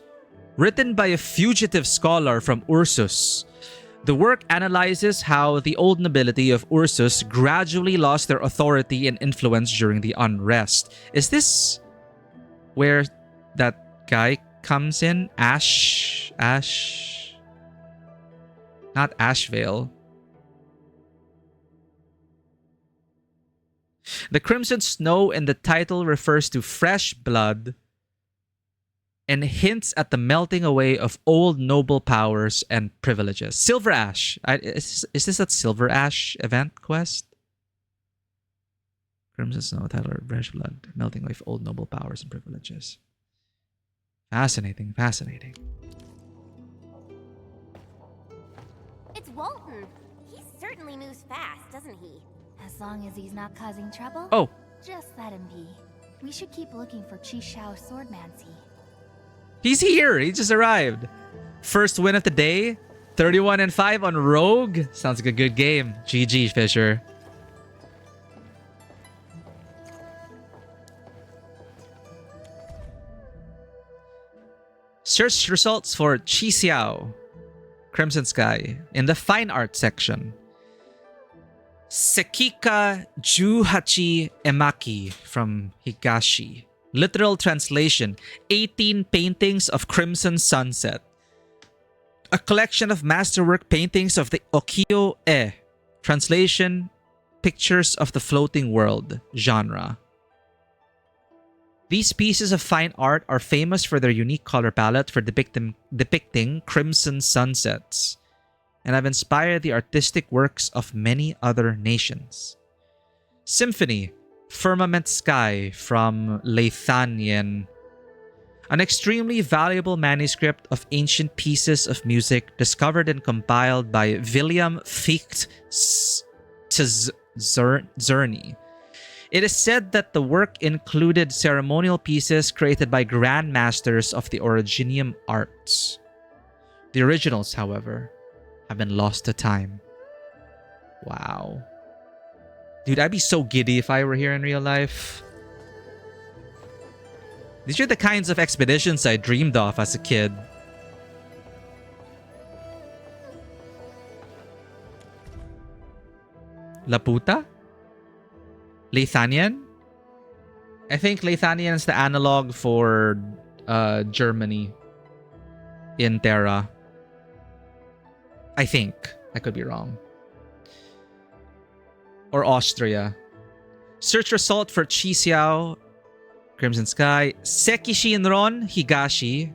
Written by a fugitive scholar from Ursus. The work analyzes how the old nobility of Ursus gradually lost their authority and influence during the unrest. Is this where that guy comes in? Not Ashvale. The Crimson Snow in the title refers to fresh blood and hints at the melting away of old noble powers and privileges. Silver Ash. Is this that Silver Ash event quest? Crimson Snow, Tyler, fresh blood, melting away old noble powers and privileges. Fascinating, fascinating.
It's Walton. He certainly moves fast, doesn't he?
As long as he's not causing trouble,
Oh,
just let him be. We should keep looking for Chi Xiao's swordmancy.
he's here. He just arrived. First win of the day. 31-5 on Rogue. Sounds like a good game. GG, Fisher. Search results for Chi Xiao, Crimson Sky, in the fine art section. Sekika Juhachi Emaki from Higashi. Literal translation, 18 paintings of Crimson Sunset. A collection of masterwork paintings of the Okyo-e. Translation, pictures of the floating world. Genre. These pieces of fine art are famous for their unique color palette for depicting crimson sunsets, and have inspired the artistic works of many other nations. Symphony, Firmament Sky from Leithanien. An extremely valuable manuscript of ancient pieces of music discovered and compiled by William Ficht Zerny. It is said that the work included ceremonial pieces created by grandmasters of the Originium arts. The originals, however, have been lost to time. Wow. Dude, I'd be so giddy if I were here in real life. These are the kinds of expeditions I dreamed of as a kid. Laputa? Leithanian? I think Leithanian is the analog for Germany in Terra. I think. I could be wrong. Or Austria. Search result for Chi Xiao, Crimson Sky. Sekishinron Higashi.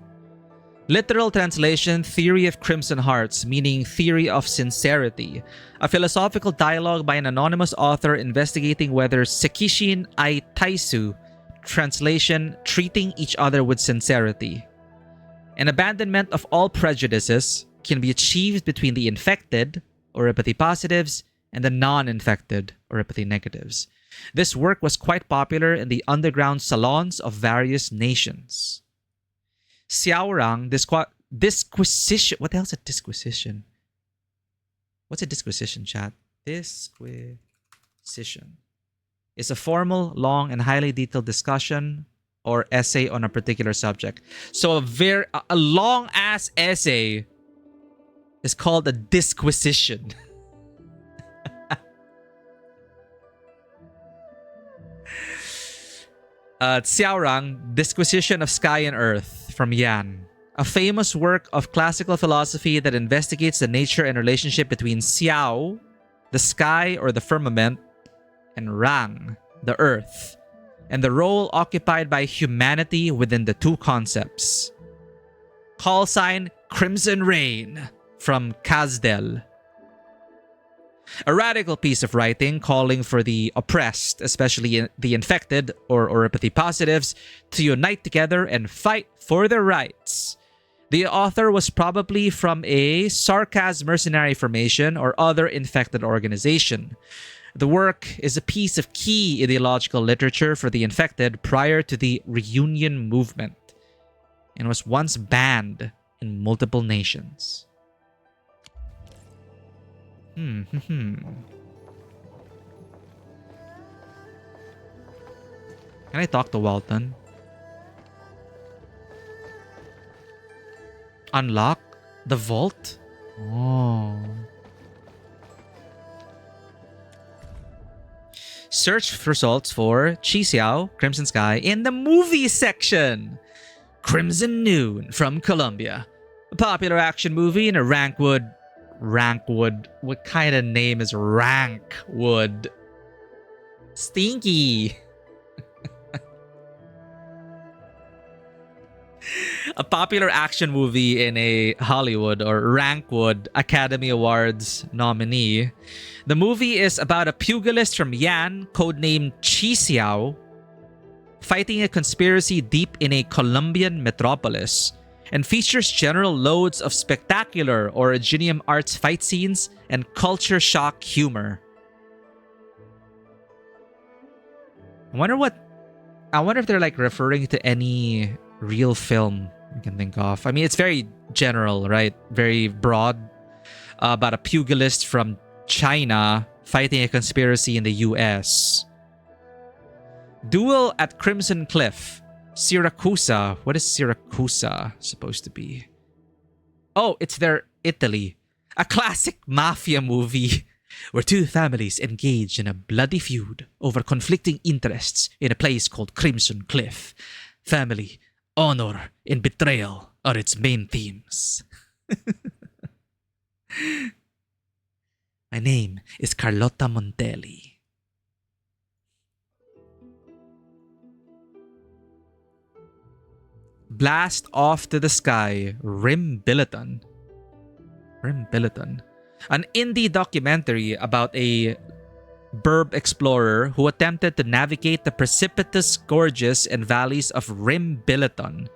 Literal translation, Theory of Crimson Hearts, meaning Theory of Sincerity. A philosophical dialogue by an anonymous author investigating whether Sekishin ai Taisu, translation, treating each other with sincerity. An abandonment of all prejudices can be achieved between the infected, or empathy positives, and the non-infected, or empathy negatives. This work was quite popular in the underground salons of various nations. Xiaorang disquisition. What the hell's a disquisition? What's a disquisition, chat? Disquisition is a formal, long, and highly detailed discussion or essay on a particular subject. So a long ass essay is called a disquisition. Xiaorang, Disquisition of Sky and Earth from Yan. A famous work of classical philosophy that investigates the nature and relationship between Xiao, the sky or the firmament, and Rang, the earth, and the role occupied by humanity within the two concepts. Call sign Crimson Rain from Kazdel. A radical piece of writing calling for the oppressed, especially the infected or empathy positives, to unite together and fight for their rights. The author was probably from a Sarkaz mercenary formation or other infected organization. The work is a piece of key ideological literature for the infected prior to the reunion movement, and was once banned in multiple nations. Can I talk to Walton? Unlock the vault? Oh. Search results for Chi Xiao, Crimson Sky in the movie section. Crimson Noon from Colombia. A popular action movie in a Rankwood. What kind of name is Rankwood? Stinky. A popular action movie in a Hollywood or Rankwood Academy Awards nominee. The movie is about a pugilist from Yan, codenamed Chi Xiao, fighting a conspiracy deep in a Colombian metropolis, and features general loads of spectacular Originium Arts fight scenes and culture shock humor. I wonder if they're like referring to any real film I can think of. I mean, it's very general, right? Very broad, about a pugilist from China fighting a conspiracy in the US. Duel at Crimson Cliff. Siracusa. What is Siracusa supposed to be? Oh, it's their Italy. A classic mafia movie where two families engage in a bloody feud over conflicting interests in a place called Crimson Cliff. Family, honor, and betrayal are its main themes. My name is Carlotta Montelli. Blast Off to the Sky, Rimbilliton. Rimbilliton. An indie documentary about a burb explorer who attempted to navigate the precipitous gorges and valleys of Rimbilliton.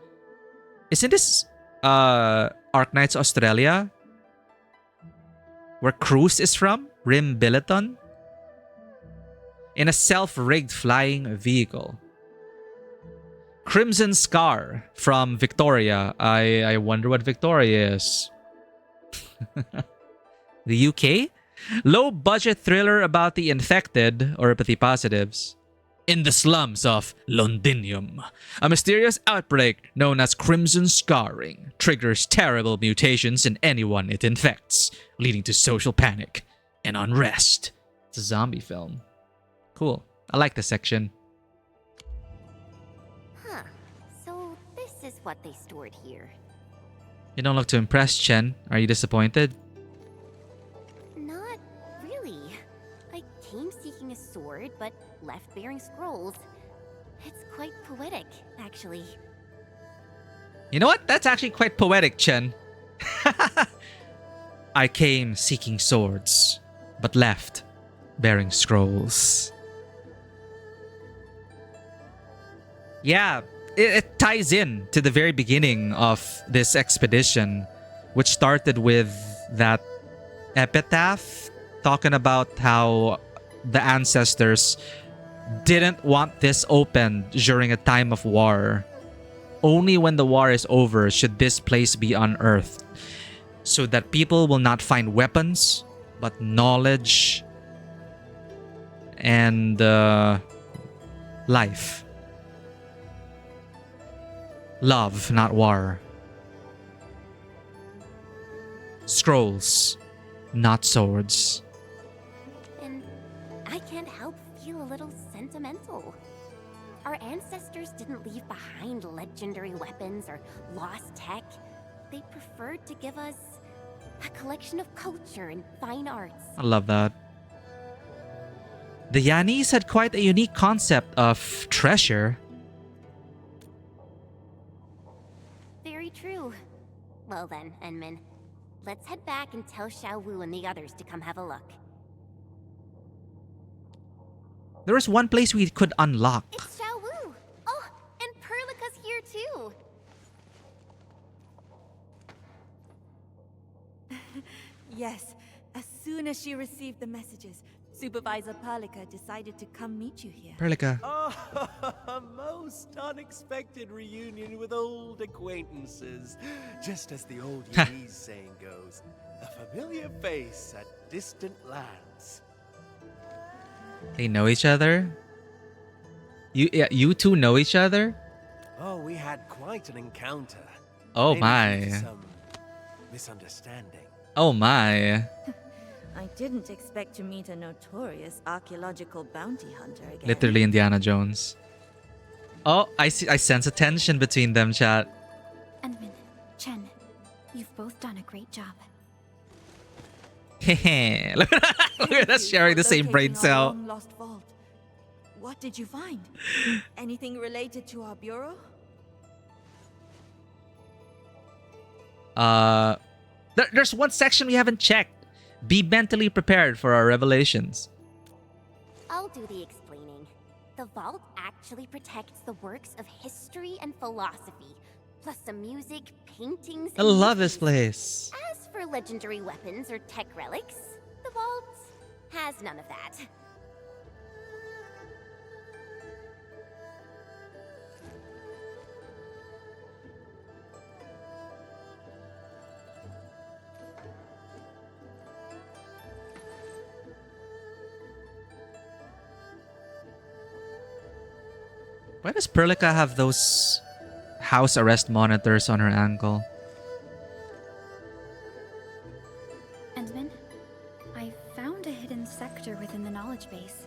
Isn't this Arknights, Australia? Where Cruz is from? Rimbilliton? In a self-rigged flying vehicle. Crimson Scar from Victoria. I wonder what Victoria is. The UK? Low-budget thriller about the infected, or the positives, in the slums of Londinium. A mysterious outbreak known as Crimson Scarring triggers terrible mutations in anyone it infects, leading to social panic and unrest. It's a zombie film. Cool. I like this section.
Huh. So this is what they stored here.
You don't look too impressed, Chen. Are you disappointed?
Not really. I came seeking a sword, but left bearing scrolls. It's quite poetic, actually.
You know what? That's actually quite poetic, Chen. I came seeking swords, but left bearing scrolls. Yeah, it ties in to the very beginning of this expedition, which started with that epitaph talking about how the ancestors didn't want this opened during a time of war. Only when the war is over should this place be unearthed, so that people will not find weapons, but knowledge and life. Love, not war. Scrolls, not swords.
And I can't help feel a little sentimental. Our ancestors didn't leave behind legendary weapons or lost tech. They preferred to give us a collection of culture and fine arts.
I love that. The Yanis had quite a unique concept of treasure.
Very true. Well then, Enman, let's head back and tell Xiao Wu and the others to come have a look.
There was one place we could unlock.
It's Xiao Wu! Oh, and Perlica's here too!
Yes, as soon as she received the messages, Supervisor Perlica decided to come meet you here.
Perlica.
Oh, a most unexpected reunion with old acquaintances. Just as the old Chinese saying goes, a familiar face at distant lands.
They know each other? You two know each other?
Oh, we had quite an encounter.
Oh
Maybe
my.
due to some misunderstanding.
Oh my.
I didn't expect to meet a notorious archaeological bounty hunter again.
Literally Indiana Jones. Oh, I see. I sense a tension between them, chat.
Enman, Chen, you've both done a great job.
Hehe. Look at us sharing the same brain
Locating our
cell.
long-lost vault. What did you find? Anything related to our bureau?
There's one section we haven't checked. Be mentally prepared for our revelations.
I'll do the explaining. The vault actually protects the works of history and philosophy, plus some music, paintings,
I
and
love this
movies.
place.
As for legendary weapons or tech relics, the vault has none of that.
Why does Perlica have those house arrest monitors on her ankle?
Endman, I found a hidden sector within the knowledge base.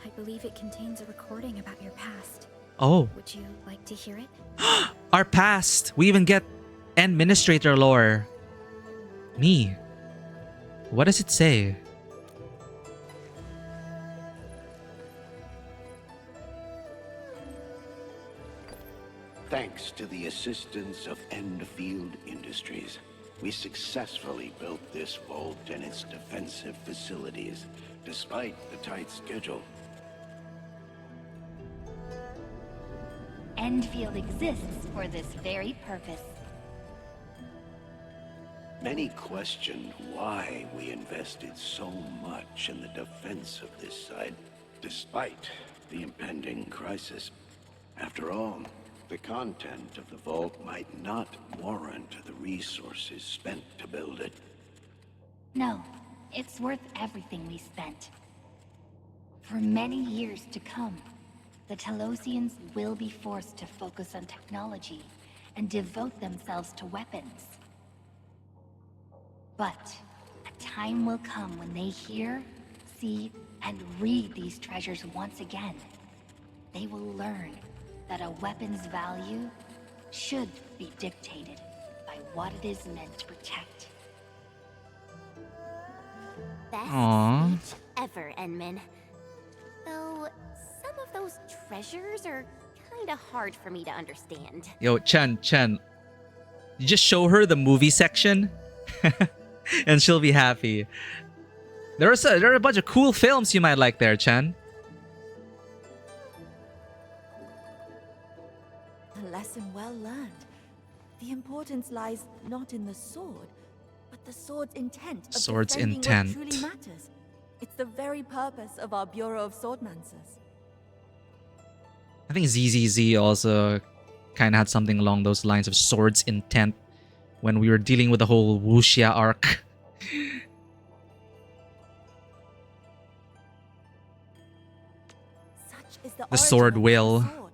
I believe it contains a recording about your past.
Oh.
Would you like to hear it?
Our past. We even get administrator lore. Me. What does it say?
Thanks to the assistance of Endfield Industries, we successfully built this vault and its defensive facilities, despite the tight schedule.
Endfield exists for this very purpose.
Many questioned why we invested so much in the defense of this site, despite the impending crisis. After all, the content of the vault might not warrant the resources spent to build it.
No, it's worth everything we spent. For many years to come, the Telosians will be forced to focus on technology and devote themselves to weapons. But a time will come when they hear, see, and read these treasures once again. They will learn that a weapon's value should be dictated by what it is meant to protect.
Best
Aww.
speech ever, Enman. Though some of those treasures are kinda hard for me to understand.
Yo, Chen, you just show her the movie section and she'll be happy. There are a bunch of cool films you might like there, Chen.
A lesson well learned. The importance lies not in the sword, but the sword's intent of
Sword's
defending
intent.
what truly matters. It's the very purpose of our Bureau of Swordmancers.
I think ZZZ also kind of had something along those lines of sword's intent when we were dealing with the whole Wuxia arc.
Such is the
The sword
origin of
will.
our sword.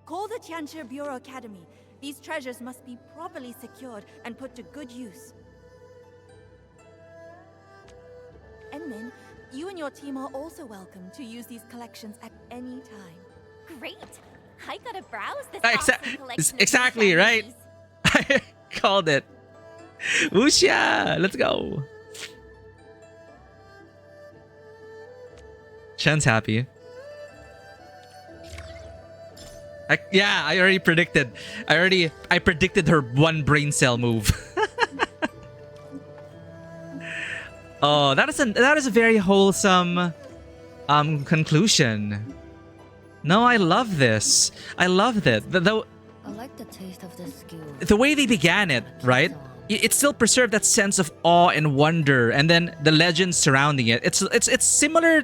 Call the Tianchi Bureau Academy. These treasures must be properly secured and put to good use. Enmin, you and your team are also welcome to use these collections at any time.
Great! I gotta browse this
Exa-
awesome collection of
exactly, right?
specialties.
I called it. Wuxia! Let's go. Chen's happy. I already predicted. I predicted her one brain cell move. Oh, that is a very wholesome conclusion. No, I love this. I love that.
I like the taste of this skill.
The way they began it, right? It still preserved that sense of awe and wonder, and then the legends surrounding it. It's similar,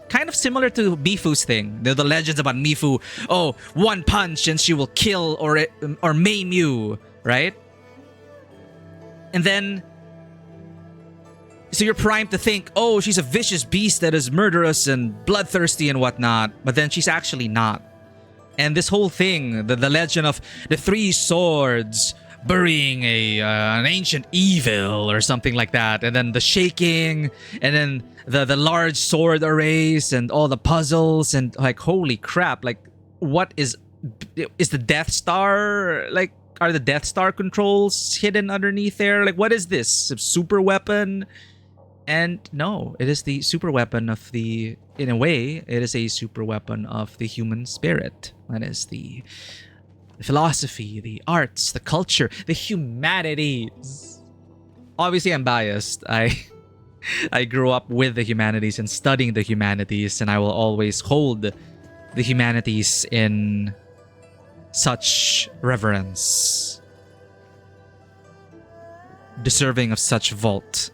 kind of similar to Mifu's thing. The legends about Mifu. Oh, one punch and she will kill or maim you, right? And then, so you're primed to think, oh, she's a vicious beast that is murderous and bloodthirsty and whatnot, but then she's actually not. And this whole thing, the legend of the three swords burying an ancient evil or something like that, and then the shaking, and then the large sword arrays and all the puzzles, and like, holy crap, like, what is the Death Star, like, are the Death Star controls hidden underneath there? Like, what is this? A super weapon? And no, it is the super weapon of in a way, it is a super weapon of the human spirit. That is the the philosophy, the arts, the culture, the humanities. Obviously, I'm biased. I grew up with the humanities and studying the humanities, and I will always hold the humanities in such reverence, deserving of such vault.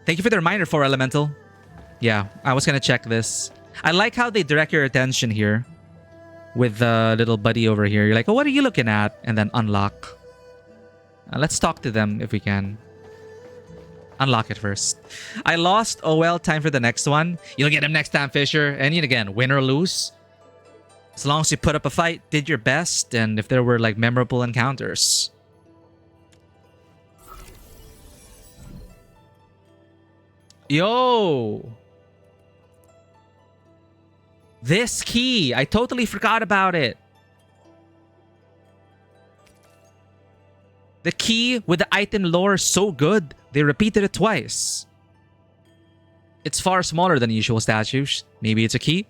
Thank you for the reminder, 4 Elemental. Yeah, I was gonna check this. I like how they direct your attention here with the little buddy over here. You're like, oh, what are you looking at? And then unlock. Let's talk to them if we can. Unlock it first. I lost. Oh well, time for the next one. You'll get him next time, Fisher. And yet again, win or lose, as long as you put up a fight, did your best, and if there were like memorable encounters. Yo! This key! I totally forgot about it. The key with the item lore is so good, they repeated it twice. It's far smaller than usual statues. Maybe it's a key.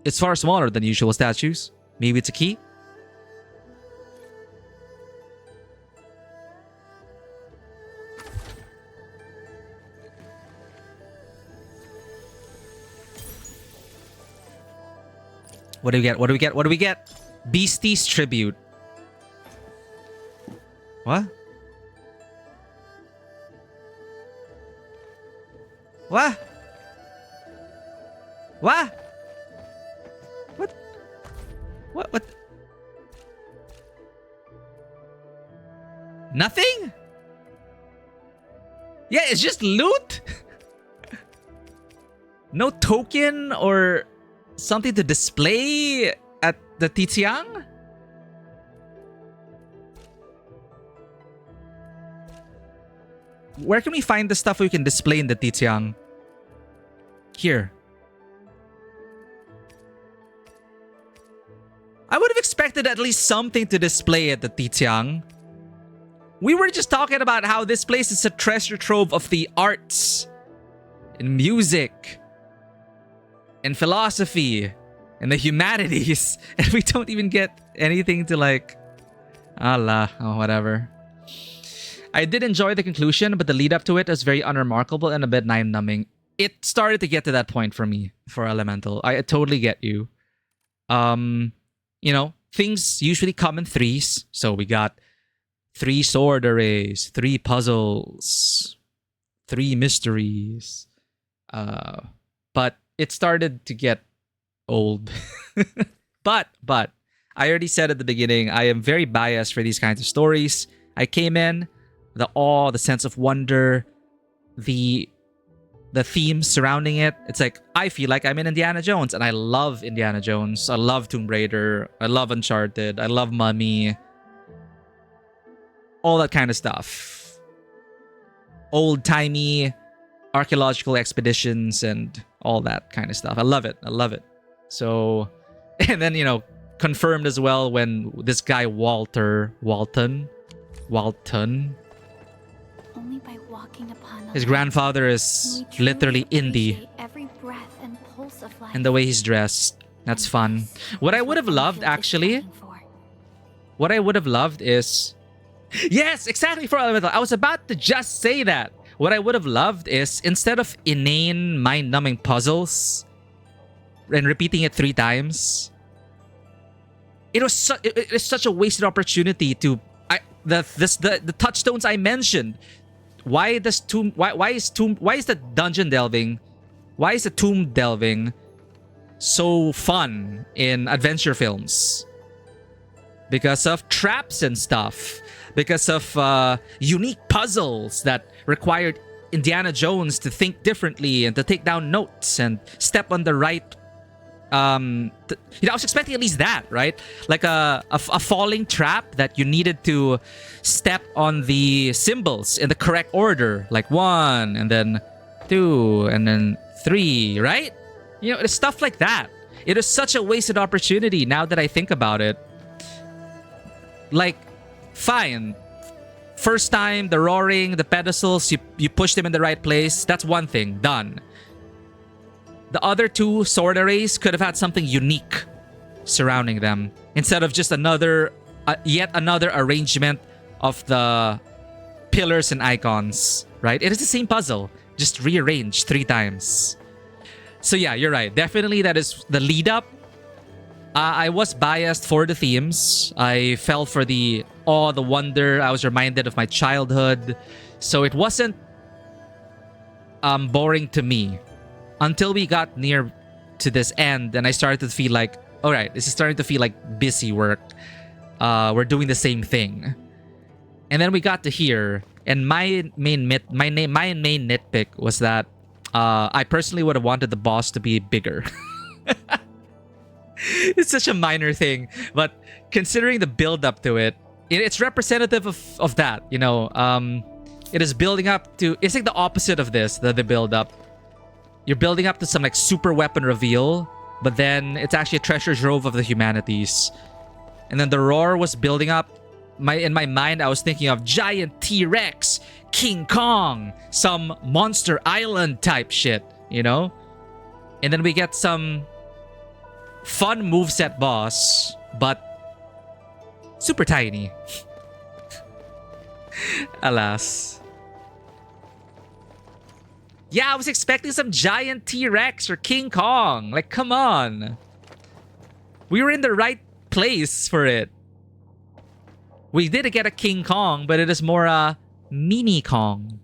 It's far smaller than usual statues. Maybe it's a key. What do we get? What do we get? What do we get? Beastie's Tribute. What? What? What? What? What? Nothing? Yeah, it's just loot? No token or something to display at the Titiang? Where can we find the stuff we can display in the Titiang? Here. I would have expected at least something to display at the Titiang. We were just talking about how this place is a treasure trove of the arts, and music, and philosophy, and the humanities, and we don't even get anything to like, Allah, or whatever. I did enjoy the conclusion, but the lead up to it is very unremarkable and a bit mind-numbing. It started to get to that point for me, for Elemental. I totally get you. You know, things usually come in threes. So we got 3 sword arrays, 3 puzzles, 3 mysteries. But it started to get old. But, I already said at the beginning, I am very biased for these kinds of stories. I came in, the awe, the sense of wonder, the themes surrounding it. It's like, I feel like I'm in Indiana Jones, and I love Indiana Jones. I love Tomb Raider. I love Uncharted. I love Mummy. All that kind of stuff. Old-timey archaeological expeditions and all that kind of stuff. I love it. I love it. So, and then, you know, confirmed as well when this guy Walton,
Only by walking upon the
his
land
grandfather is
can we
literally
truly
indie.
appreciate every breath and pulse of life.
And the way he's dressed. That's fun. What I would have loved, actually, what I would have loved is... Yes, exactly, for Elemental. I was about to just say that. What I would have loved is, instead of inane, mind-numbing puzzles and repeating it 3 times, it was such a wasted opportunity to... The touchstones I mentioned. Why is the dungeon delving? Why is the tomb delving so fun in adventure films? Because of traps and stuff. Because of unique puzzles that required Indiana Jones to think differently and to take down notes and step on the right. I was expecting at least that, right? Like a falling trap that you needed to step on the symbols in the correct order, like 1 and then 2 and then 3, right? You know, stuff like that. It is such a wasted opportunity now that I think about it. Like, fine. First time, the roaring, the pedestals, you push them in the right place. That's one thing. Done. The other 2 sword arrays could have had something unique surrounding them. instead of just yet another arrangement of the pillars and icons, right? It is the same puzzle, just rearranged 3 times. So yeah, you're right. Definitely that is the lead up. I was biased for the themes. I fell for the awe, the wonder. I was reminded of my childhood. So it wasn't boring to me until we got near to this end and I started to feel like, all right, this is starting to feel like busy work. We're doing the same thing. And then we got to here, and my main nitpick was that I personally would have wanted the boss to be bigger. It's such a minor thing, but considering the build up to it, it's representative of that, you know. It is building up to, it's like the opposite of this, the build up. You're building up to some like super weapon reveal, but then it's actually a treasure trove of the humanities. And then the roar was building up. In my mind, I was thinking of giant T-Rex, King Kong, some Monster Island type shit, you know? And then we get some fun moveset boss, but super tiny. Alas. Yeah, I was expecting some giant T-Rex or King Kong. Like, come on. We were in the right place for it. We did get a King Kong, but it is more a mini Kong.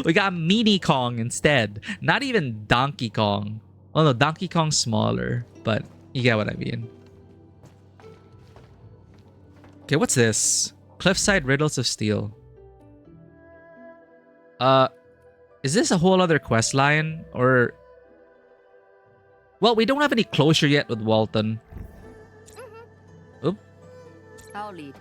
We got mini Kong instead. Not even Donkey Kong. Oh no, Donkey Kong's smaller, but you get what I mean. Okay, what's this? Cliffside Riddles of Steel. Is this a whole other quest line? Or... Well, we don't have any closure yet with Walton. Oop.
I'll lead.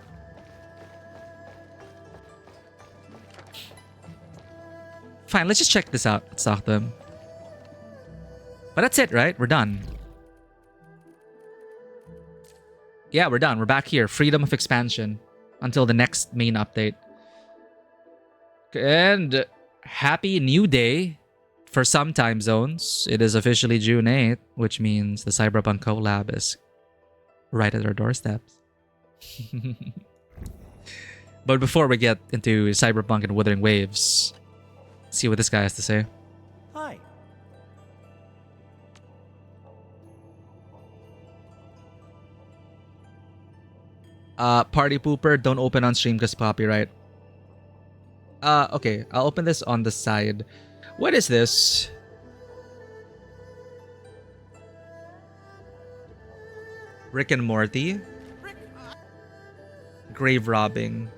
Fine, let's just check this out. Let's talk to them. But that's it, right? We're done. Yeah, we're done. We're back here. Freedom of expansion. Until the next main update. And happy new day for some time zones. It is officially June 8th, which means the Cyberpunk collab is right at our doorsteps. But before we get into Cyberpunk and Wuthering Waves, see what this guy has to say.
Hi.
Party pooper, don't open on stream because copyright. Okay, I'll open this on the side. What is this? Rick and Morty? Grave robbing.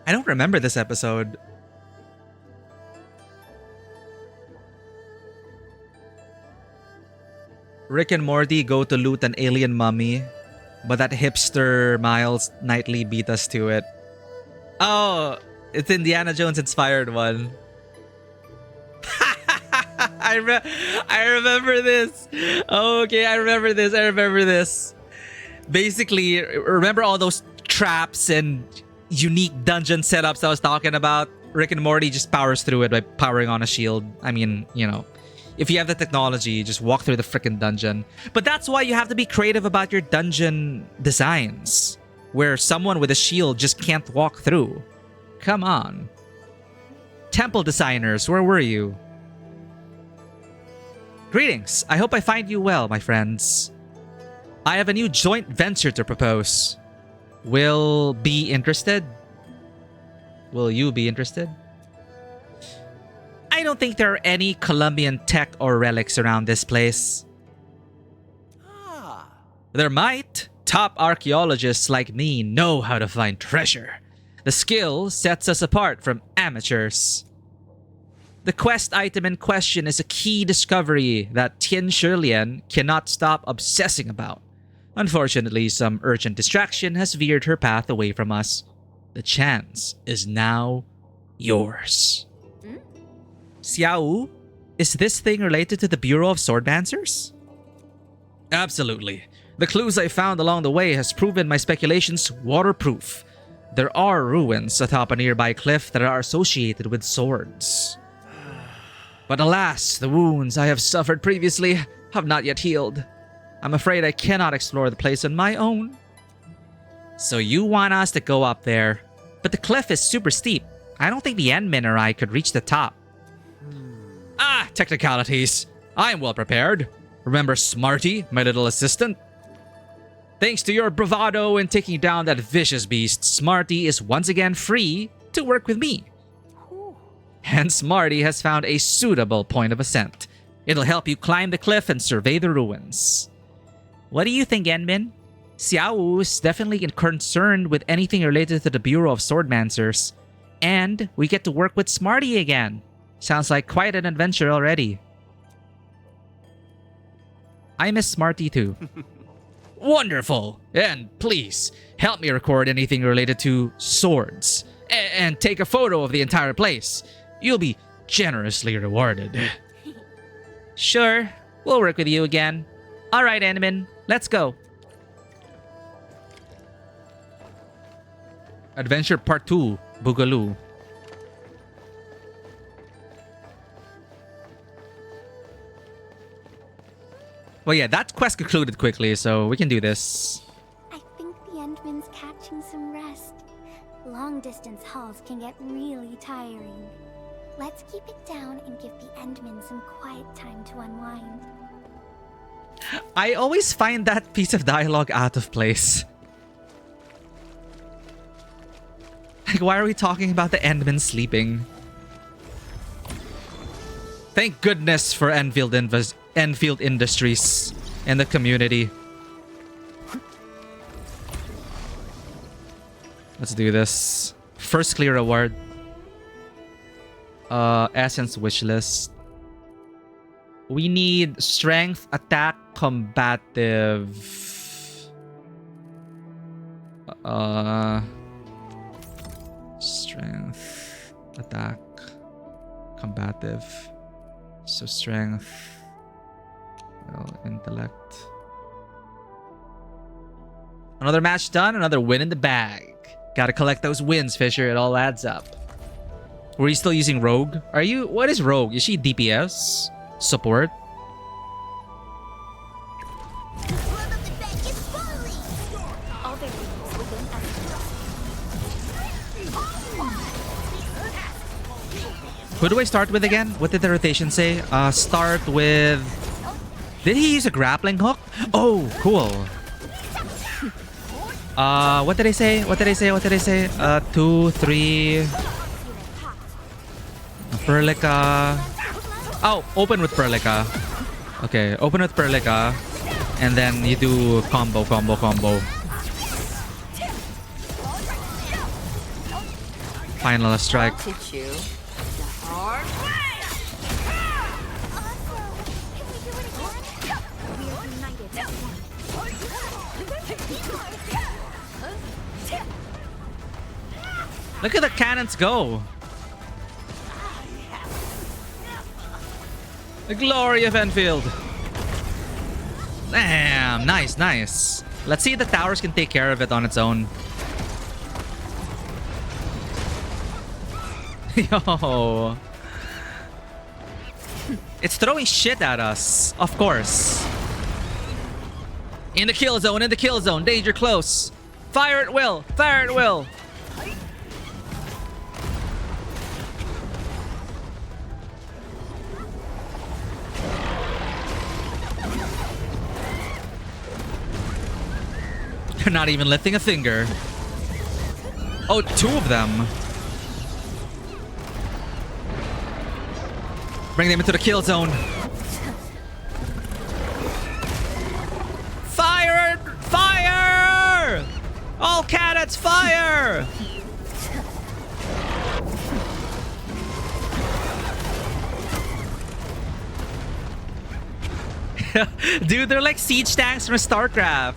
I don't remember this episode. Rick and Morty go to loot an alien mummy, but that hipster Miles Knightley beat us to it. Oh, it's Indiana Jones inspired one. I remember this. Okay, I remember this. Basically, remember all those traps and unique dungeon setups I was talking about? Rick and Morty just powers through it by powering on a shield. I mean, you know, if you have the technology, just walk through the freaking dungeon. But that's why you have to be creative about your dungeon designs, where someone with a shield just can't walk through. Come on. Temple designers, where were you? Greetings. I hope I find you well, my friends. I have a new joint venture to propose. Will be interested? Will you be interested? I don't think there are any Colombian tech or relics around this place. There might. Top archaeologists like me know how to find treasure. The skill sets us apart from amateurs. The quest item in question is a key discovery that Tien Shirlian cannot stop obsessing about. Unfortunately, some urgent distraction has veered her path away from us. The chance is now yours. Xiao, is this thing related to the Bureau of Swordmancers? Absolutely. The clues I found along the way has proven my speculations waterproof. There are ruins atop a nearby cliff that are associated with swords. But alas, the wounds I have suffered previously have not yet healed. I'm afraid I cannot explore the place on my own. So you want us to go up there, but the cliff is super steep. I don't think the Endmen or I could reach the top. Ah, technicalities. I am well prepared. Remember Smarty, my little assistant? Thanks to your bravado in taking down that vicious beast, Smarty is once again free to work with me. And Smarty has found a suitable point of ascent. It'll help you climb the cliff and survey the ruins. What do you think, Enmin? Xiao is definitely concerned with anything related to the Bureau of Swordmancers. And we get to work with Smarty again. Sounds like quite an adventure already. I miss Smarty too. Wonderful! And please, help me record anything related to swords. And take a photo of the entire place. You'll be generously rewarded. Sure, we'll work with you again. Alright, Animin, let's go. Adventure Part 2, Boogaloo. Well, yeah, that quest concluded quickly, so we can do this.
I think the Endman's catching some rest. Long-distance hauls can get really tiring. Let's keep it down and give the Endman some quiet time to unwind.
I always find that piece of dialogue out of place. Like, why are we talking about the Endman sleeping? Thank goodness for Enfield Industries and the community. Let's do this. First clear reward. Essence wishlist. We need strength, attack, combative. Strength, attack, combative. So strength, well, intellect. Another match done, another win in the bag. Gotta collect those wins, Fisher. It all adds up. Were you still using Rogue? Are you? What is Rogue? Is she DPS? Support? Who do I start with again? What did the rotation say? Start with... Did he use a grappling hook? Oh, cool. What did I say? What did I say? What did I say? 2, 3... Perlica. Oh, open with Perlica. Okay, open with Perlica. And then you do combo. Final strike. Look at the cannons go. The glory of Enfield. Damn, nice, nice. Let's see if the towers can take care of it on its own. Yo. It's throwing shit at us, of course. In the kill zone, danger close. Fire at will, fire at will. They're not even lifting a finger. Oh, 2 of them. Bring them into the kill zone. Fire! Fire! All cannons, fire! Dude, they're like siege tanks from StarCraft.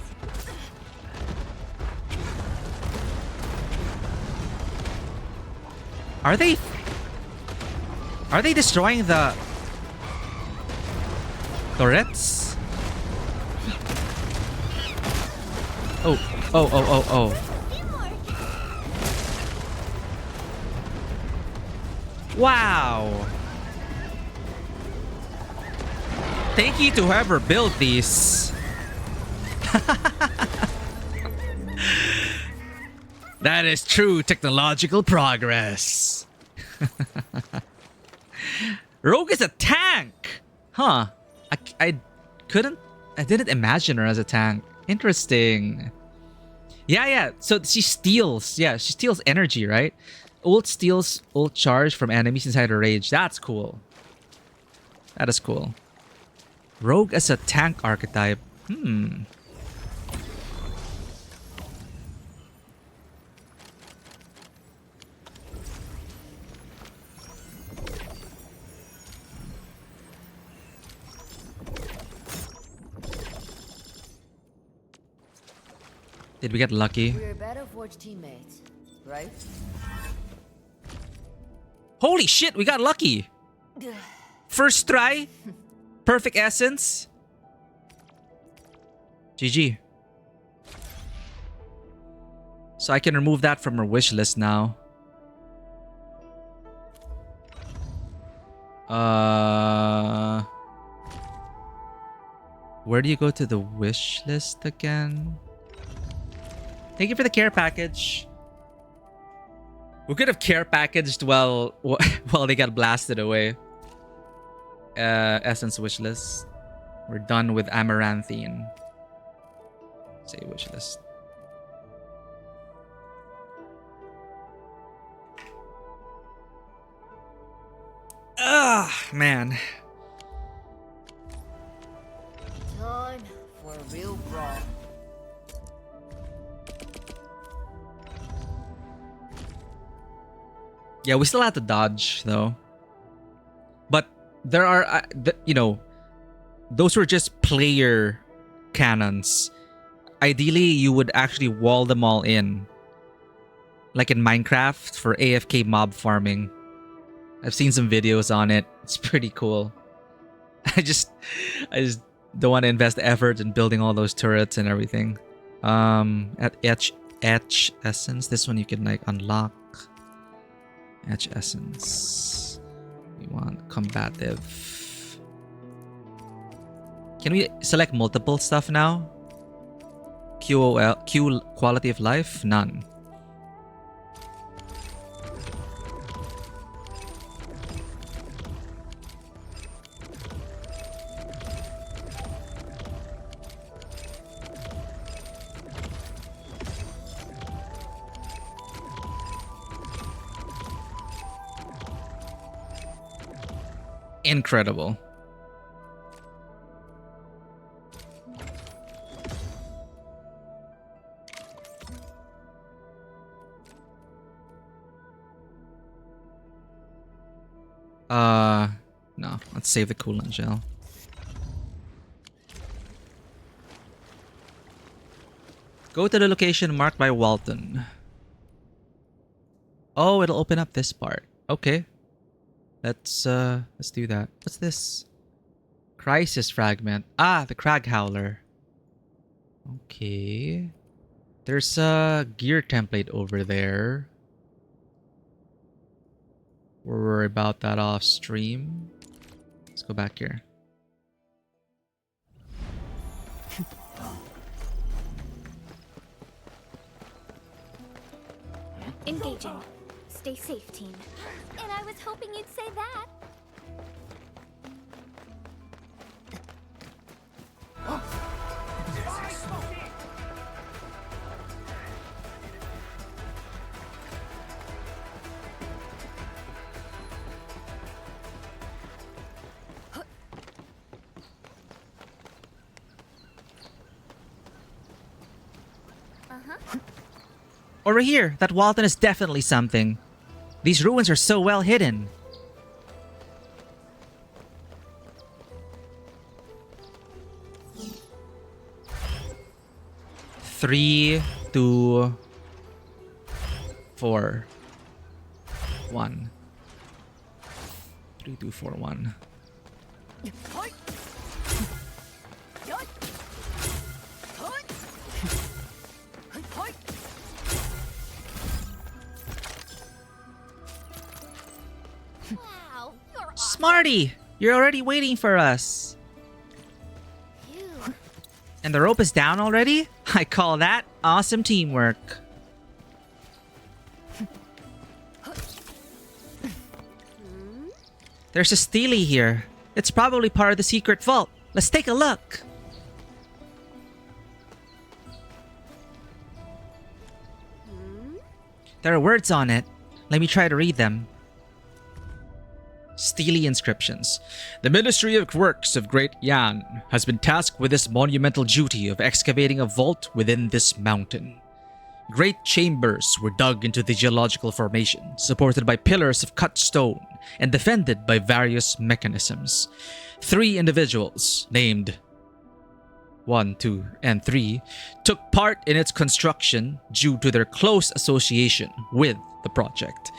Are they destroying the turrets? Oh. Wow. Thank you to whoever built these. That is true technological progress. Rogue is a tank! Huh. I didn't imagine her as a tank. Interesting. Yeah. So she steals. Yeah, she steals energy, right? Ult steals ult charge from enemies inside her rage. That's cool. That is cool. Rogue as a tank archetype. Did we get lucky?
We're better forged teammates, right?
Holy shit, we got lucky. First try. Perfect essence. GG. So I can remove that from our wish list now. Where do you go to the wish list again? Thank you for the care package. We could have care packaged while they got blasted away. Essence wish list. We're done with Amaranthine. Say wish list. Man.
Time for a real brawl.
Yeah, we still have to dodge though. But there are, those were just player cannons. Ideally, you would actually wall them all in. Like in Minecraft for AFK mob farming. I've seen some videos on it. It's pretty cool. I just don't want to invest the effort in building all those turrets and everything. At Etch Essence, this one you can like unlock. Etch Essence. We want combative. Can we select multiple stuff now? Q quality of life? None. Incredible. No. Let's save the coolant gel. Go to the location marked by Walton. Oh, it'll open up this part. Okay. Let's do that. What's this? Crisis fragment. Ah, the Crag Howler. Okay. There's a gear template over there. We'll worry about that off stream. Let's go back here.
Engaging. Stay safe, team. And I was hoping you'd say that.
Over here, that Walton is definitely something. These ruins are so well hidden. Three, 2, 4, 1. 3, 2, 4, 1. Smarty, you're already waiting for us. And the rope is down already? I call that awesome teamwork. There's a Steely here. It's probably part of the secret vault. Let's take a look. There are words on it. Let me try to read them. Steely inscriptions. The Ministry of Works of Great Yan has been tasked with this monumental duty of excavating a vault within this mountain. Great chambers were dug into the geological formation, supported by pillars of cut stone and defended by various mechanisms. 3 individuals, named 1, 2, and 3, took part in its construction due to their close association with the project.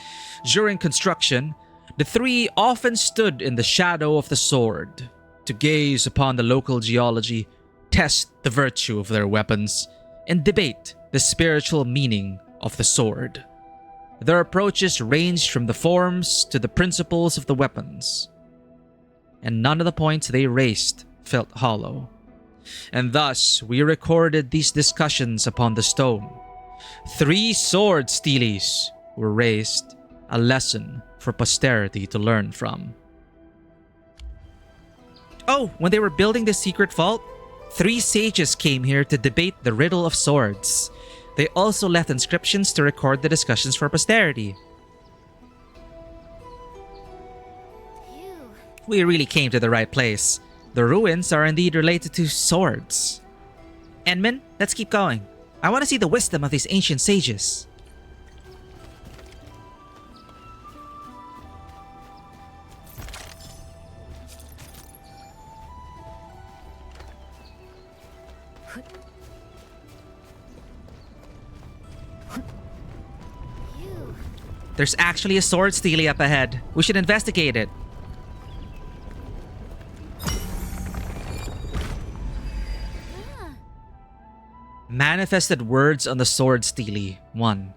During construction, the 3 often stood in the shadow of the sword to gaze upon the local geology, test the virtue of their weapons, and debate the spiritual meaning of the sword. Their approaches ranged from the forms to the principles of the weapons, and none of the points they raised felt hollow. And thus we recorded these discussions upon the stone. 3 sword steelies were raised, a lesson for posterity to learn from. Oh, when they were building the secret vault, 3 sages came here to debate the riddle of swords. They also left inscriptions to record the discussions for posterity. We really came to the right place. The ruins are indeed related to swords. Enman, let's keep going. I want to see the wisdom of these ancient sages. There's actually a sword steely up ahead. We should investigate it. Manifested words on the sword steely. 1.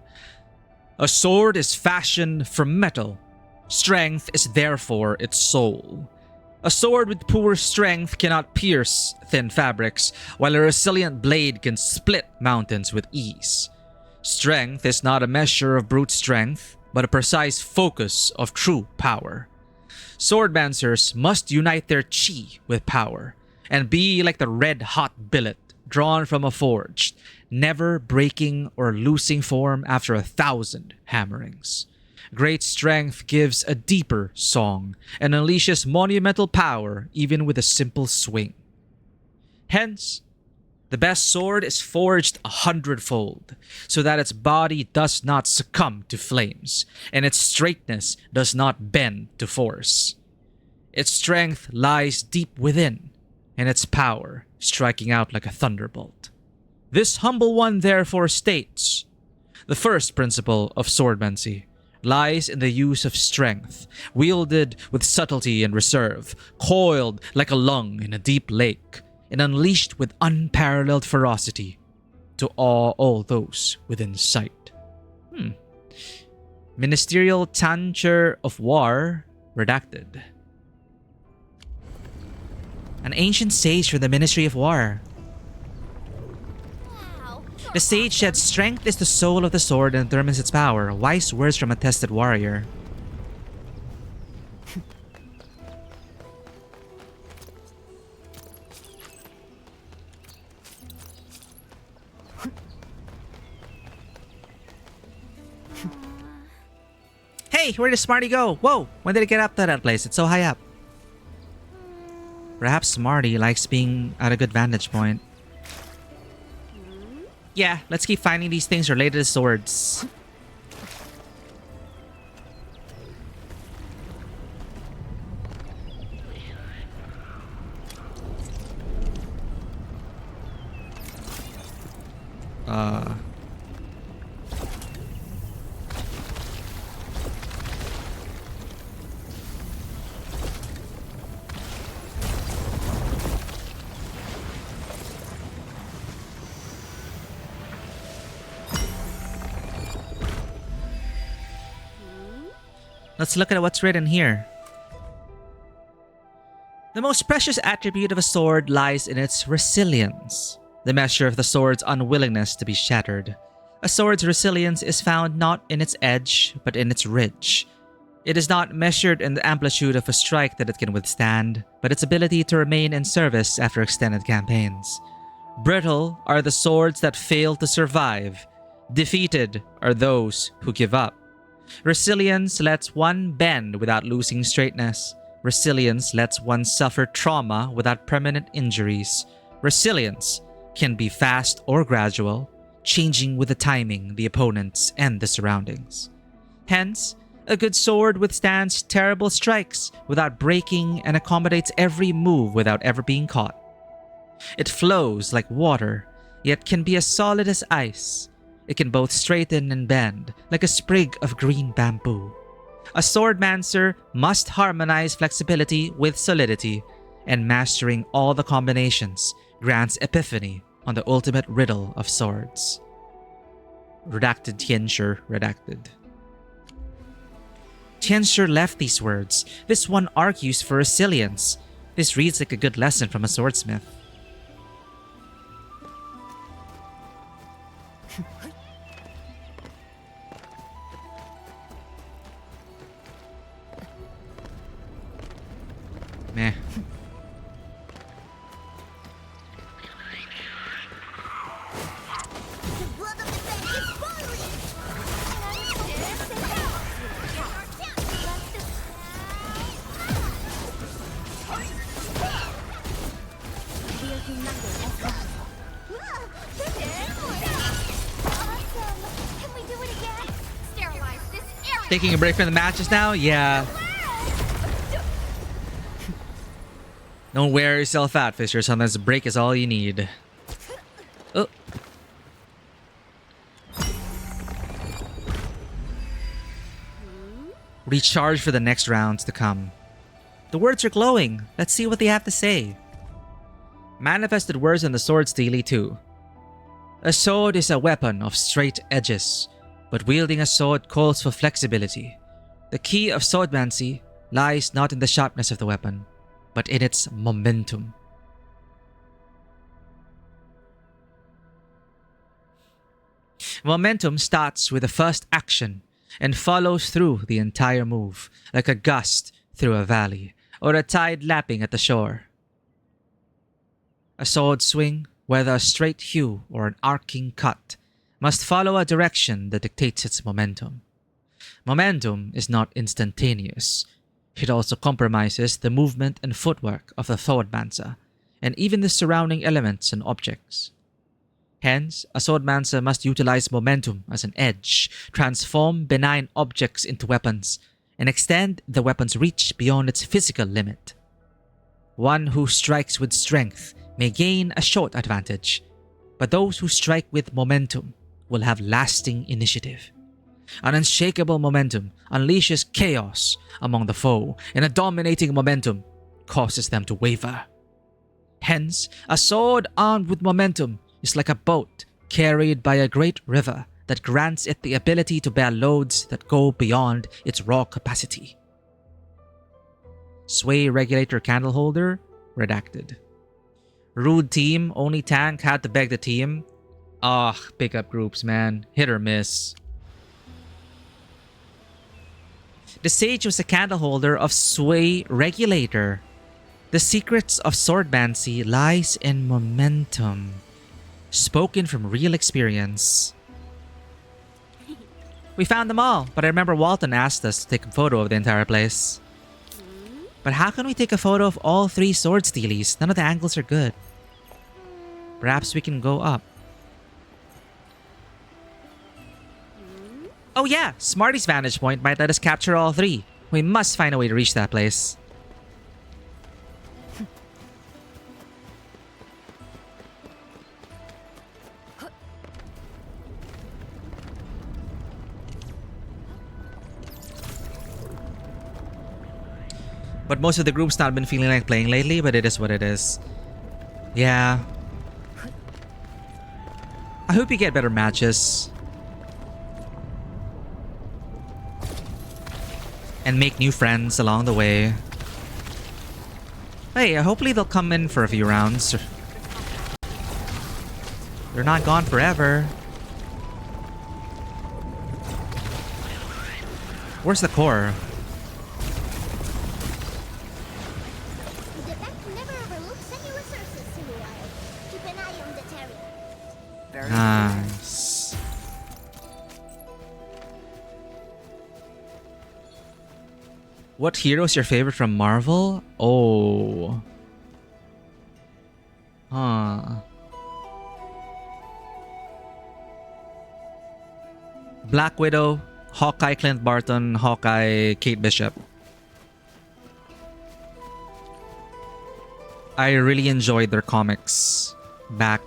A sword is fashioned from metal. Strength is therefore its soul. A sword with poor strength cannot pierce thin fabrics, while a resilient blade can split mountains with ease. Strength is not a measure of brute strength, but a precise focus of true power. Swordmancers must unite their chi with power, and be like the red-hot billet drawn from a forge, never breaking or losing form after 1,000 hammerings. Great strength gives a deeper song and unleashes monumental power even with a simple swing. Hence, the best sword is forged 100-fold, so that its body does not succumb to flames, and its straightness does not bend to force. Its strength lies deep within, and its power striking out like a thunderbolt. This humble one therefore states, the first principle of swordmancy lies in the use of strength, wielded with subtlety and reserve, coiled like a lung in a deep lake, and unleashed with unparalleled ferocity to awe all those within sight. Ministerial Tancher of War, redacted. An ancient sage from the Ministry of War. The sage said strength is the soul of the sword and determines its power. Wise words from a tested warrior. Hey, where did Smarty go? Whoa, when did it get up to that place? It's so high up. Perhaps Smarty likes being at a good vantage point. Yeah, let's keep finding these things related to swords. Let's look at what's written here. The most precious attribute of a sword lies in its resilience, the measure of the sword's unwillingness to be shattered. A sword's resilience is found not in its edge, but in its ridge. It is not measured in the amplitude of a strike that it can withstand, but its ability to remain in service after extended campaigns. Brittle are the swords that fail to survive. Defeated are those who give up. Resilience lets one bend without losing straightness. Resilience lets one suffer trauma without permanent injuries. Resilience can be fast or gradual, changing with the timing, the opponents, and the surroundings. Hence, a good sword withstands terrible strikes without breaking and accommodates every move without ever being caught. It flows like water, yet can be as solid as ice. It can both straighten and bend, like a sprig of green bamboo. A swordmancer must harmonize flexibility with solidity, and mastering all the combinations grants epiphany on the ultimate riddle of swords. Redacted Tianxer, redacted. Tianxer left these words. This one argues for resilience. This reads like a good lesson from a swordsmith. Meh. Taking a break from the matches now? Yeah. Don't wear yourself out, Fisher. Sometimes a break is all you need. Oh. Recharge for the next rounds to come. The words are glowing. Let's see what they have to say. Manifested words on the sword steely too. A sword is a weapon of straight edges, but wielding a sword calls for flexibility. The key of swordmancy lies not in the sharpness of the weapon, but in its momentum. Momentum starts with the first action and follows through the entire move, like a gust through a valley or a tide lapping at the shore. A sword swing, whether a straight hew or an arcing cut, must follow a direction that dictates its momentum. Momentum is not instantaneous. It also compromises the movement and footwork of the swordmancer, and even the surrounding elements and objects. Hence, a swordmancer must utilize momentum as an edge, transform benign objects into weapons, and extend the weapon's reach beyond its physical limit. One who strikes with strength may gain a short advantage, but those who strike with momentum will have lasting initiative. An unshakable momentum unleashes chaos among the foe, and a dominating momentum causes them to waver. Hence, a sword armed with momentum is like a boat carried by a great river that grants it the ability to bear loads that go beyond its raw capacity. Sway regulator candle holder, redacted. Rude team, only tank had to beg the team. Pickup groups, man. Hit or miss. The sage was a candle holder of sway regulator. The secrets of swordmancy lies in momentum. Spoken from real experience. We found them all, but I remember Walton asked us to take a photo of the entire place. But how can we take a photo of all 3 sword steelies? None of the angles are good. Perhaps we can go up. Oh yeah, Smarty's vantage point might let us capture all 3. We must find a way to reach that place. But most of the group's not been feeling like playing lately, but it is what it is. Yeah. I hope you get better matches. And make new friends along the way. Hey, hopefully they'll come in for a few rounds. They're not gone forever. Where's the core?
The back never overlooks any resources, Silverado. Keep an eye on the terrier.
Very
Nice. What hero's your favorite from Marvel? Oh. Huh. Black Widow, Hawkeye Clint Barton, Hawkeye Kate Bishop. I really enjoyed their comics back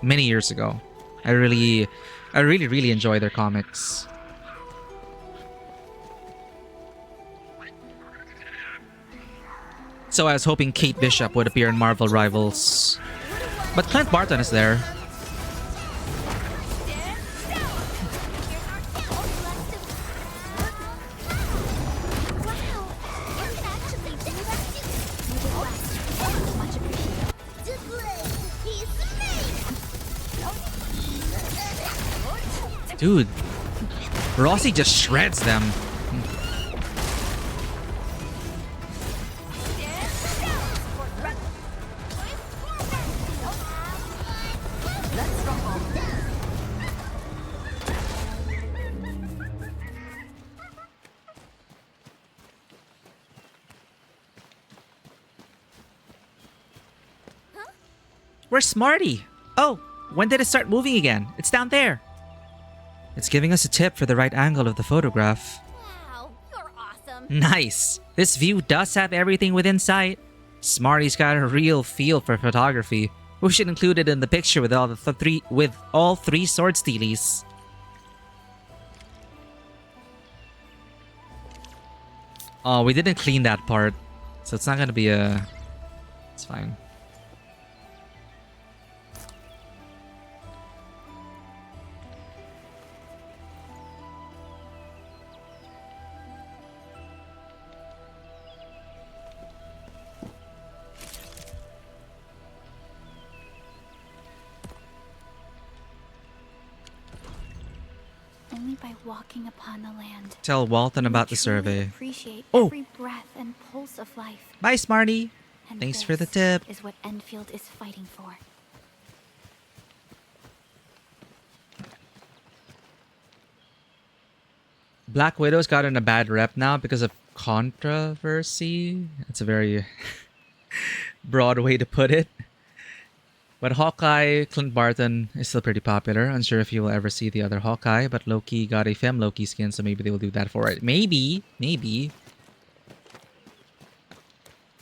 many years ago. I really enjoy their comics. So I was hoping Kate Bishop would appear in Marvel Rivals. But Clint Barton is there. Dude, Rossi just shreds them. Where's Smarty? Oh, when did it start moving again? It's down there. It's giving us a tip for the right angle of the photograph.
Wow, you're awesome.
Nice. This view does have everything within sight. Smarty's got a real feel for photography. We should include it in the picture with all three sword steelies. Oh, we didn't clean that part, so it's not gonna be a. It's fine.
Only by walking upon the land.
Tell Walton about the
we truly
survey.
Appreciate
Oh.
every breath and pulse of life.
Bye, Smarty.
And
Thanks for the
this
tip.
Is what Endfield is fighting for.
Black Widow's gotten a bad rep now because of controversy. That's a very broad way to put it. But Hawkeye, Clint Barton is still pretty popular. Unsure if you will ever see the other Hawkeye, but Loki got a Femme Loki skin, so maybe they will do that for it. Maybe.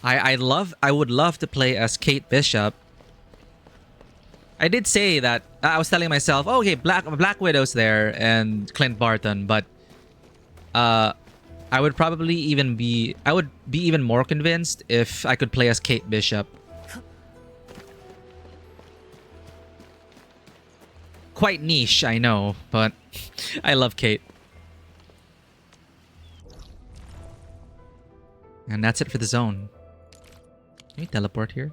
I would love to play as Kate Bishop. I did say that I was telling myself, oh, okay, Black Widow's there and Clint Barton, but I would be even more convinced if I could play as Kate Bishop. Quite niche, I know, but I love Kate. And that's it for the zone. Can we teleport here?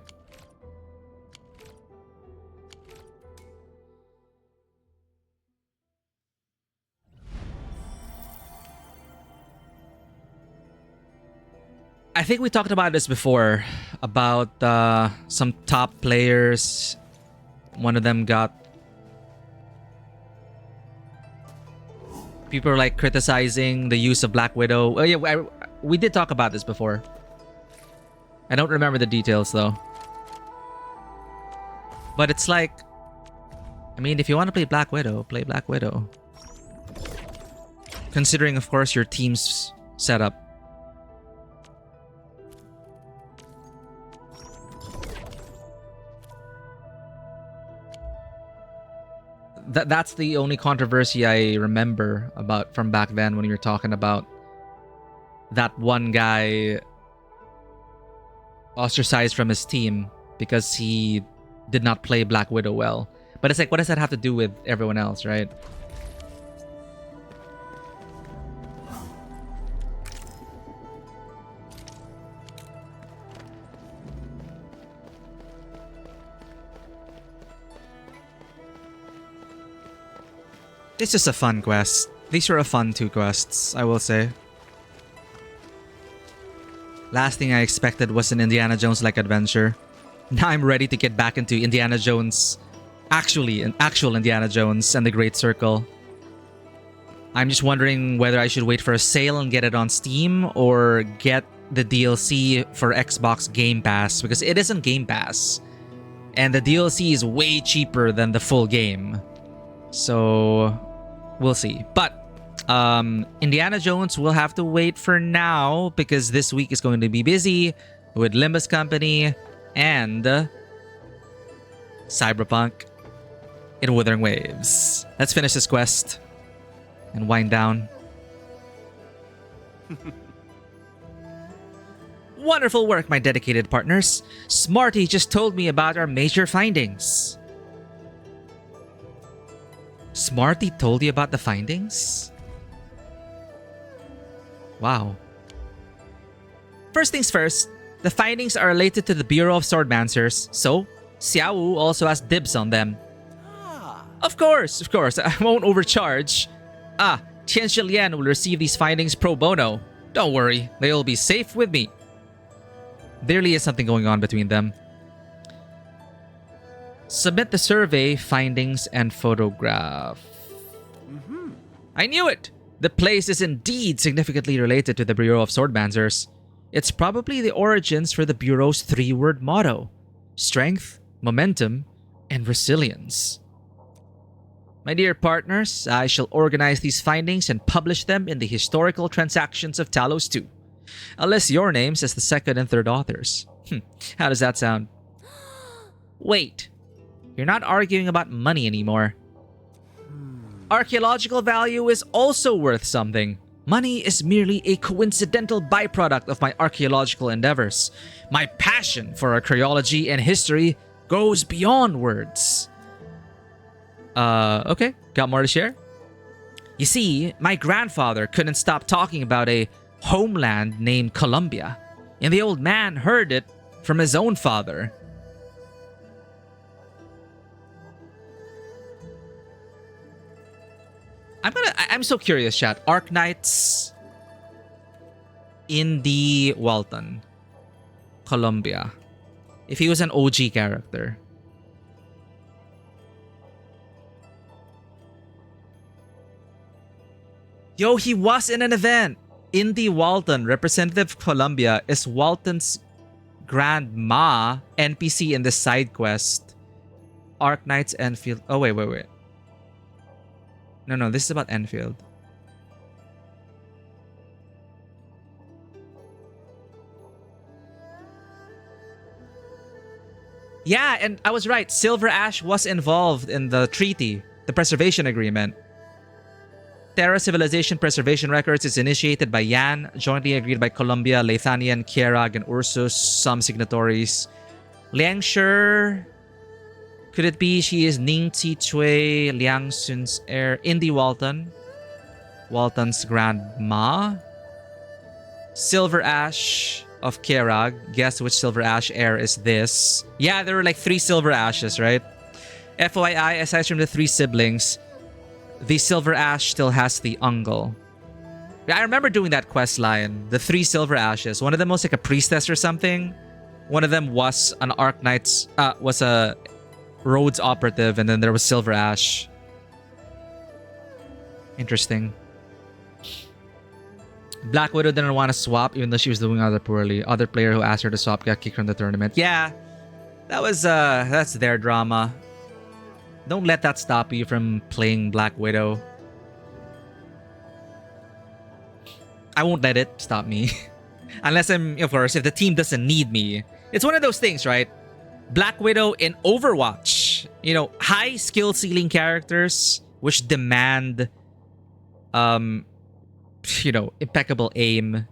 I think we talked about this before, about some top players. One of them got... People are like criticizing the use of Black Widow. Oh yeah, we did talk about this before. I don't remember the details though. But it's like... I mean, if you want to play Black Widow, play Black Widow. Considering, of course, your team's setup. That's the only controversy I remember about from back then when you were talking about that one guy ostracized from his team because he did not play Black Widow well. But it's like, what does that have to do with everyone else, right? This is a fun quest. These are a fun 2 quests, I will say. Last thing I expected was an Indiana Jones-like adventure. Now I'm ready to get back into Indiana Jones. Actually, an actual Indiana Jones and the Great Circle. I'm just wondering whether I should wait for a sale and get it on Steam or get the DLC for Xbox Game Pass, because it isn't Game Pass. And the DLC is way cheaper than the full game. So, we'll see. But, Indiana Jones will have to wait for now because this week is going to be busy with Limbus Company and Cyberpunk in Wuthering Waves. Let's finish this quest and wind down. Wonderful work, my dedicated partners. Smarty just told me about our major findings. Smarty told you about the findings? Wow. First things first, the findings are related to the Bureau of Swordmancers, so Xiao Wu also has dibs on them. Of course, I won't overcharge. Tian Shilian will receive these findings pro bono. Don't worry, they'll be safe with me. There really is something going on between them. Submit the survey, findings, and photograph. I knew it! The place is indeed significantly related to the Bureau of Swordmancers. It's probably the origins for the Bureau's 3-word motto: strength, momentum, and resilience. My dear partners, I shall organize these findings and publish them in the historical transactions of Talos 2. I'll list your names as the second and third authors. How does that sound? Wait, you're not arguing about money anymore. Archaeological value is also worth something. Money is merely a coincidental byproduct of my archaeological endeavors. My passion for archaeology and history goes beyond words. Okay, got more to share? You see, my grandfather couldn't stop talking about a homeland named Columbia, and the old man heard it from his own father. I'm so curious, chat. Arknights in the Walton, Columbia. If he was an OG character. Yo, he was in an event. Indy Walton, representative of Columbia, is Walton's grandma NPC in the side quest. Arknights Enfield. Oh, wait. No, this is about Enfield. Yeah, and I was right. Silver Ash was involved in the treaty, the preservation agreement. Terra Civilization Preservation Records is initiated by Yan, jointly agreed by Columbia, Leithanian, Kierag, and Ursus, some signatories. Liang Shi, could it be she is Ning Ti Chui, Liang Sun's heir? Indy Walton, Walton's grandma. Silver Ash of Kierag, guess which Silver Ash heir is this? Yeah, there were like 3 Silver Ashes, right? FYI, aside from the 3 siblings, the Silver Ash still has the uncle. Yeah, I remember doing that quest line. The 3 Silver Ashes. One of them was like a priestess or something. One of them was an Arknights, was a Rhodes operative, and then there was Silver Ash. Interesting. Black Widow didn't want to swap even though she was doing other poorly. Other player who asked her to swap got kicked from the tournament. Yeah, that was that's their drama. Don't let that stop you from playing Black Widow. I won't let it stop me. Unless I'm, of course, if the team doesn't need me. It's one of those things, right? Black Widow in Overwatch. You know, high skill ceiling characters which demand, you know, impeccable aim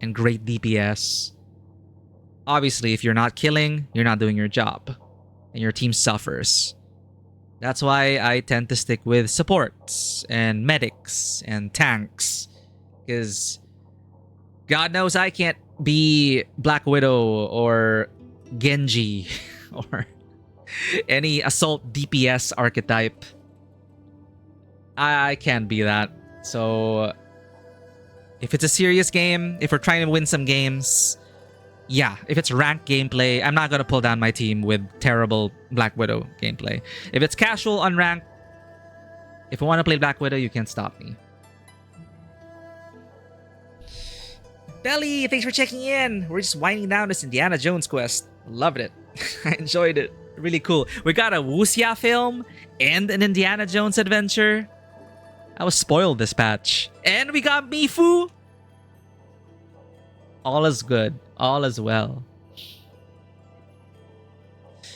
and great DPS. Obviously, if you're not killing, you're not doing your job. And your team suffers. That's why I tend to stick with supports and medics and tanks. Because God knows I can't be Black Widow or Genji or any assault DPS archetype. I can't be that. So if it's a serious game, if we're trying to win some games, yeah, if it's ranked gameplay, I'm not gonna pull down my team with terrible Black Widow gameplay. If it's casual, unranked, if I want to play Black Widow, you can't stop me. Belly, thanks for checking in. We're just winding down this Indiana Jones quest. Loved it. I enjoyed it. Really cool. We got a wuxia film and an Indiana Jones adventure. I was spoiled this patch. And we got Mifu. All is good. All is well.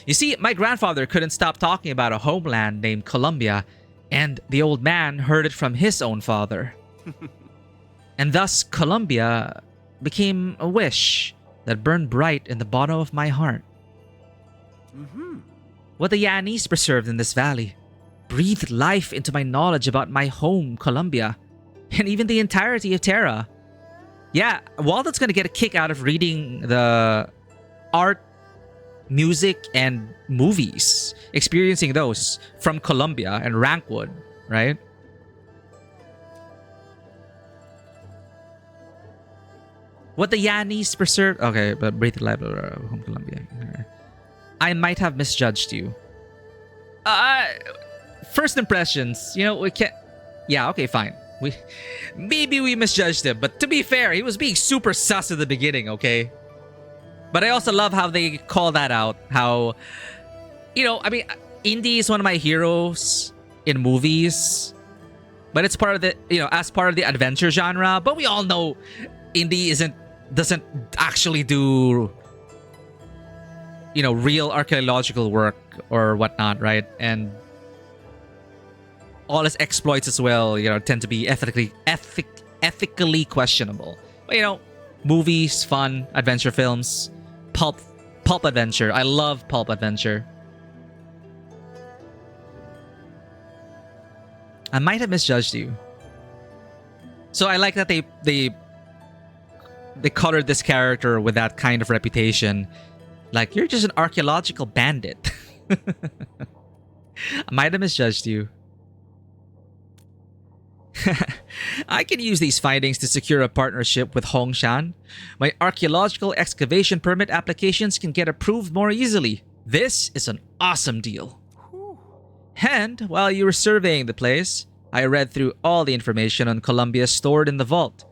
You see, my grandfather couldn't stop talking about a homeland named Colombia, and the old man heard it from his own father. And thus, Colombia became a wish that burned bright in the bottom of my heart. What the Yanese preserved in this valley breathed life into my knowledge about my home, Colombia, and even the entirety of Terra. Yeah, Walden's gonna get a kick out of reading the art, music, and movies, experiencing those from Colombia and Rankwood, right? What the Yanese preserved... Okay, but breathe life of home, Colombia. I might have misjudged you. First impressions, you know, we can't... Yeah, okay, fine. Maybe we misjudged him, but to be fair, he was being super sus at the beginning, okay? But I also love how they call that out. How, you know, I mean, Indy is one of my heroes in movies, but it's part of the, you know, as part of the adventure genre. But we all know Indy doesn't actually do, you know, real archaeological work or whatnot, right? And all his exploits as well, you know, tend to be ethically questionable. But, you know, movies, fun, adventure films, pulp adventure. I love pulp adventure. I might have misjudged you. So I like that they colored this character with that kind of reputation. Like, you're just an archaeological bandit. I might have misjudged you. I can use these findings to secure a partnership with Hongshan. My archaeological excavation permit applications can get approved more easily. This is an awesome deal. And while you were surveying the place, I read through all the information on Colombia stored in the vault.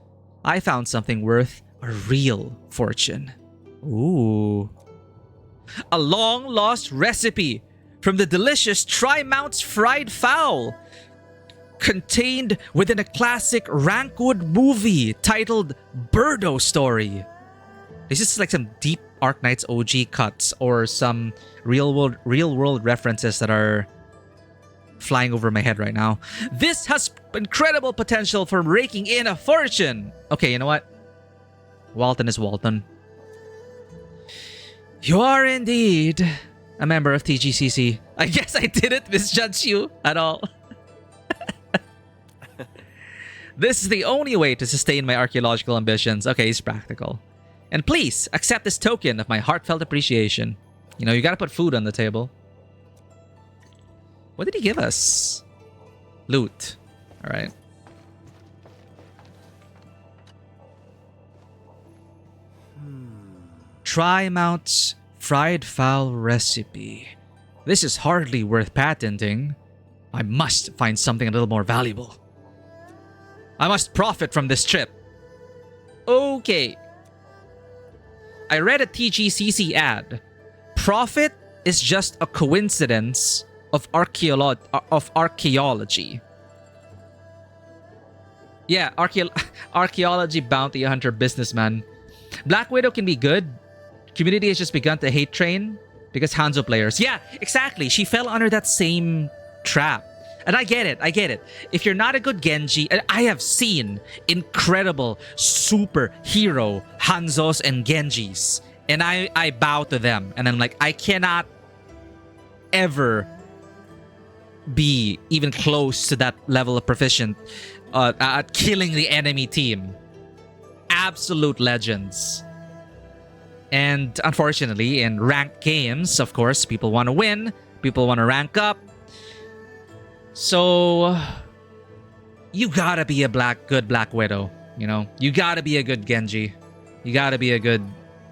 I found something worth a real fortune. Ooh. A long-lost recipe from the delicious Tri-Mounts fried fowl, contained within a classic Rankwood movie titled Birdo Story. This is like some deep Arknights OG cuts or some real world references that are flying over my head right now. This has incredible potential for raking in a fortune. Okay, you know what? Walton is Walton. You are indeed a member of TGCC. I guess I didn't misjudge you at all. This is the only way to sustain my archaeological ambitions. Okay, it's practical. And please, accept this token of my heartfelt appreciation. You know, you gotta put food on the table. What did he give us? Loot. Alright. Tri-Mounts fried fowl recipe. This is hardly worth patenting. I must find something a little more valuable. I must profit from this trip. Okay. I read a TGCC ad. Profit is just a coincidence of archaeology. Yeah, archaeology bounty hunter businessman. Black Widow can be good. Community has just begun to hate train because Hanzo players. Yeah, exactly. She fell under that same trap. And I get it. If you're not a good Genji, and I have seen incredible superhero Hanzos and Genjis, and I bow to them, and I'm like, I cannot ever be even close to that level of proficient at killing the enemy team. Absolute legends. And unfortunately, in ranked games, of course, people want to win, people want to rank up. So you gotta be a good Black Widow. You know, you gotta be a good Genji. You gotta be a good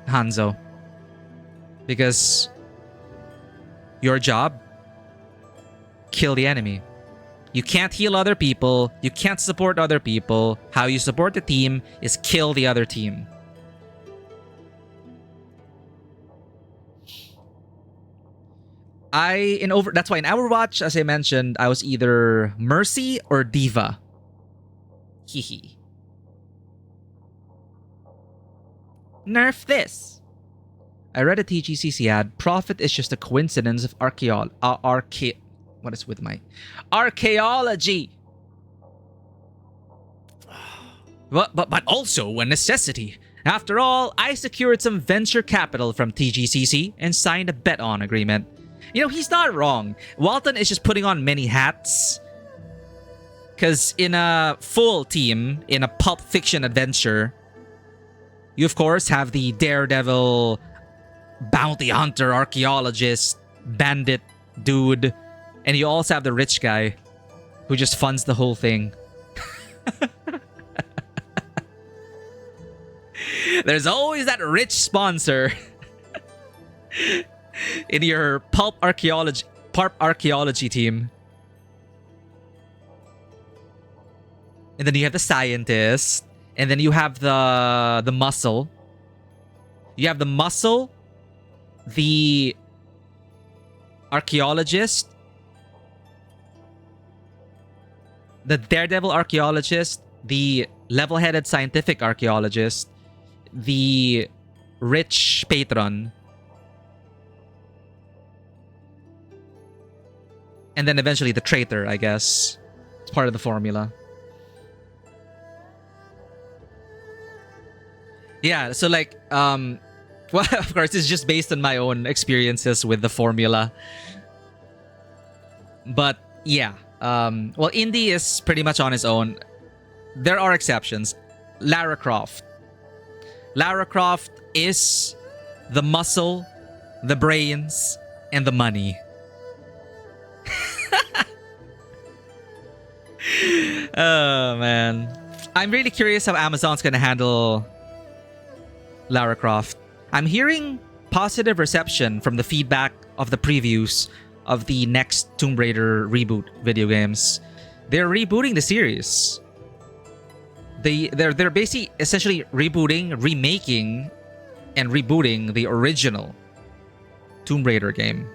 Hanzo. Because your job, kill the enemy. You can't heal other people. You can't support other people. How you support the team is kill the other team. That's why in Overwatch, as I mentioned, I was either Mercy or Diva. Hehe. Nerf this. I read a TGCC ad. Profit is just a coincidence of archaeology. What is with my archaeology? But also a necessity. After all, I secured some venture capital from TGCC and signed a bet-on agreement. You know, he's not wrong. Walton is just putting on many hats. Because in a full team, in a pulp fiction adventure, you of course have the daredevil, bounty hunter, archaeologist, bandit dude, and you also have the rich guy who just funds the whole thing. There's always that rich sponsor in your pulp archaeology team. And then you have the scientist, and then you have the muscle. You have the muscle, the archaeologist, the daredevil archaeologist, the level-headed scientific archaeologist, the rich patron, and then eventually the traitor, I guess. It's part of the formula. Yeah, so like, well, of course, it's just based on my own experiences with the formula. But yeah, well, Indy is pretty much on his own. There are exceptions. Lara Croft. Lara Croft is the muscle, the brains, and the money. Oh, man. I'm really curious how Amazon's gonna handle Lara Croft. I'm hearing positive reception from the feedback of the previews of the next Tomb Raider reboot video games. They're rebooting the series. They're basically essentially remaking and rebooting the original Tomb Raider game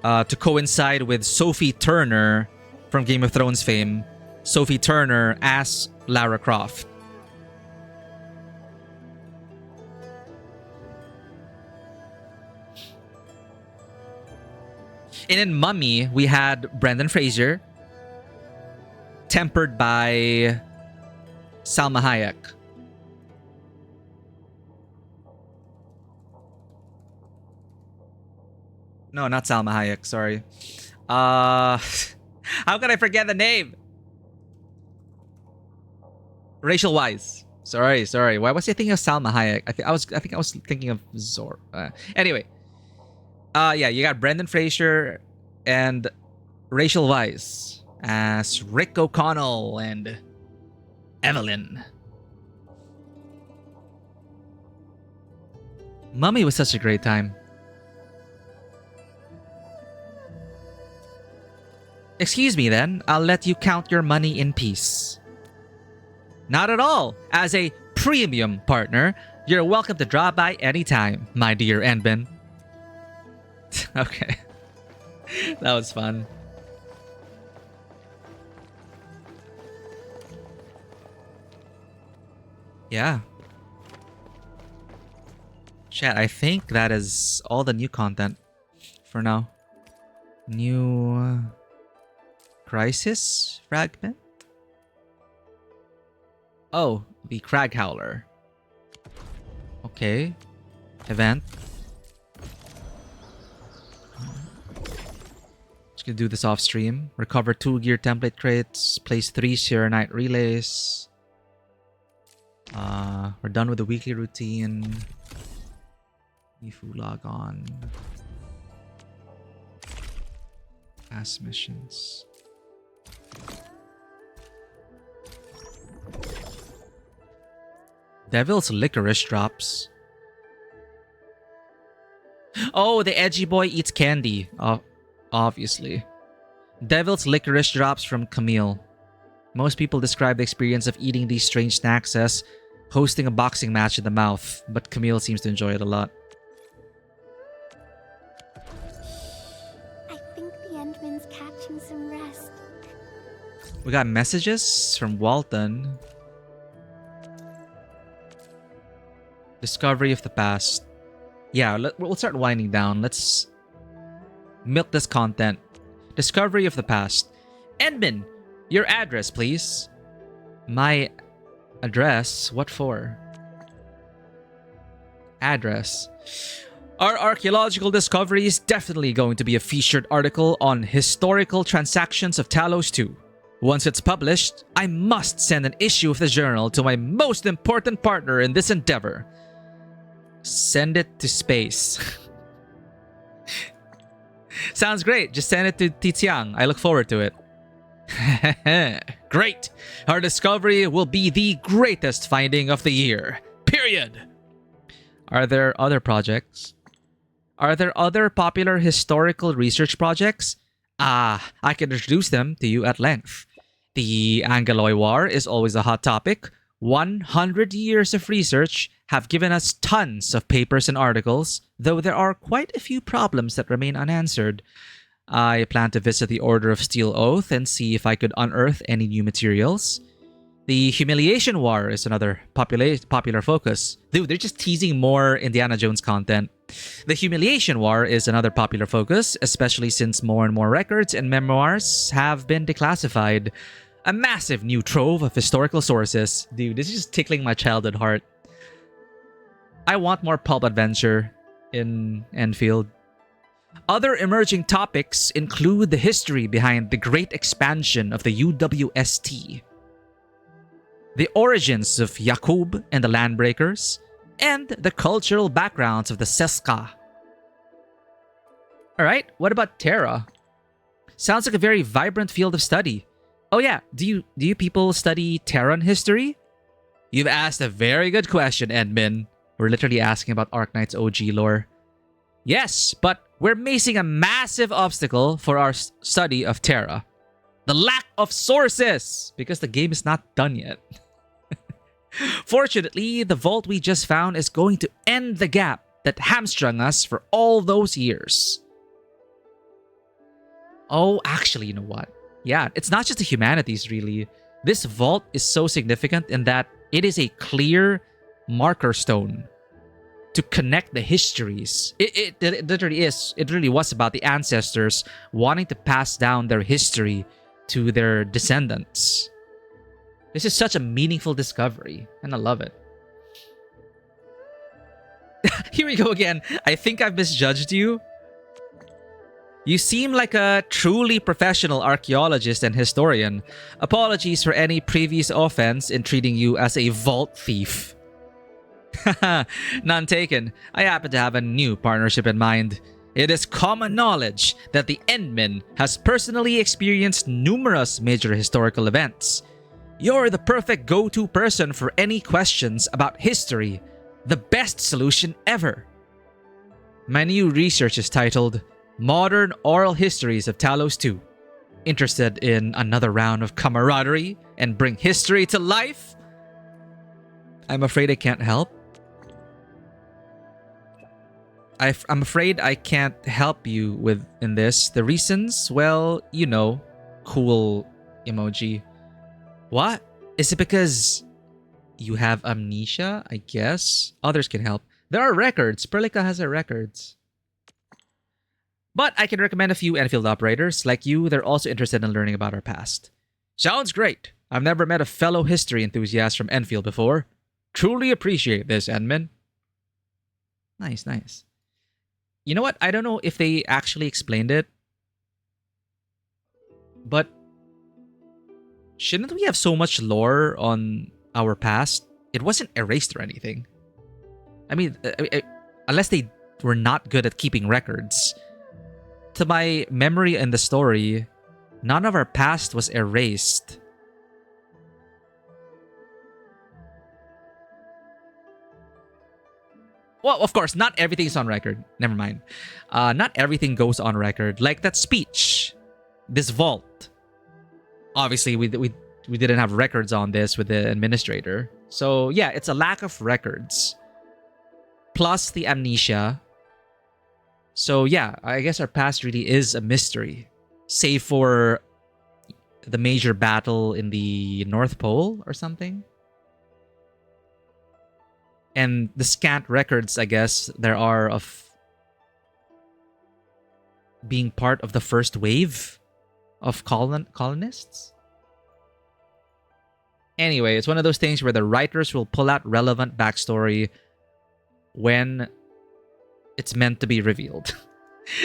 to coincide with Sophie Turner from Game of Thrones fame. Sophie Turner as Lara Croft. And in Mummy, we had Brendan Fraser, tempered by Salma Hayek. No, not Salma Hayek, sorry. How could I forget the name? Rachel Weisz. Sorry. Why was I thinking of Salma Hayek? I think I was thinking of Zor. Anyway. Yeah, you got Brendan Fraser and Rachel Weisz as Rick O'Connell and Evelyn. Mummy was such a great time. Excuse me then, I'll let you count your money in peace. Not at all. As a premium partner, you're welcome to drop by anytime, my dear Enbin. Okay. That was fun. Yeah. Chat, I think that is all the new content for now. New Crisis fragment? Oh, the Crag Howler. Okay. Event. Just gonna do this off stream. Recover 2 gear template crates. Place 3 Sierra Knight relays. We're done with the weekly routine. Mifu log on. Past missions. Devil's licorice drops. Oh, the edgy boy eats candy. Oh, obviously. Devil's licorice drops from Camille. Most people describe the experience of eating these strange snacks as hosting a boxing match in the mouth, but Camille seems to enjoy it a lot.
I think the Endman's catching some rest.
We got messages from Walton. Discovery of the past. Yeah, we'll start winding down. Let's milk this content. Discovery of the past. Endman, your address, please. My address? What for? Address. Our archaeological discovery is definitely going to be a featured article on historical transactions of Talos 2. Once it's published, I must send an issue of the journal to my most important partner in this endeavor. Send it to space. Sounds great. Just send it to Tiziang. I look forward to it. Great. Our discovery will be the greatest finding of the year. Period. Are there other projects? Are there other popular historical research projects? I can introduce them to you at length. The Angaloy War is always a hot topic. 100 years of research have given us tons of papers and articles, though there are quite a few problems that remain unanswered. I plan to visit the Order of Steel Oath and see if I could unearth any new materials. The Humiliation War is another popular focus. Dude, they're just teasing more Indiana Jones content. The Humiliation War is another popular focus, especially since more and more records and memoirs have been declassified. A massive new trove of historical sources. Dude, this is just tickling my childhood heart. I want more pulp adventure in Endfield. Other emerging topics include the history behind the great expansion of the UWST, the origins of Yakub and the Landbreakers, and the cultural backgrounds of the Seska. Alright, what about Terra? Sounds like a very vibrant field of study. Oh yeah, do you people study Terran history? You've asked a very good question, Edmund. We're literally asking about Arknights OG lore. Yes, but we're facing a massive obstacle for our study of Terra. The lack of sources! Because the game is not done yet. Fortunately, the vault we just found is going to end the gap that hamstrung us for all those years. Oh, actually, you know what? Yeah, it's not just the humanities, really. This vault is so significant in that it is a clear marker stone to connect the histories. It literally is. It really was about the ancestors wanting to pass down their history to their descendants. This is such a meaningful discovery, and I love it. Here we go again. I think I've misjudged you. You seem like a truly professional archaeologist and historian. Apologies for any previous offense in treating you as a vault thief. None taken. I happen to have a new partnership in mind. It is common knowledge that the Endman has personally experienced numerous major historical events. You're the perfect go-to person for any questions about history. The best solution ever. My new research is titled Modern Oral Histories of Talos 2. Interested in another round of camaraderie and bring history to life? I'm afraid I can't help. I'm afraid I can't help you in this. The reasons? Well, you know, cool emoji. What? Is it because you have amnesia? I guess. Others can help. There are records. Perlica has her records. But I can recommend a few Enfield operators. Like you, they're also interested in learning about our past. Sounds great. I've never met a fellow history enthusiast from Enfield before. Truly appreciate this, Edmund. Nice, nice. You know what? I don't know if they actually explained it. But shouldn't we have so much lore on our past? It wasn't erased or anything. I mean, unless they were not good at keeping records. To my memory in the story, none of our past was erased. Well, of course, not everything's on record. Never mind. Not everything goes on record. Like that speech, this vault. Obviously, we didn't have records on this with the administrator. So yeah, it's a lack of records. Plus the amnesia. So yeah, I guess our past really is a mystery. Save for the major battle in the North Pole or something. And the scant records, I guess, there are of being part of the first wave of colonists. Anyway, it's one of those things where the writers will pull out relevant backstory when it's meant to be revealed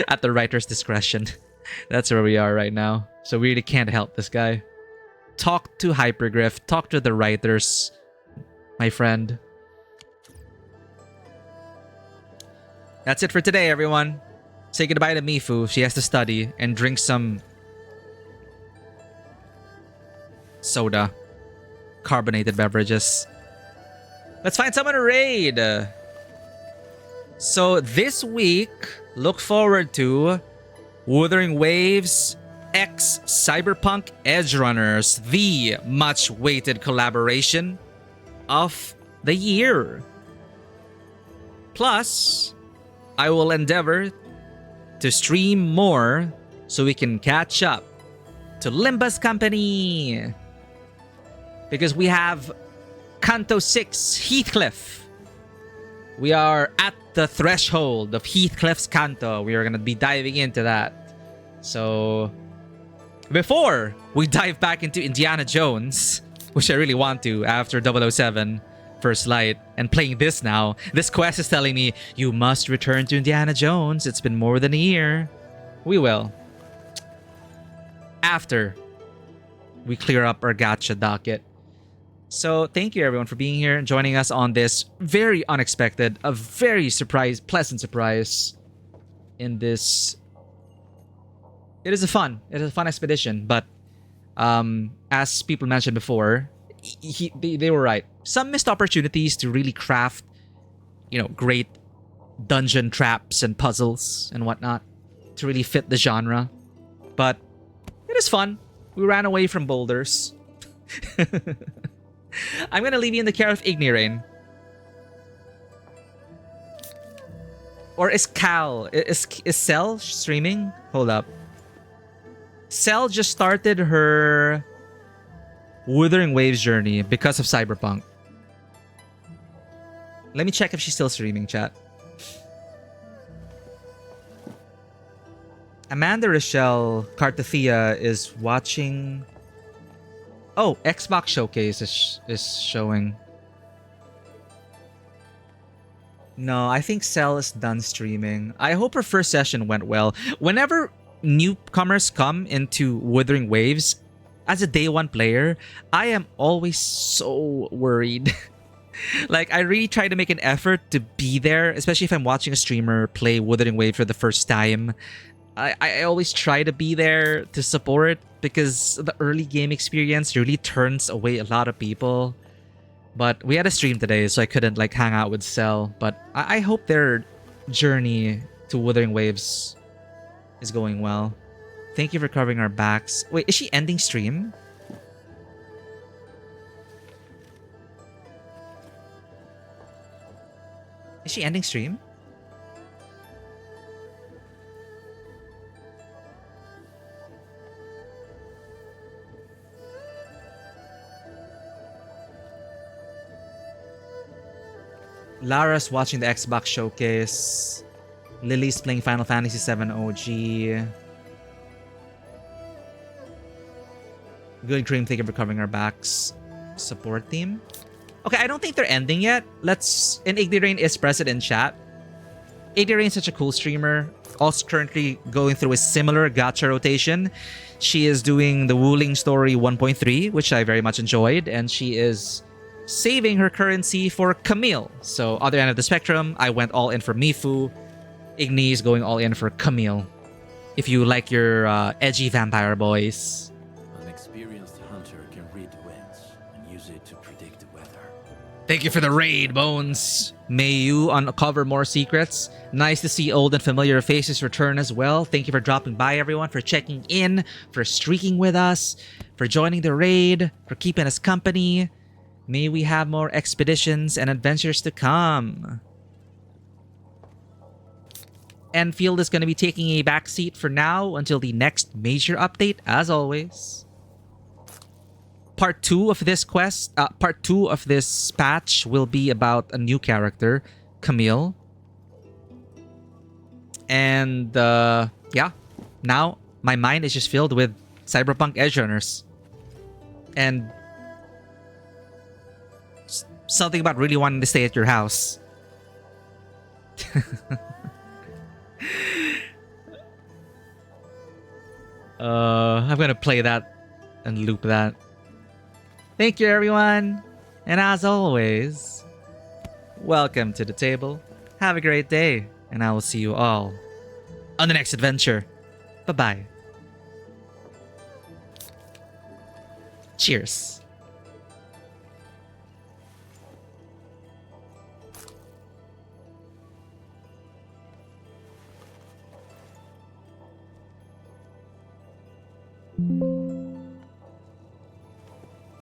at the writer's discretion. That's where we are right now. So we really can't help this guy. Talk to Hypergriff. Talk to the writers, my friend. That's it for today, everyone. Say goodbye to Mifu. She has to study and drink some soda. Carbonated beverages. Let's find someone to raid. So this week, look forward to Wuthering Waves X Cyberpunk Edge Runners, the much-awaited collaboration of the year. Plus, I will endeavor to stream more so we can catch up to Limbus Company. Because we have Kanto 6 Heathcliff. We are at the threshold of Heathcliff's Kanto. We are going to be diving into that. So, before we dive back into Indiana Jones, which I really want to after 007 First Light, and playing this now, this quest is telling me, you must return to Indiana Jones. It's been more than a year. We will. After we clear up our gacha docket. So thank you everyone for being here and joining us on this very unexpected, a very pleasant surprise in this. It is a fun expedition, but as people mentioned before, they were right. Some missed opportunities to really craft, great dungeon traps and puzzles and whatnot to really fit the genre. But it is fun. We ran away from boulders. I'm gonna leave you in the care of Ignirain. Or is Cell streaming? Hold up. Cell just started her Wuthering Waves journey because of Cyberpunk. Let me check if she's still streaming, chat. Amanda Rochelle Cartathea is watching. Oh, Xbox Showcase is showing. No, I think Cell is done streaming. I hope her first session went well. Whenever newcomers come into Wuthering Waves, as a day one player, I am always so worried. Like, I really try to make an effort to be there, especially if I'm watching a streamer play Wuthering Waves for the first time. I always try to be there to support because the early game experience really turns away a lot of people. But we had a stream today, so I couldn't hang out with Cell. But I hope their journey to Wuthering Waves is going well. Thank you for covering our backs. Wait, is she ending stream? Is she ending stream? Lara's watching the Xbox Showcase. Lily's playing Final Fantasy VII OG. Good Cream, thank you for covering our backs. Support team. Okay, I don't think they're ending yet. And Igdirain is present in chat. Igdirain is such a cool streamer. Also currently going through a similar gacha rotation. She is doing the Wuling Story 1.3, which I very much enjoyed. And she is saving her currency for Camille. So, other end of the spectrum, I went all in for Mifu. Igni is going all in for Camille. If you like your edgy vampire boys.
An experienced hunter can read winds and use it to predict the weather.
Thank you for the raid, Bones. May you uncover more secrets. Nice to see old and familiar faces return as well. Thank you for dropping by, everyone, for checking in, for streaking with us, for joining the raid, for keeping us company. May we have more expeditions and adventures to come. Endfield is going to be taking a backseat for now until the next major update, as always. Part 2 of this patch will be about a new character, Camille. And yeah, now my mind is just filled with Cyberpunk Edgerunners. And something about really wanting to stay at your house. I'm gonna play that and loop that. Thank you, everyone. And as always, welcome to the table. Have a great day, and I will see you all on the next adventure. Bye-bye. Cheers.